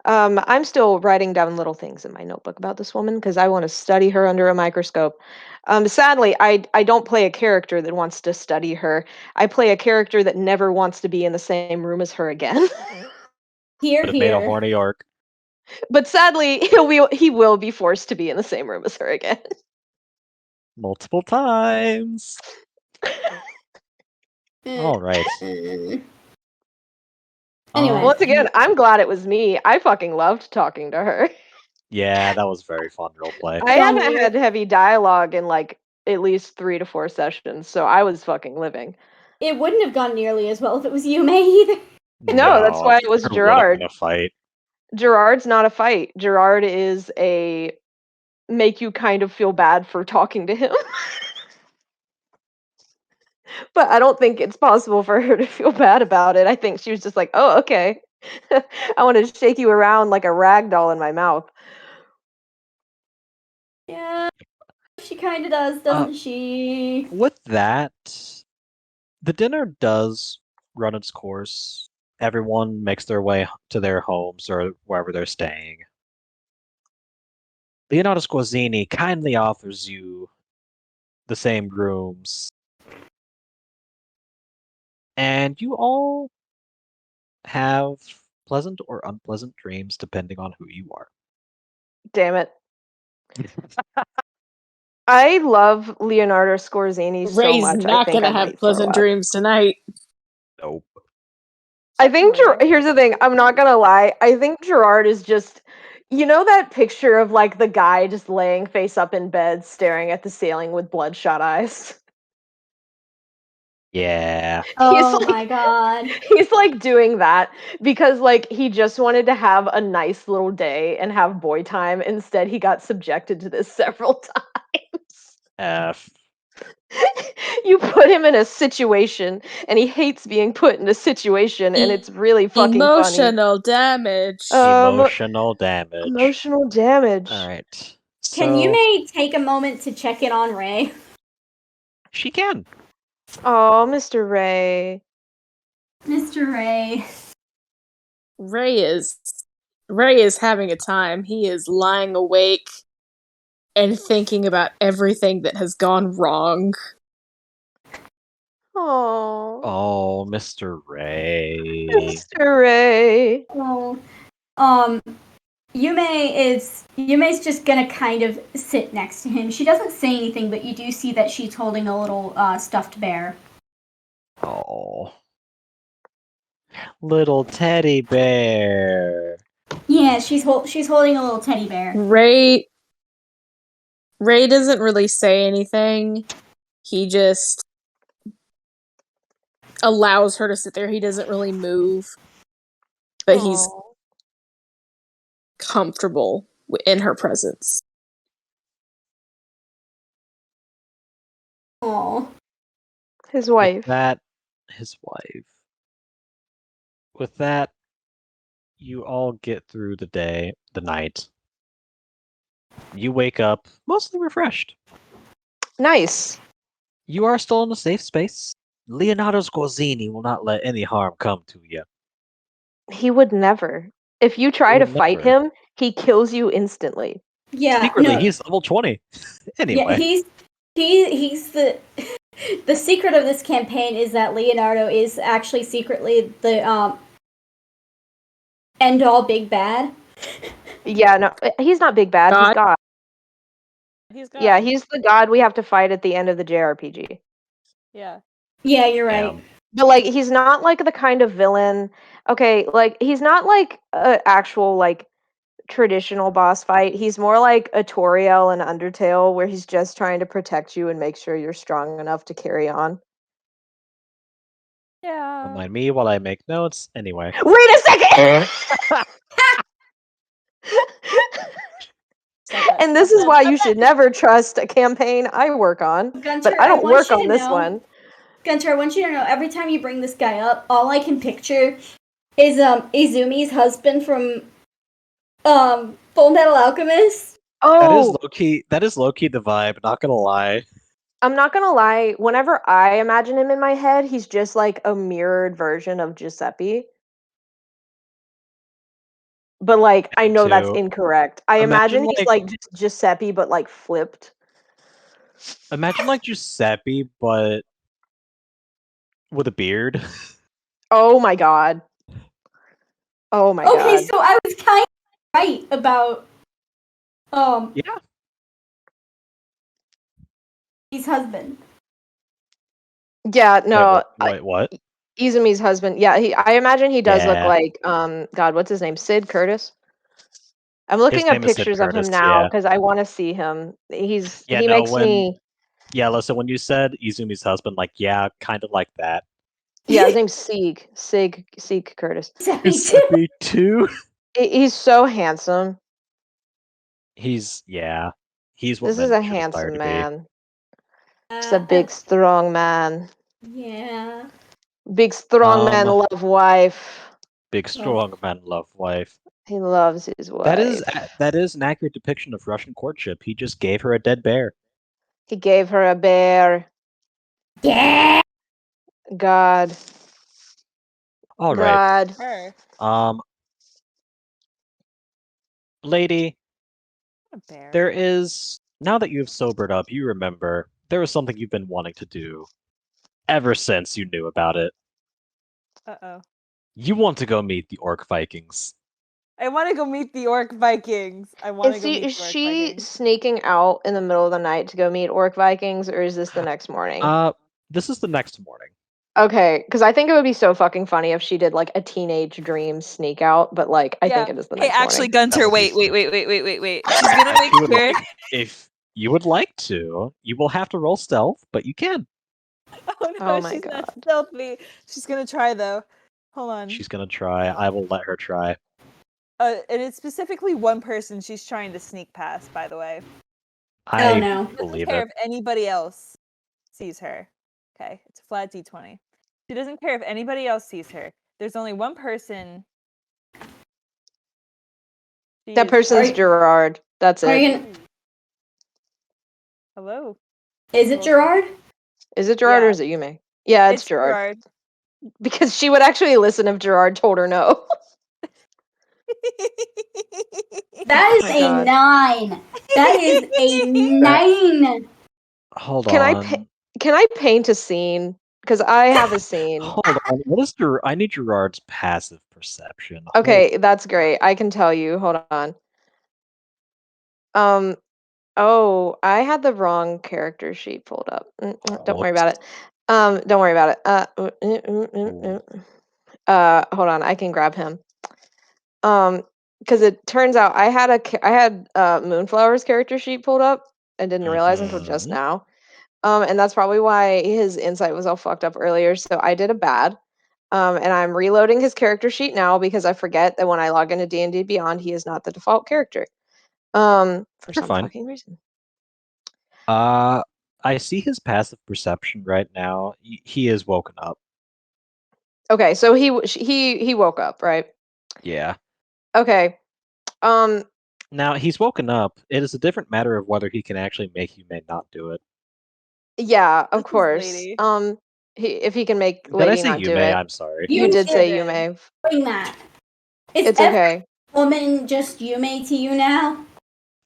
I'm still writing down little things in my notebook about this woman because I want to study her under a microscope. Sadly, I don't play a character that wants to study her. I play a character that never wants to be in the same room as her again. Here, Would have made a here. horny orc. But sadly, he will be forced to be in the same room as her again. Multiple times. All right. Anyway. Once again, I'm glad it was me. I fucking loved talking to her. Yeah, that was very fun roleplay. I Gone haven't weird. had heavy dialogue in like at least 3 to 4 sessions, so I was fucking living. It wouldn't have gone nearly as well if it was Yume either. No, that's why it was there would have Gerard. been a fight. Gerard's not a fight. Gerard is a make you kind of feel bad for talking to him. But I don't think it's possible for her to feel bad about it. I think she was just like, "Oh, okay. I want to shake you around like a rag doll in my mouth." Yeah, she kind of does, doesn't she? With that, the dinner does run its course. Everyone makes their way to their homes or wherever they're staying. Leonardo Squazzini kindly offers you the same rooms. And you all have pleasant or unpleasant dreams depending on who you are. Damn it. I love Leonardo Scorzini so Ray's much. not I think gonna I have might throw pleasant up. dreams tonight. Nope. I think Rare. here's the thing. I'm not gonna lie. I think Gerard is just, you know, that picture of like the guy just laying face up in bed, staring at the ceiling with bloodshot eyes. Yeah. Oh like, my god. he's like doing that because like he just wanted to have a nice little day and have boy time. Instead, he got subjected to this several times. F. You put him in a situation and he hates being put in a situation and it's really fucking funny. Emotional damage. Emotional damage. Emotional damage. All right. Can you So may take a moment to check in on Ray? she can. Oh, Mr. Ray. Mr. Ray. Ray is having a time. He is lying awake and thinking about everything that has gone wrong. Oh, Oh, Mr. Ray. Mr. Ray. Oh. Yume's just gonna kind of sit next to him. She doesn't say anything, but you do see that she's holding a little stuffed bear. Oh. Little teddy bear. Yeah, she's holding a little teddy bear. Ray doesn't really say anything. He just allows her to sit there. He doesn't really move. But he's Aw. comfortable in her presence. Oh. His wife. With that, his wife. With that, you all get through the night. You wake up mostly refreshed. Nice. You are still in a safe space. Leonardo Scorzini will not let any harm come to you. He would never. If you try to would fight never. him, he kills you instantly. Yeah, Secretly, no. he's level 20. Anyway. Yeah, he's the secret of this campaign is that Leonardo is actually secretly the end all big bad. Yeah, no, he's not big bad. He's God. God. He's got. Yeah, he's the god we have to fight at the end of the JRPG. Yeah. Yeah, you're right. Damn. But like, he's not like the kind of villain. Okay, like he's not like a actual like traditional boss fight. He's more like a Toriel and Undertale, where he's just trying to protect you and make sure you're strong enough to carry on. Yeah. Don't mind me while I make notes. Anyway. Wait a second. And this is why you should never trust a campaign I work on. Gunter, But I don't want work you on to this know- one. Gunter, I want you to know every time you bring this guy up, all I can picture is Izumi's husband from Full Metal Alchemist. Oh, That is low key the vibe, not gonna lie. I'm not gonna lie. Whenever I imagine him in my head, he's just like a mirrored version of Giuseppe. But like, I know that's too. incorrect. I imagine Imagine, he's like- like just Giuseppe, but like flipped. Imagine like Giuseppe, but with a beard. Oh my god. Oh my Okay, god. so I was kind of right about Yeah. his husband. Yeah, no. Wait, what? Izumi's husband. Yeah, I imagine he does look Yeah. like God, what's his name? Sid Curtis. I'm looking up name is Sid pictures of him Curtis, now yeah. because I want to see him. He Yeah, no, makes me. Yeah, listen, when you said Izumi's husband, like, yeah, kind of like that. Yeah, his name's Sieg Curtis. Giuseppe too. Giuseppe too? He's so handsome. He's what This is men a should aspire handsome to man. Just a big, strong man. Yeah. Big, strong man love wife. be. Big, strong man, love wife. He loves his wife. That is an accurate depiction of Russian courtship. He just gave her a dead bear. He gave her a bear. Yeah. God. All right. God. Her. Lady, A bear. there is, now that you've sobered up, you remember there was something you've been wanting to do ever since you knew about it. Uh-oh. You want to go meet the Orc Vikings. I want to go meet the Orc Vikings. I want to go meet Is the Orc she Vikings. sneaking out in the middle of the night to go meet Orc Vikings, or is this the next morning? This is the next morning. Okay, because I think it would be so fucking funny if she did like a teenage dream sneak out, but like I think it is the Hey, next actually, morning. Gunter, That would be wait. She's gonna make If you would sure. like, if you would like to, you will have to roll stealth, but you can. Oh no, Oh my she's not God. stealthy. She's gonna try though. Hold on. She's gonna try. I will let her try. And it's specifically one person she's trying to sneak past. By the way, I no. doesn't believe care it. if anybody else sees her. Okay, it's a flat d20. She doesn't care if anybody else sees her. There's only one person. That person's Are- Gerard. That's Are it. you gonna, Hello. is it Gerard? Is it Gerard or Yeah. is it Yume? Yeah, it's Gerard. Gerard. Because she would actually listen if Gerard told her no. That is Oh my a God. 9. That is a 9. Hold Can on. I paint a scene? Because I have a scene. Hold on. What is I need Gerard's passive perception. Okay, that's great. I can tell you. Hold on. Oh, I had the wrong character sheet pulled up. Don't worry about it. Don't worry about it. Hold on. I can grab him. Because it turns out I had Moonflower's character sheet pulled up and didn't realize until just Mhm. now. And that's probably why his insight was all fucked up earlier. So I did a bad. And I'm reloading his character sheet now because I forget that when I log into D&D Beyond, he is not the default character. For You're some fine. fucking reason. I see his passive perception right now. He is woken up. Okay, so he woke up, right? Yeah. Okay. Now he's woken up. It is a different matter of whether he can actually make you may not do it. Yeah, of This is course. Lady. If he can make Did I Lady say not you do may? it. I'm sorry. You did You say did. you may. Doing that. Is It's every okay. woman just Yume to you now?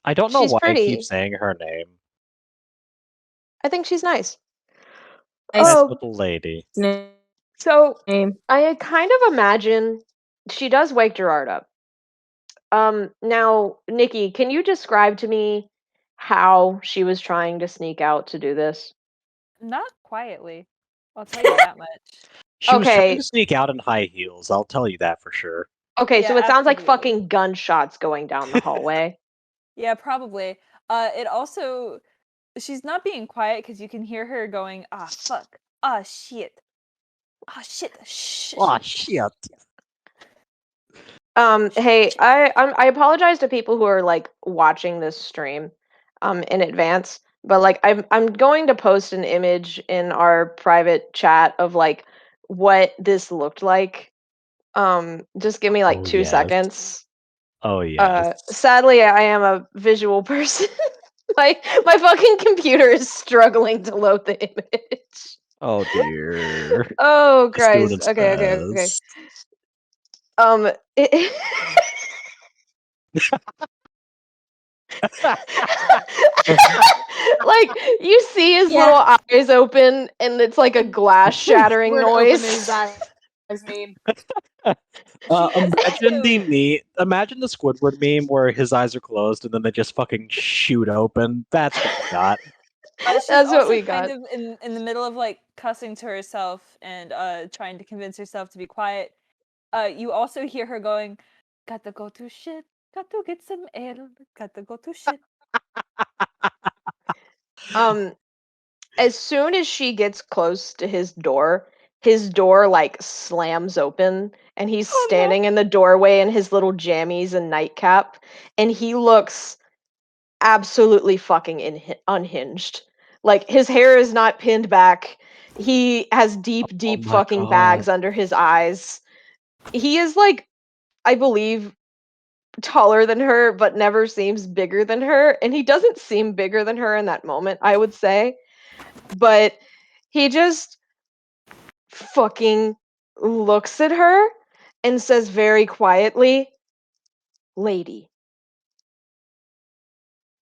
I don't know She's why I keep pretty. saying her name. I think she's nice. Nice Nice Oh, little lady. so name. I kind of imagine she does wake Gerard up. Now, Nikki, can you describe to me how she was trying to sneak out to do this? Not quietly. I'll tell you that much. She was trying Okay. to sneak out in high heels. I'll tell you that for sure. Okay, Yeah, so it sounds like absolutely. fucking gunshots going down the hallway. Yeah, probably. It also she's not being quiet because you can hear her going, "Ah, fuck. Ah, shit. Ah, shit. Shh. Oh shh, shh." shit! Hey, I apologize to people who are like watching this stream in advance, but like I'm going to post an image in our private chat of like what this looked like. Just give me like Oh 2 yes. seconds. Oh yes. Sadly, I am a visual person. My fucking computer is struggling to load the image. Oh dear. Oh It's doing Christ. its Okay. best. It, like you see his Yeah. little eyes open and it's like a glass shattering Word open his noise. eyes meme. Imagine also- imagine the Squidward meme where his eyes are closed and then they just fucking shoot open. That's what we got. She's That's what also we kind got. of in the middle of like cussing to herself and trying to convince herself to be quiet. You also hear her going, "Got to go to shit. Got to get some air. Got to go to shit." Um as soon as she gets close to his door like slams open and he's Oh no. standing in the doorway in his little jammies and nightcap and he looks absolutely fucking unhinged. Like his hair is not pinned back. He has deep, Oh deep my fucking god. bags under his eyes. He is like, I believe, taller than her, but never seems bigger than her. And he doesn't seem bigger than her in that moment, I would say. But he just fucking looks at her and says very quietly, "Lady,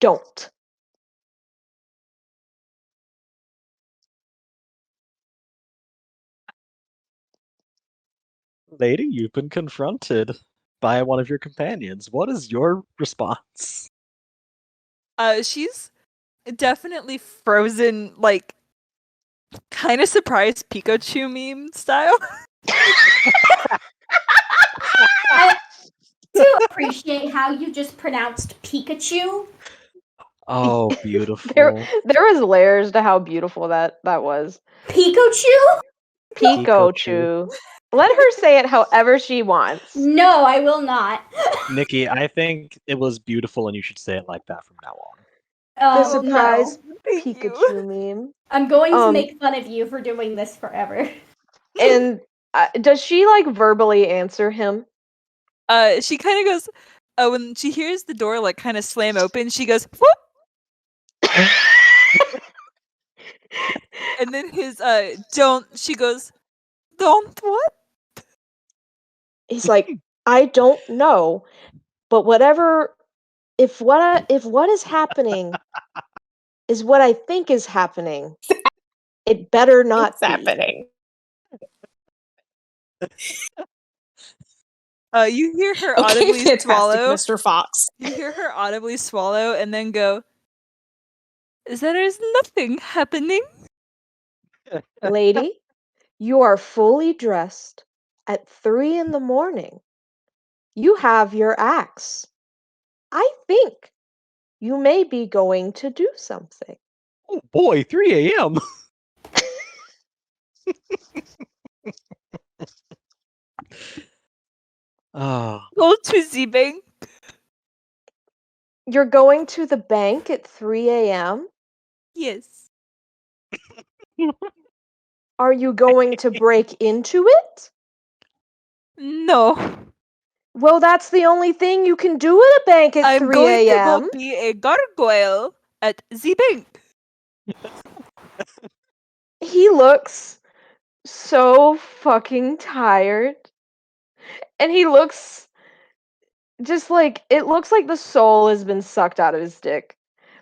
don't." Lady, you've been confronted by one of your companions. What is your response? She's definitely frozen, like, kind of surprised Pikachu meme style. I do appreciate how you just pronounced Pikachu. Oh, There beautiful. was layers to how beautiful that was. Pikachu? Pikachu. Let her say it however she wants. No, I will not. Nikki, I think it was beautiful and you should say it like that from now on. The Oh, surprise no. Thank you. Pikachu meme. I'm going to Um, make fun of you for doing this forever. And does she like verbally answer him? She kind of goes, when she hears the door like kind of slam open, she goes, whoop! And then his she goes, don't what? He's like, I don't know, but whatever. If what is happening is what I think is happening, it better not What's be. happening? You hear her Okay, audibly fantastic, swallow. Mr. Fox. You hear her audibly swallow and then go, there is nothing happening. Lady, you are fully dressed at 3 a.m. You have your axe. I think you may be going to do something. Oh boy, 3 a.m. Oh, Go to the bank. You're going to the bank at 3 a.m.? Yes. Are you going to break into it? No. Well, that's the only thing you can do at a bank at I'm 3 going to a.m. go be a gargoyle at the bank. He looks so fucking tired. And he looks just like it looks like the soul has been sucked out of his dick.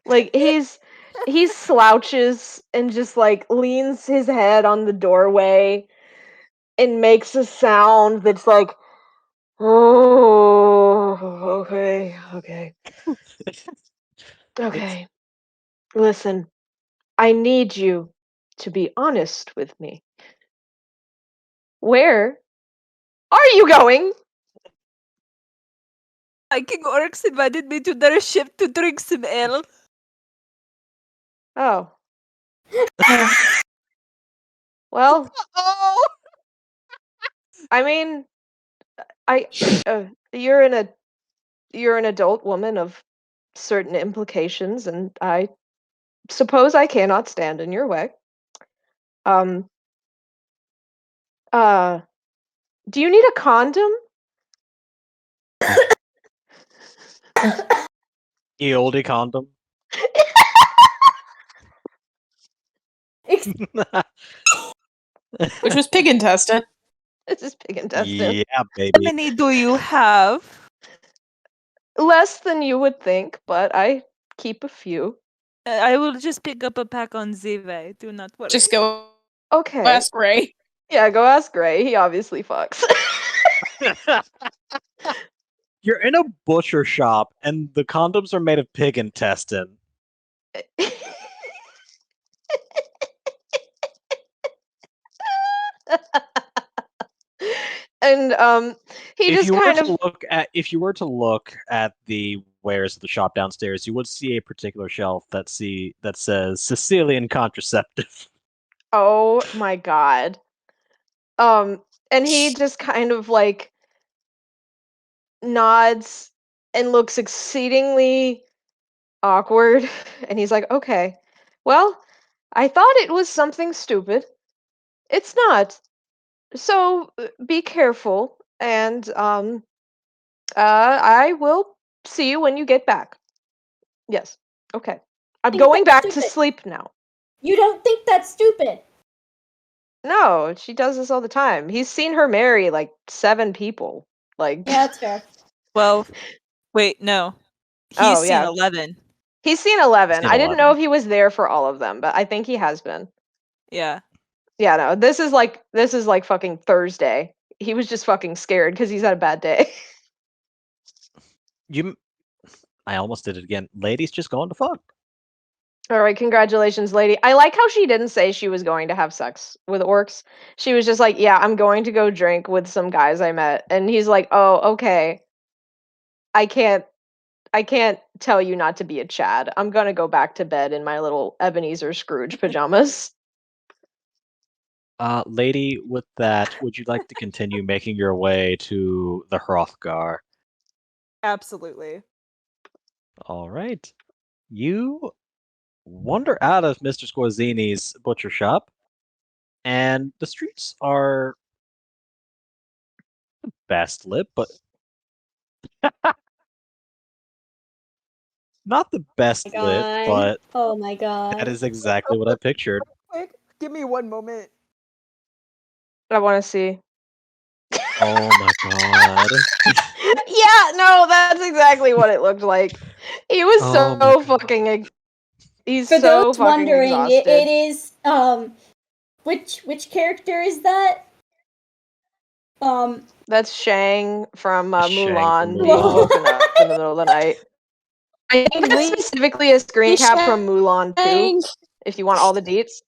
Like he slouches and just like leans his head on the doorway and makes a sound that's like, oh, okay. Listen, I need you to be honest with me. Where are you going? King Oryx invited me to their ship to drink some ale. Oh. Well, Oh! I mean, you're an adult woman of certain implications, and I suppose I cannot stand in your way. Um, do you need a condom? ye olde condom. Which was pig intestine. This is pig intestine. Yeah, How baby. many do you have? Less than you would think, but I keep a few. I will just pick up a pack on Zive. Do not worry. Just go Okay. ask Ray. Yeah, go ask Gray. He obviously fucks. You're in a butcher shop and the condoms are made of pig intestine. And he If just you were kind to of look at the wares of the shop downstairs, you would see a particular shelf that says Sicilian contraceptive. oh my god. And he just kind of like nods and looks exceedingly awkward and he's like, "Okay. Well, I thought it was something stupid. It's not. So be careful and I will see you when you get back." Yes. Okay. I'm think going that's back to stupid. sleep now. You don't think that's stupid? No, she does this all the time. He's seen her marry like 7 people. Like Yeah, that's fair. Well, wait, no. He's Oh, seen yeah. 11. He's seen 11. Seen I didn't know 11. if he was there for all of them, but I think he has been. Yeah. Yeah, no. This is like fucking Thursday. He was just fucking scared because he's had a bad day. I almost did it again. Lady's just going to fuck. All right, congratulations, lady. I like how she didn't say she was going to have sex with orcs. She was just like, "Yeah, I'm going to go drink with some guys I met." And he's like, "Oh, okay. I can't tell you not to be a Chad. I'm gonna go back to bed in my little Ebenezer Scrooge pajamas." Lady, with that, would you like to continue making your way to the Hrothgar? Absolutely. All right. You wander out of Mr. Scorzini's butcher shop, and the streets are best lit, but not the best lit, God. but Oh my god. that is exactly what I pictured. Quick, give me 1 moment. I want to see. Oh my god. Yeah, no, that's exactly what it looked like. He was Oh my so God. fucking. He's For so those fucking wondering, exhausted. it is which character is that? That's Shang from Shang from Mulan being Mulan. woken up in the middle of the night. I think that's Wait, specifically a screen cap from Mulan 2, Shang. if you want all the deets.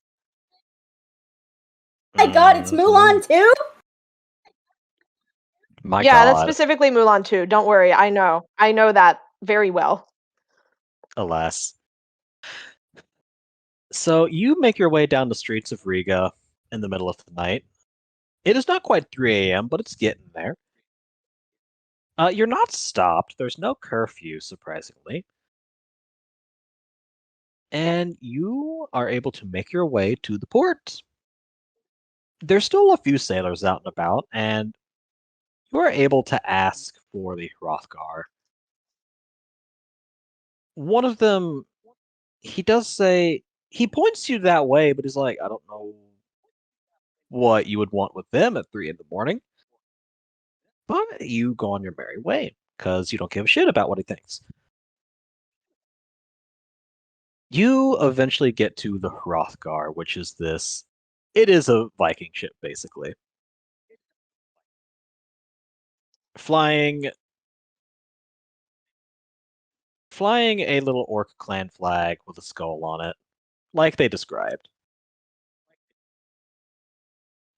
My god, it's Mulan too? My Yeah, that's god. specifically Mulan 2. Don't worry, I know. I know that very well. Alas. So you make your way down the streets of Riga in the middle of the night. It is not quite 3 a.m., but it's getting there. You're not stopped. There's no curfew, surprisingly. And you are able to make your way to the port. There's still a few sailors out and about, and you are able to ask for the Hrothgar. One of them, he does say, he points you that way, but he's like, I don't know what you would want with them at 3 in the morning. But you go on your merry way, because you don't give a shit about what he thinks. You eventually get to the Hrothgar, which is this. It is a Viking ship, basically. Flying a little orc clan flag with a skull on it, like they described.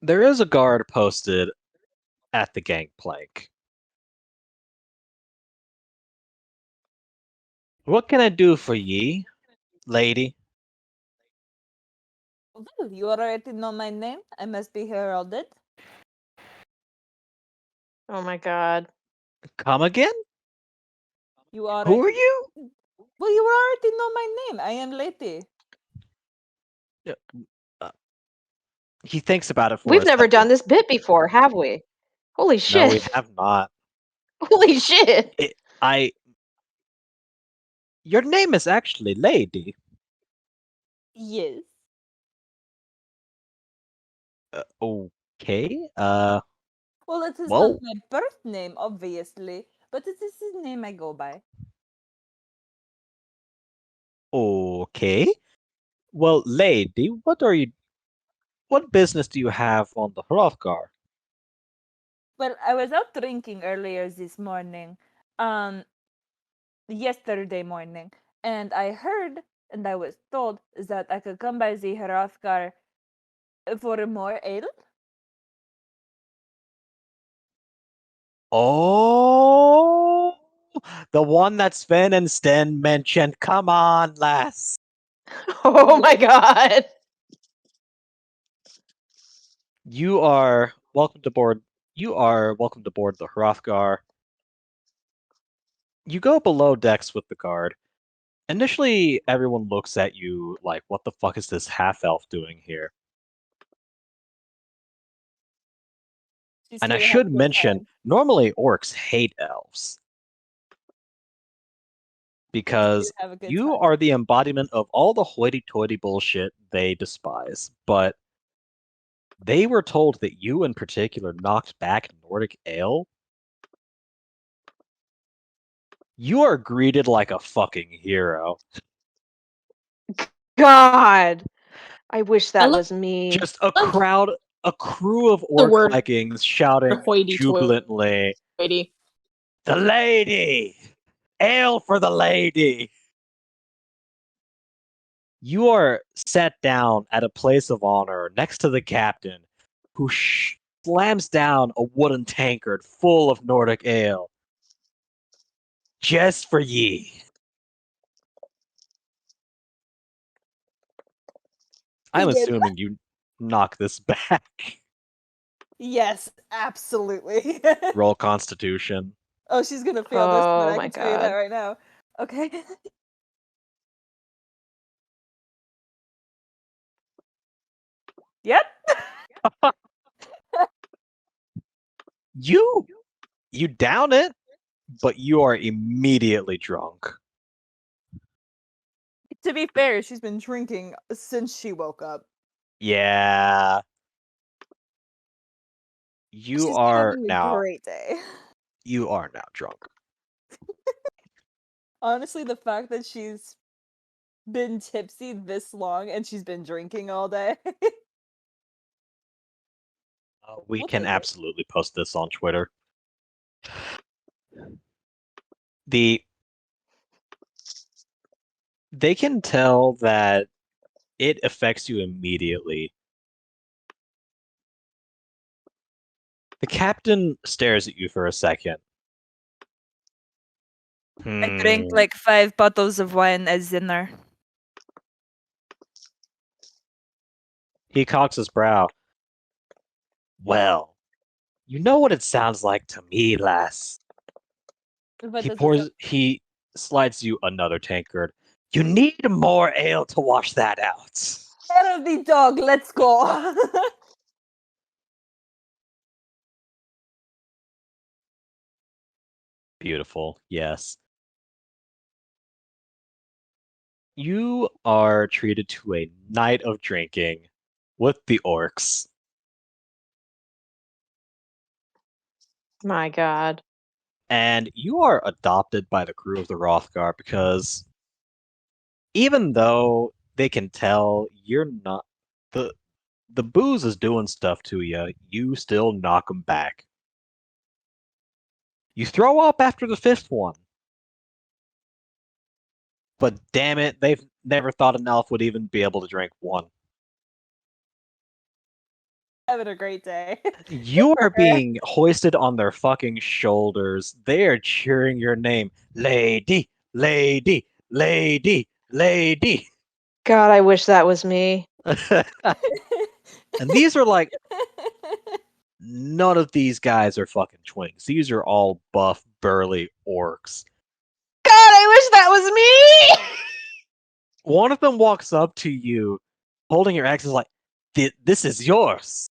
There is a guard posted at the gangplank. What can I do for ye, lady? Well, you already know my name. I must be heralded. Oh my god. Come again? You already. Who are you? Well, you already know my name. I am Lady. He thinks about it for We've a never second. done this bit before, have we? Holy shit. No, we have not. Holy shit. Your name is actually Lady. Yes. Okay. Well, it is Well, not my birth name, obviously, but it is the name I go by. okay. Well, lady, what business do you have on the Hrothgar? Well, I was out drinking earlier this morning, yesterday morning, and I heard and I was told that I could come by the Hrothgar for more ale. Oh, the one that Sven and Sten mentioned. Come on, lass. Oh my god. You are welcome to board. You are welcome to board the Hrothgar. You go below decks with the guard. Initially, everyone looks at you like, what the fuck is this half-elf doing here? She's And I here to have a should good mention, time. normally orcs hate elves. Because Have a good you time. are the embodiment of all the hoity-toity bullshit they despise. But they were told that you in particular knocked back Nordic ale. You are greeted like a fucking hero. God. I wish that look- was me. Just a crowd a crew of The orc word Vikings shouting hoity-toity. jubilantly, "The lady! Ale for the lady!" You are sat down at a place of honor next to the captain, who slams down a wooden tankard full of Nordic ale. Just for ye. I'm Begin. assuming you knock this back. Yes, absolutely. Roll Constitution. Oh, she's gonna fail this, but Oh I my can tell you that God. right now. Okay. Yep. You down it, but you are immediately drunk. To be fair, she's been drinking since she woke up. Yeah. You She's are having a now great day. drunk. Honestly, the fact that she's been tipsy this long and she's been drinking all day. We We'll can take it. absolutely post this on Twitter. They can tell that it affects you immediately. The captain stares at you for a second. I drank like 5 bottles of wine as dinner. He cocks his brow. Well, you know what it sounds like to me, lass. He slides you another tankard. You need more ale to wash that out. Head of the dog, let's go. Beautiful, yes. You are treated to a night of drinking with the orcs. My God. And you are adopted by the crew of the Rothgar because even though they can tell you're not the booze is doing stuff to you, you still knock them back. You throw up after the 5th one. But damn it, they've never thought an elf would even be able to drink one. Having a great day. You are being hoisted on their fucking shoulders. They are cheering your name. Lady, lady, lady, lady. God, I wish that was me. And these are like, none of these guys are fucking twinks. These are all buff, burly orcs. God, I wish that was me! One of them walks up to you, holding your axe, is like, "This is yours.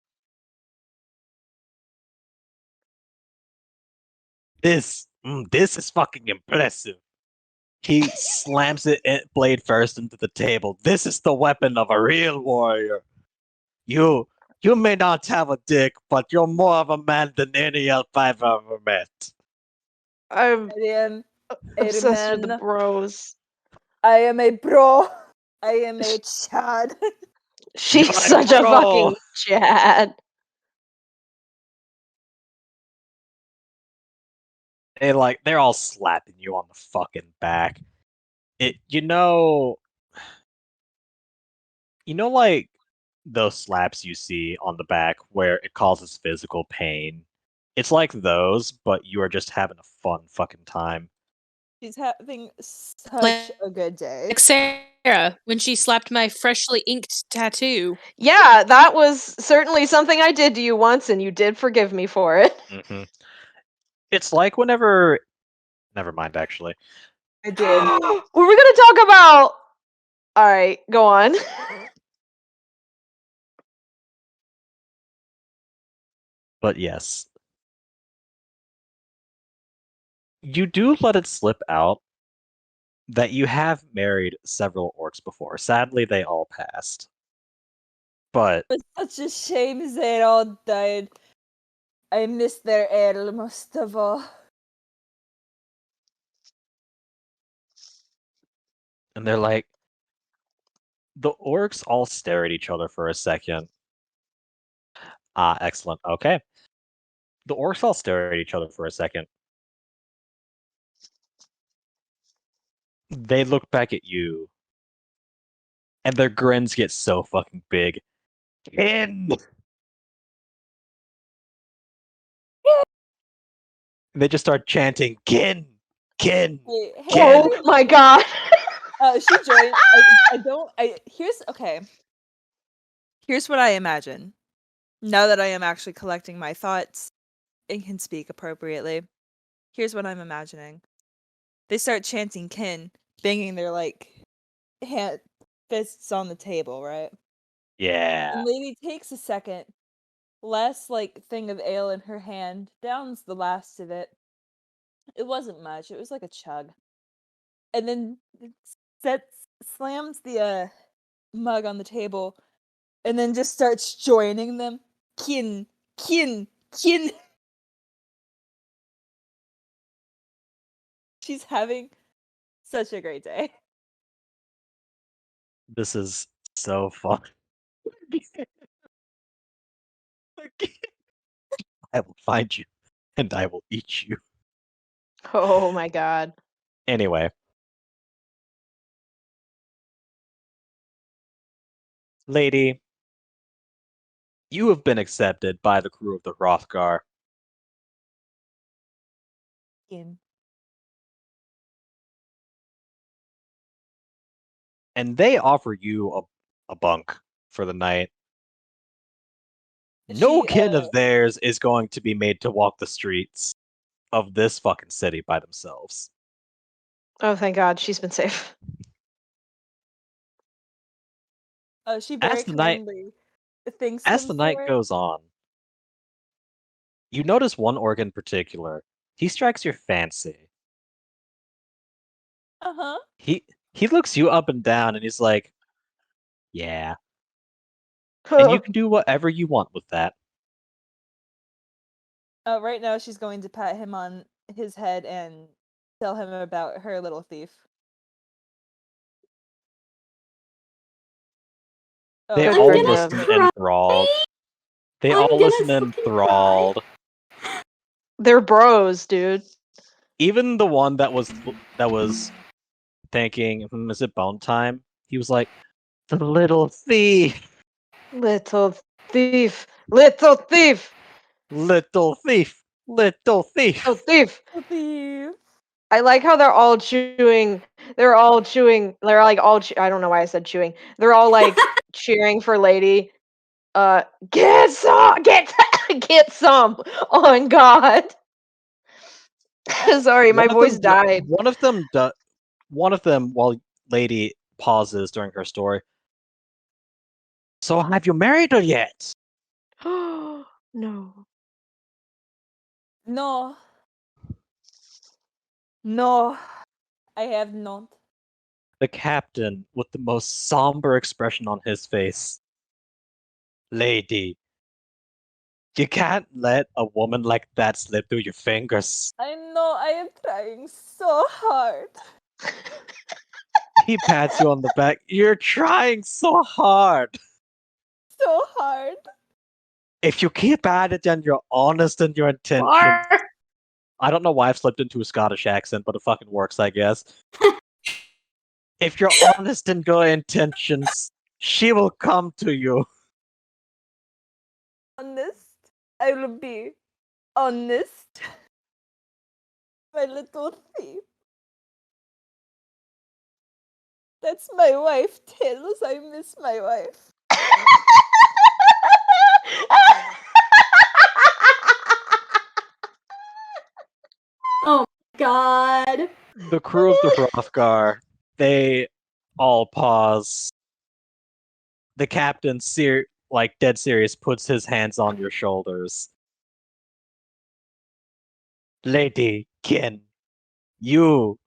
This is fucking impressive." He slams it blade first into the table. "This is the weapon of a real warrior. You may not have a dick, but you're more of a man than any elf I've ever met." I'm Alien, obsessed with the Airman, bros. I am a bro. I am a Chad. She's You're such a bro. fucking Chad. They're all slapping you on the fucking back. Like those slaps you see on the back where it causes physical pain. It's like those, but you are just having a fun fucking time. She's having such a good day. Like Sarah when she slapped my freshly inked tattoo. Yeah, that was certainly something I did to you once, and you did forgive me for it. Mm-hmm. It's like whenever. Never mind, actually. I did. Were we gonna talk about? All right, go on. But yes. You do let it slip out that you have married several orcs before. Sadly, they all passed. But It's such a shame they all died. I miss their ale most of all. and they're like, the orcs all stare at each other for a second. Ah, excellent. Okay. The orcs all stare at each other for a second. They look back at you, and their grins get so fucking big. Kin! They just start chanting, Kin! Kin! Hey, Ken! Oh my god. she joined. I don't. Here's okay. Here's what I imagine. Now that I am actually collecting my thoughts and can speak appropriately, here's what I'm imagining. They start chanting "kin," banging their hand fists on the table, right? Yeah. And lady takes a second, last thing of ale in her hand, downs the last of it. It wasn't much. It was like a chug, and then slams the mug on the table, and then just starts joining them. Kin, kin, kin. She's having such a great day. This is so fun. I will find you, and I will eat you. Oh my god. Anyway. Lady, you have been accepted by the crew of the Hrothgar, Kin. and they offer you a bunk for the night. No She, kin of theirs is going to be made to walk the streets of this fucking city by themselves. Oh, thank god, she's been safe. she As very the night kindly thanks as them the night for it. goes on, you notice one orc in particular. He strikes your fancy. Uh-huh. He looks you up and down and he's like, "Yeah." And you can do whatever you want with that. Right now she's going to pat him on his head and tell him about her little thief. They Good all for listen him. enthralled. They I'm all gonna listen fucking enthralled. They're bros, dude. Even the one that was thinking, is it bone time? He was like, the little thief, Little thief. Little thief. little thief, little thief. Little thief. Thief. I like how they're all chewing. They're all chewing. They're like all. I don't know why I said chewing. They're all like cheering for Lady. Get some. Get some. On God. Sorry, my voice died. One of them, while Lady pauses during her story. So have you married her yet? No. No. No. I have not. The captain, with the most somber expression on his face. Lady, you can't let a woman like that slip through your fingers. I know I am trying so hard. He pats you on the back. You're trying so hard. So hard. If you keep at it and you're honest in your intentions. I don't know why I've slipped into a Scottish accent, but it fucking works, I guess. If you're honest in your intentions, she will come to you. Honest. I will be honest. My little thief. That's my wife tells I miss my wife. Oh my god. The crew of the Hrothgar, they all pause. The captain, dead serious, puts his hands on your shoulders. Lady Kin, your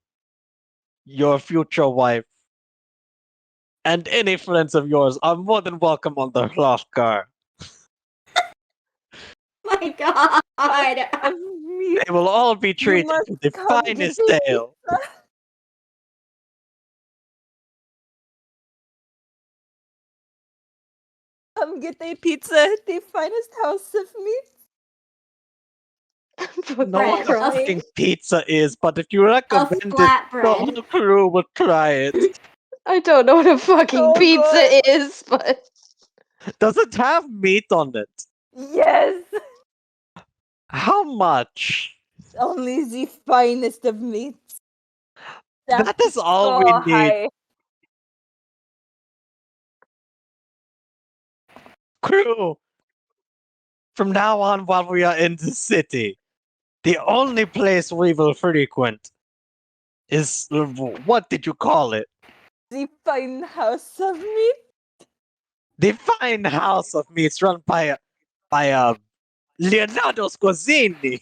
future wife, and any friends of yours are more than welcome on the Hrothgar. My god. Of me. They will all be You treated must to the come to finest me. ale. Come come get a pizza at the finest house of meat. know what a Bread. fucking pizza is, but if you A recommend it, the flatbread. whole crew will try it. I don't know what a fucking So pizza good. is, but Does it have meat on it? Yes, How much? only the finest of meats. That is all we so need. high. Crew, from now on, while we are in the city, the only place we will frequent is what did you call it? The fine house of meat. The fine house of meats run by Leonardo Scozzini,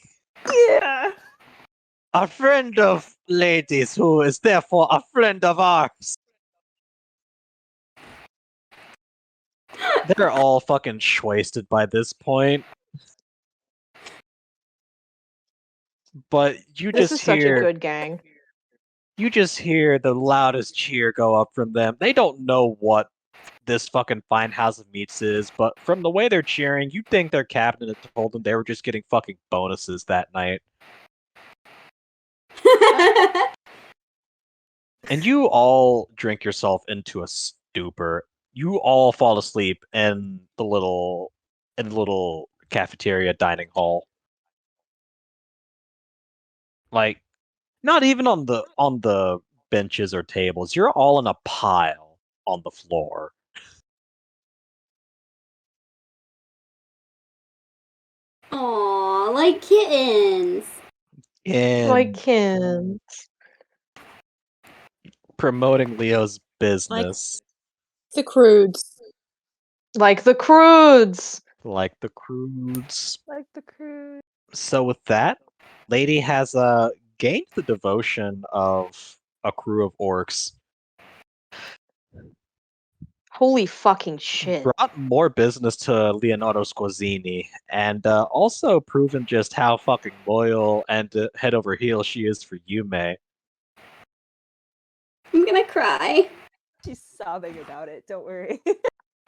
Yeah. a friend of ladies who is therefore a friend of ours. They're all fucking wasted by this point. But you this just is such a hear good gang. you just hear the loudest cheer go up from them. They don't know what this fucking fine house of meats is, but from the way they're cheering, you'd think their captain had told them they were just getting fucking bonuses that night. And you all drink yourself into a stupor. You all fall asleep in the little cafeteria dining hall. Like, not even on the benches or tables. You're all in a pile on the floor. Aw, like kittens. And Like him. promoting Leo's business. The crudes. Like the Crudes. Like the Crudes. Like the crew. So with that, Lady has gained the devotion of a crew of orcs. Holy fucking shit. Brought more business to Leonardo Scozzini, and also proven just how fucking loyal and head over heels she is for Yume. I'm gonna cry. She's sobbing about it. Don't worry.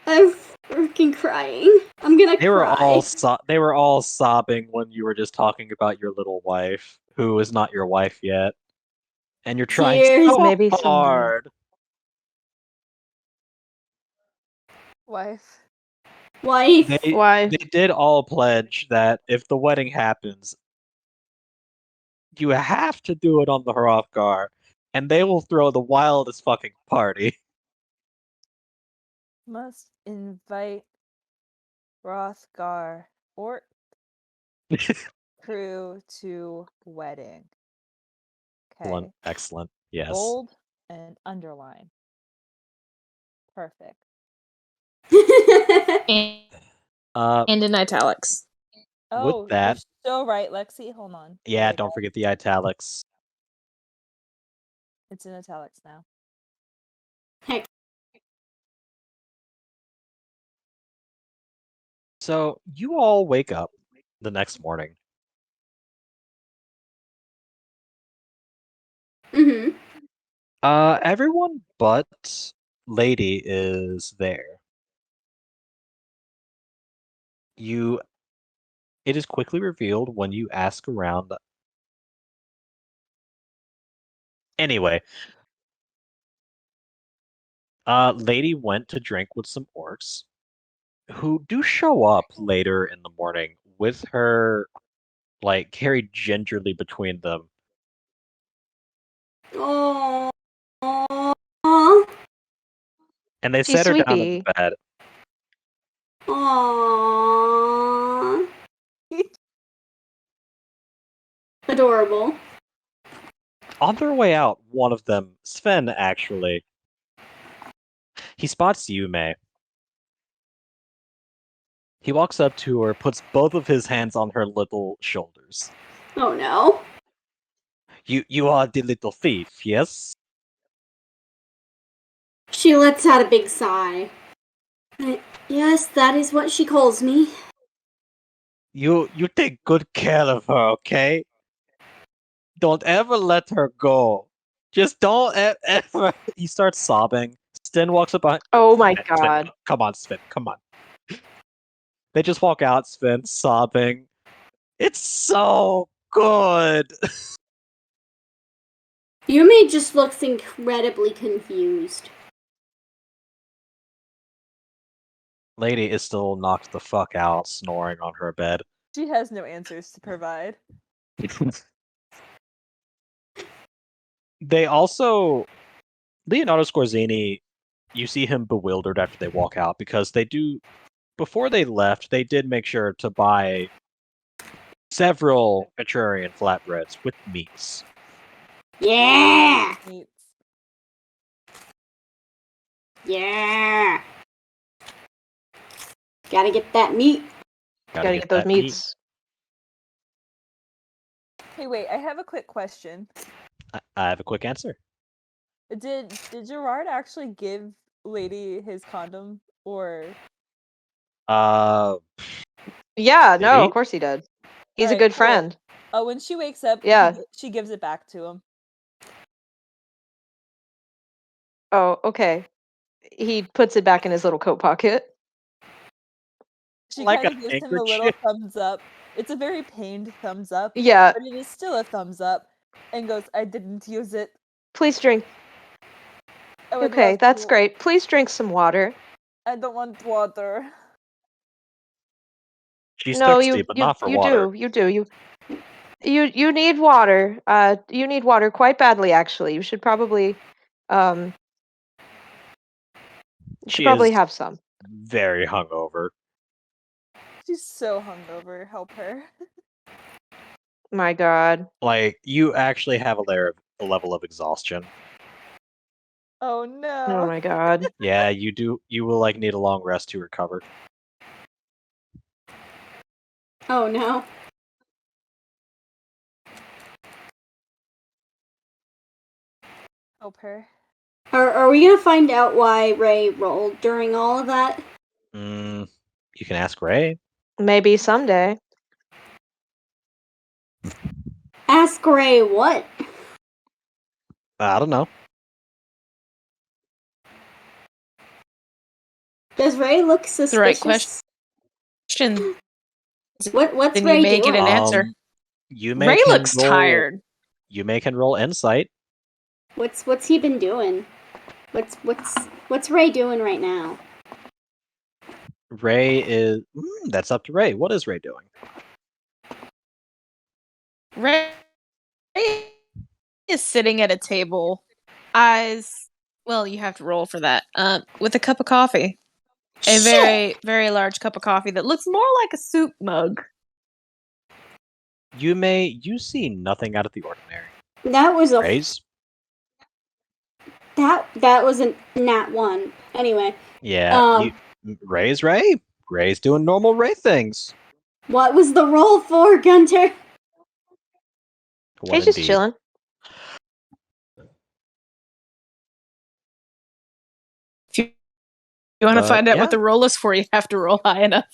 I'm freaking crying. I'm gonna They were cry. they were all sobbing when you were just talking about your little wife, who is not your wife yet, and you're trying Tears. so Maybe someday. hard. Wife. Wife. Why? They did all pledge that if the wedding happens, you have to do it on the Hrothgar, and they will throw the wildest fucking party. Must invite Rothgar or crew to wedding. Okay. Excellent, excellent. Yes. Bold and underline. Perfect. And, Uh, and in italics. Oh, that- you're so right, Lexi. Hold on. yeah, There you don't go. forget the italics. It's in italics now. Heck. So you all wake up the next morning. Mm-hmm. Everyone but Lady is there. It is quickly revealed when you ask around. Anyway, Lady went to drink with some orcs who do show up later in the morning with her, like, carried gingerly between them. Oh. And they She's set her down in sweetie. the bed. Aww. Adorable. On their way out, one of them, Sven, actually, he spots Yume. He walks up to her, puts both of his hands on her little shoulders. Oh no. You are the little thief, yes? She lets out a big sigh. Yes, that is what she calls me. You take good care of her, okay? Don't ever let her go. Just don't ever. He starts sobbing. Sven walks up behind. Oh my Sven, god. come on, Sven, come on. They just walk out, Sven, sobbing. It's so good. Yumi just looks incredibly confused. Lady is still knocked the fuck out, snoring on her bed. She has no answers to provide. They also, Leonardo Scorzini, you see him bewildered after they walk out because before they left, they did make sure to buy several Etrurian flatbreads with meats. Yeah! Meats. Yeah! Gotta get that meat. Gotta get those that meat. meats. Hey, wait, I have a quick question. I have a quick answer. Did Gerard actually give Lady his condom, or Yeah, Did no, he? of course he did. He's a Alright, good cool. friend. When she wakes up, Yeah. she gives it back to him. Oh, okay. He puts it back in his little coat pocket. She Like kind a of gives him a little handkerchief? thumbs up. It's a very pained thumbs up, Yeah, but it is still a thumbs up. And goes, I didn't use it. please drink. I would Okay, love that's to. great. Please drink some water. I don't want water. She's No, thirsty, but not for water. You need water. You need water quite badly, actually. You should probably, you should She probably is have some. very hungover. She's so hungover. Help her. My God. Like, you actually have a level of exhaustion. Oh Oh no. my God. Yeah, you do. You will like need a long rest to recover. Oh no. Help her. Are we gonna find out why Ray rolled during all of that? You can ask Ray. Maybe someday. Ask Ray what? I don't know. Does Ray look the suspicious? right question. What's Then Ray you may get doing? an answer. You may Ray can looks roll, tired. You may can roll insight. What's he been doing? What's Ray doing right now? Ray is. That's up to Ray. What is Ray doing? Ray is sitting at a table, eyes. Well, you have to roll for that. With a cup of coffee, a Shit! very, very large cup of coffee that looks more like a soup mug. You see nothing out of the ordinary. That was a Ray's. that was a nat one. Anyway, Yeah. Ray's Ray. Ray's doing normal Ray things. what was the roll for, Gunter? One He's just indeed. chilling. If you want to find out yeah. what the roll is for, you have to roll high enough.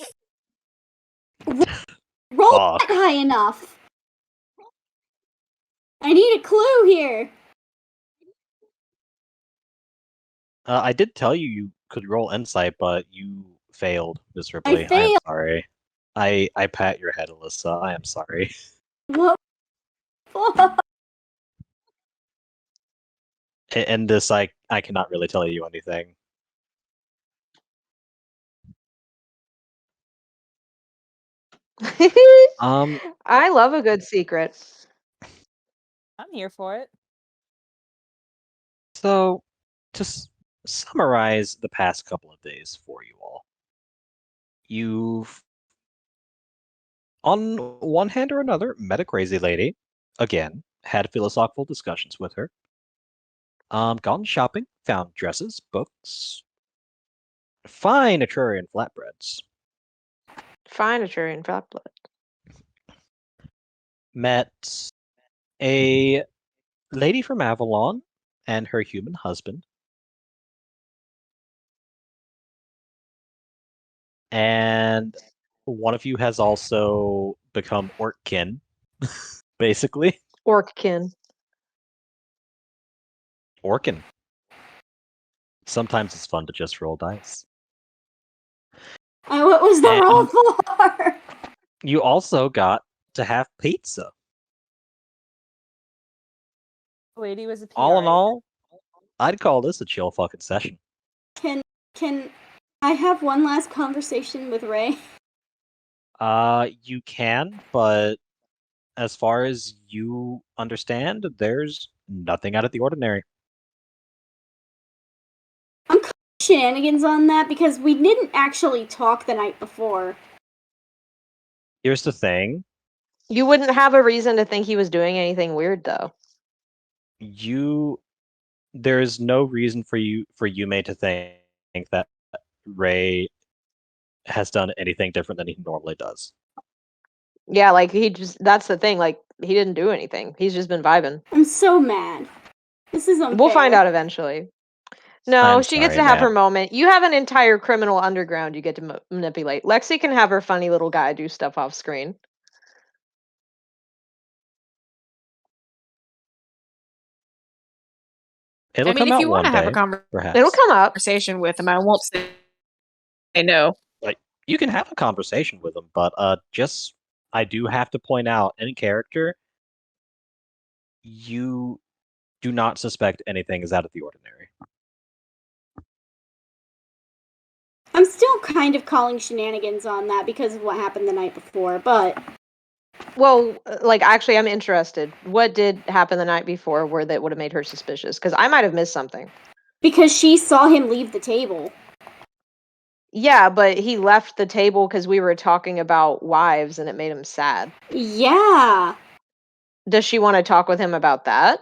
Roll Fuck. not high enough. I need a clue here. I did tell you could roll insight, but you failed miserably. I am failed. sorry. I pat your head, Alyssa. I am sorry. What? Fuck. In this, I cannot really tell you anything. I love a good secret. I'm here for it. So, to summarize the past couple of days for you all, you've, on one hand or another, met a crazy lady. Again, had philosophical discussions with her. Gone shopping, found dresses, books, fine Etrurian flatbreads. Fine, Etrurian flatbread. Met a lady from Avalon and her human husband. And one of you has also become Orkkin, basically. Orkkin. Orkin. Sometimes it's fun to just roll dice. What was the And- roll for? You also got to have pizza. Lady was a PR. All in all, I'd call this a chill fucking session. Can I have one last conversation with Ray? You can, but as far as you understand, there's nothing out of the ordinary. I'm calling shenanigans on that because we didn't actually talk the night before. Here's the thing. You wouldn't have a reason to think he was doing anything weird, though. There's no reason for Yume to think that Ray has done anything different than he normally does. Yeah, like that's the thing. Like, he didn't do anything. He's just been vibing. I'm so mad. This is unfair. We'll find out eventually. No, I'm she gets sorry, to have her ma'am. moment. You have an entire criminal underground you get to manipulate. Lexi can have her funny little guy do stuff off screen. It'll I mean, come if out you want one to have a day, perhaps. It'll come up. conversation with him, I won't say no. Like, you can have a conversation with him, but I do have to point out, in character, you do not suspect anything is out of the ordinary. I'm still kind of calling shenanigans on that because of what happened the night before, but Well, like, actually, I'm interested. What did happen the night before where that would have made her suspicious? Because I might have missed something. because she saw him leave the table. Yeah, but he left the table because we were talking about wives and it made him sad. Yeah, Does she want to talk with him about that?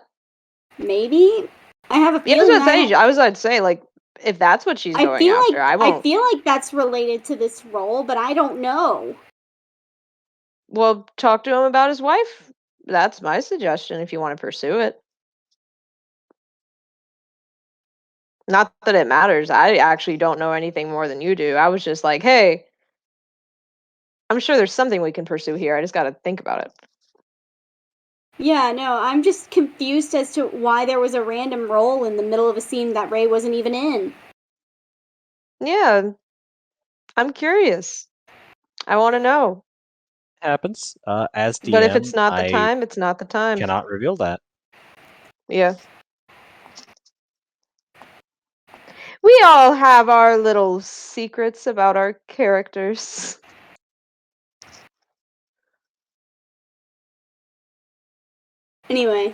maybe. I have a Yeah, feeling. I was about to say, like, if that's what she's going after, I won't. feel like that's related to this role, but I don't know. Well, talk to him about his wife. That's my suggestion if you want to pursue it. Not that it matters. I actually don't know anything more than you do. I was just like, hey, I'm sure there's something we can pursue here. I just got to think about it. Yeah, no, I'm just confused as to why there was a random role in the middle of a scene that Ray wasn't even in. Yeah, I'm curious. I want to know. Happens. As DM, But if it's not the I time, it's not the time. cannot reveal that. Yeah. We all have our little secrets about our characters. Anyway,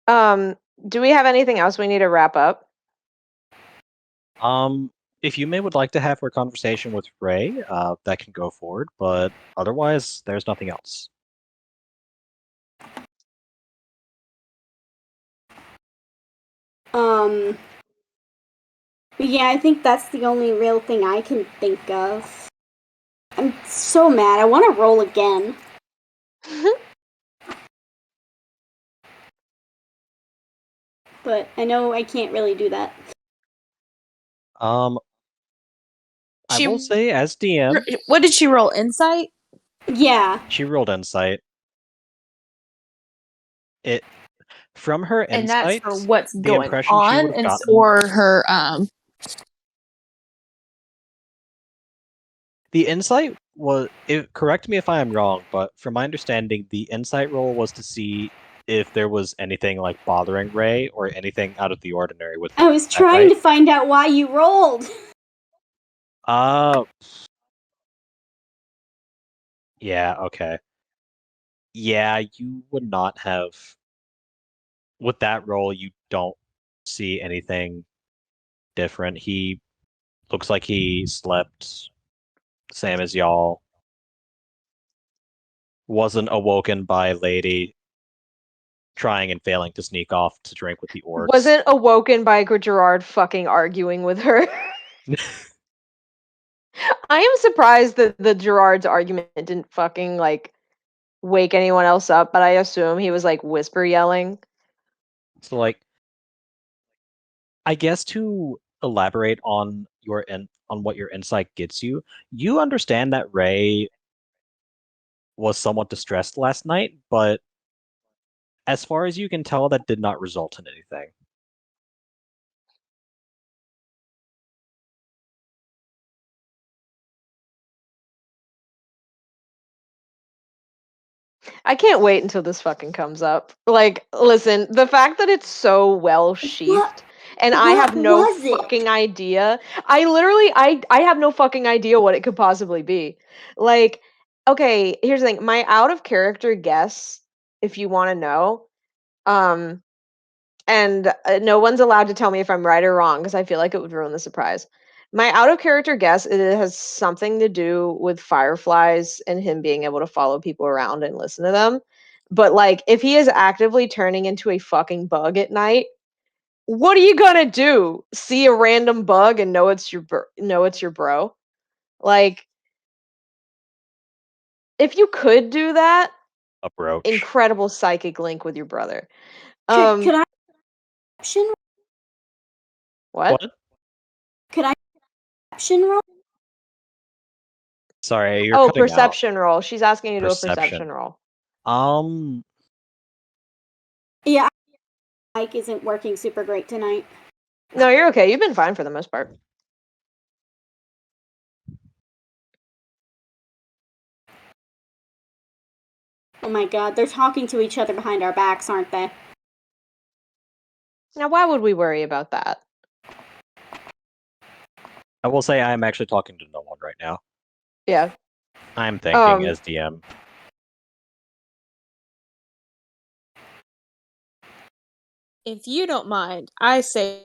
Do we have anything else we need to wrap up? If Yume would like to have her conversation with Ray, that can go forward, but otherwise, there's nothing else. yeah, I think that's the only real thing I can think of. I'm so mad. I want to roll again. But I know I can't really do that. I She- will say, as DM, What did she roll? Insight? Yeah. she rolled insight. From her And that's insight, for what's the going impression she on, would have and gotten, or her the insight was. Correct me if I am wrong, but from my understanding, the insight roll was to see if there was anything like bothering Ray or anything out of the ordinary with. I was that trying right? to find out why you rolled. Yeah, okay. Yeah, you would not have. With that roll, you don't see anything different. He looks like he slept, same as y'all. Wasn't awoken by a lady trying and failing to sneak off to drink with the orcs. Wasn't awoken by Gerard fucking arguing with her. I am surprised that the Gerard's argument didn't fucking like wake anyone else up, but I assume he was like whisper yelling. So, like, I guess to elaborate on on what your insight gets you, you understand that Ray was somewhat distressed last night, but as far as you can tell, that did not result in anything. I can't wait until this fucking comes up. Like, listen, the fact that it's so well sheathed and I have what no was it? fucking idea. I have no fucking idea what it could possibly be. Like, okay, here's the thing. My out of character guess, if you want to know, um and no one's allowed to tell me if I'm right or wrong because I feel like it would ruin the surprise. My out of character guess, it has something to do with fireflies and him being able to follow people around and listen to them. But like, if he is actively turning into a fucking bug at night, what are you gonna do? See a random bug and know it's your bro? Like, if you could do that, A brooch. incredible psychic link with your brother. Could I option? What? Could I option roll? Sorry, you're Oh, cutting out. perception roll. She's asking you to do a Perception. perception roll. Yeah, Mike isn't working super great tonight. No, you're okay. You've been fine for the most part. Oh my god, they're talking to each other behind our backs, aren't they? Now, why would we worry about that? I will say I'm actually talking to no one right now. Yeah. I'm thinking Um, as DM. If you don't mind, I say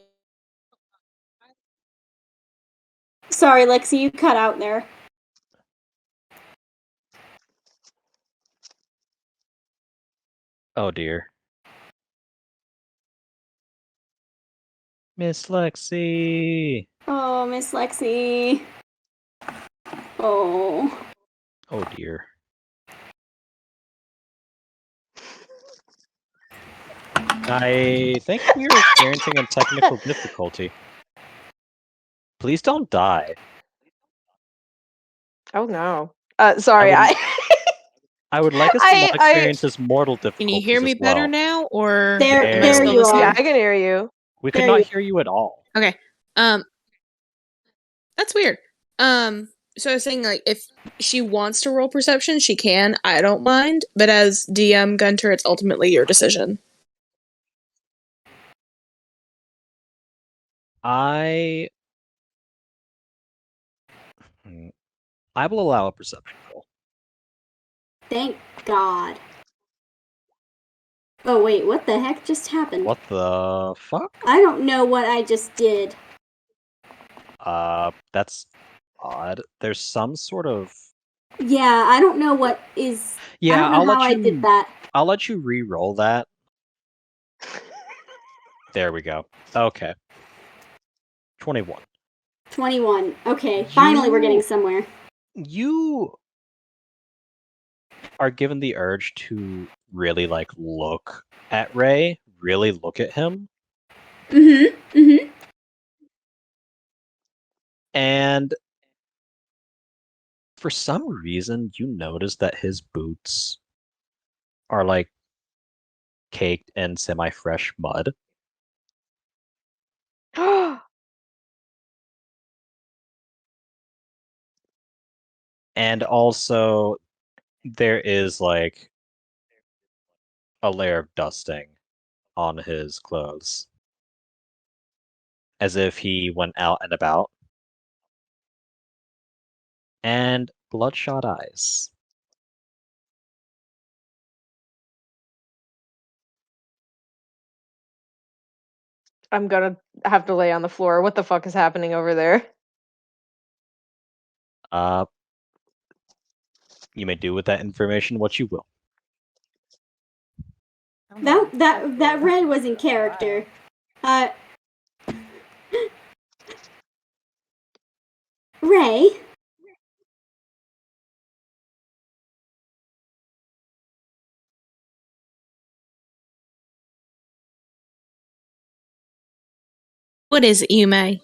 Sorry, Lexi, you cut out there. Oh dear. Miss Lexi. Oh, Miss Lexi. Oh. Oh dear. I think we are experiencing a technical difficulty. Please don't die. oh no. Sorry, I would like us to not experience this mortal difficulties can you hear me as well. better now, or There, am I there still you the same? yeah, are. I can hear you. We could There not you- hear you at all. Okay. That's weird. So I was saying, like, if she wants to roll perception, she can. I don't mind. But as DM Gunter, it's ultimately your decision. I will allow a perception roll. Thank God. Oh wait, what the heck just happened? What the fuck? I don't know what I just did. That's odd. There's some sort of Yeah, I don't know what is. Yeah, I don't know I'll how let I you did that. I'll let you re-roll that. There we go. Okay. 21. 21. Okay, finally we're getting You- somewhere. You are given the urge to really like look at Ray, really look at him, Mm-hmm. and for some reason you notice that his boots are like caked in semi-fresh mud. And also there is like a layer of dusting on his clothes. As if he went out and about. And bloodshot eyes. I'm gonna have to lay on the floor. What the fuck is happening over there? You may do with that information what you will. That red was in character. Ray. What is it, Yume?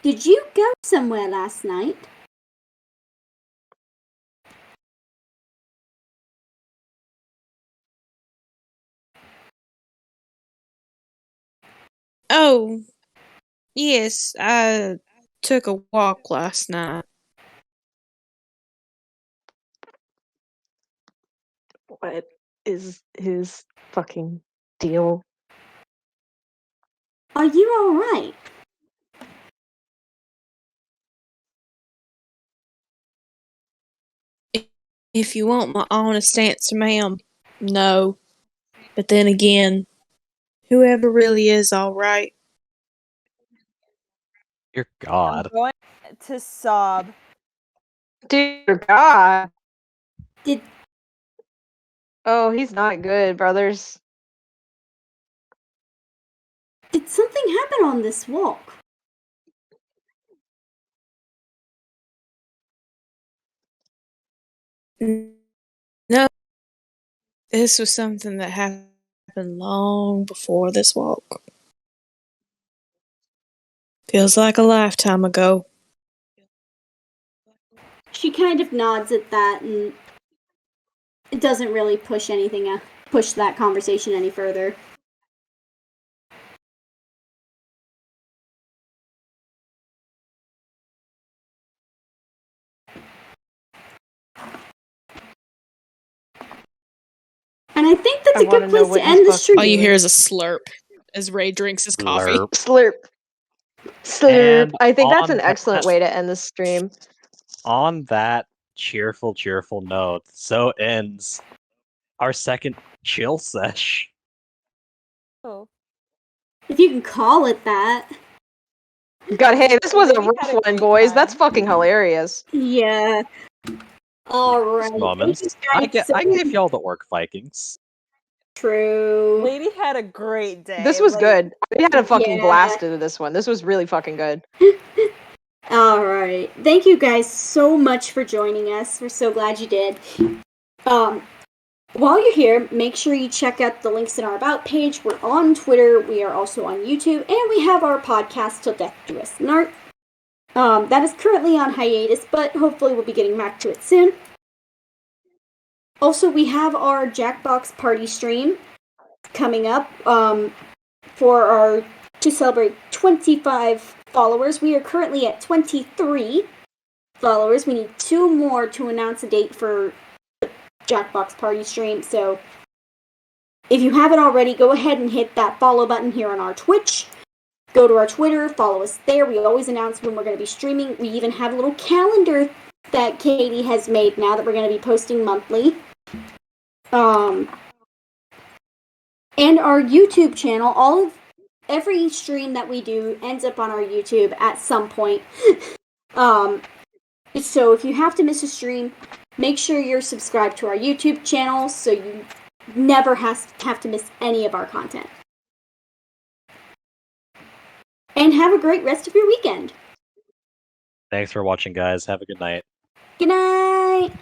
Did you go somewhere last night? Oh, yes, I took a walk last night. What is his fucking deal? Are you alright? If you want my honest answer, ma'am, no. But then again, whoever really is all right. Dear I'm God. going to sob. Dear God. Did Oh, he's not good, brothers. did something happen on this walk? No, this was something that happened long before this walk. Feels like a lifetime ago. She kind of nods at that, and it doesn't really push push that conversation any further. And I think that's I a good wanna know place what to he's end this fucking All you stream. hear is a slurp as Ray drinks his coffee. Blurp. Slurp. Slurp. And I think that's on an excellent that- way to end the stream. On that cheerful note, so ends our second chill sesh. Oh. If you can call it that. God, hey, this was a Maybe had rough a one, great boys. That's time. fucking hilarious. Yeah. Alright. Thank Moments. you I guys so gave y'all the orc Vikings. true. Lady had a great day. This was like, good. We had a fucking Yeah. blast into this one. This was really fucking good. Alright. Thank you guys so much for joining us. We're so glad you did. While you're here, make sure you check out the links in our About page. We're on Twitter, we are also on YouTube, and we have our podcast, Till Death Do Us Part. That is currently on hiatus, but hopefully we'll be getting back to it soon. Also, we have our Jackbox party stream coming up to celebrate 25 followers. We are currently at 23 followers. We need 2 more to announce a date for the Jackbox party stream. So if you haven't already, go ahead and hit that follow button here on our Twitch. Go to our Twitter, follow us there. We always announce when we're going to be streaming. We even have a little calendar that Katie has made now that we're going to be posting monthly. And our YouTube channel, every stream that we do ends up on our YouTube at some point. So if you have to miss a stream, make sure you're subscribed to our YouTube channel so you never have to miss any of our content. And have a great rest of your weekend. Thanks for watching, guys. Have a good night. Good night.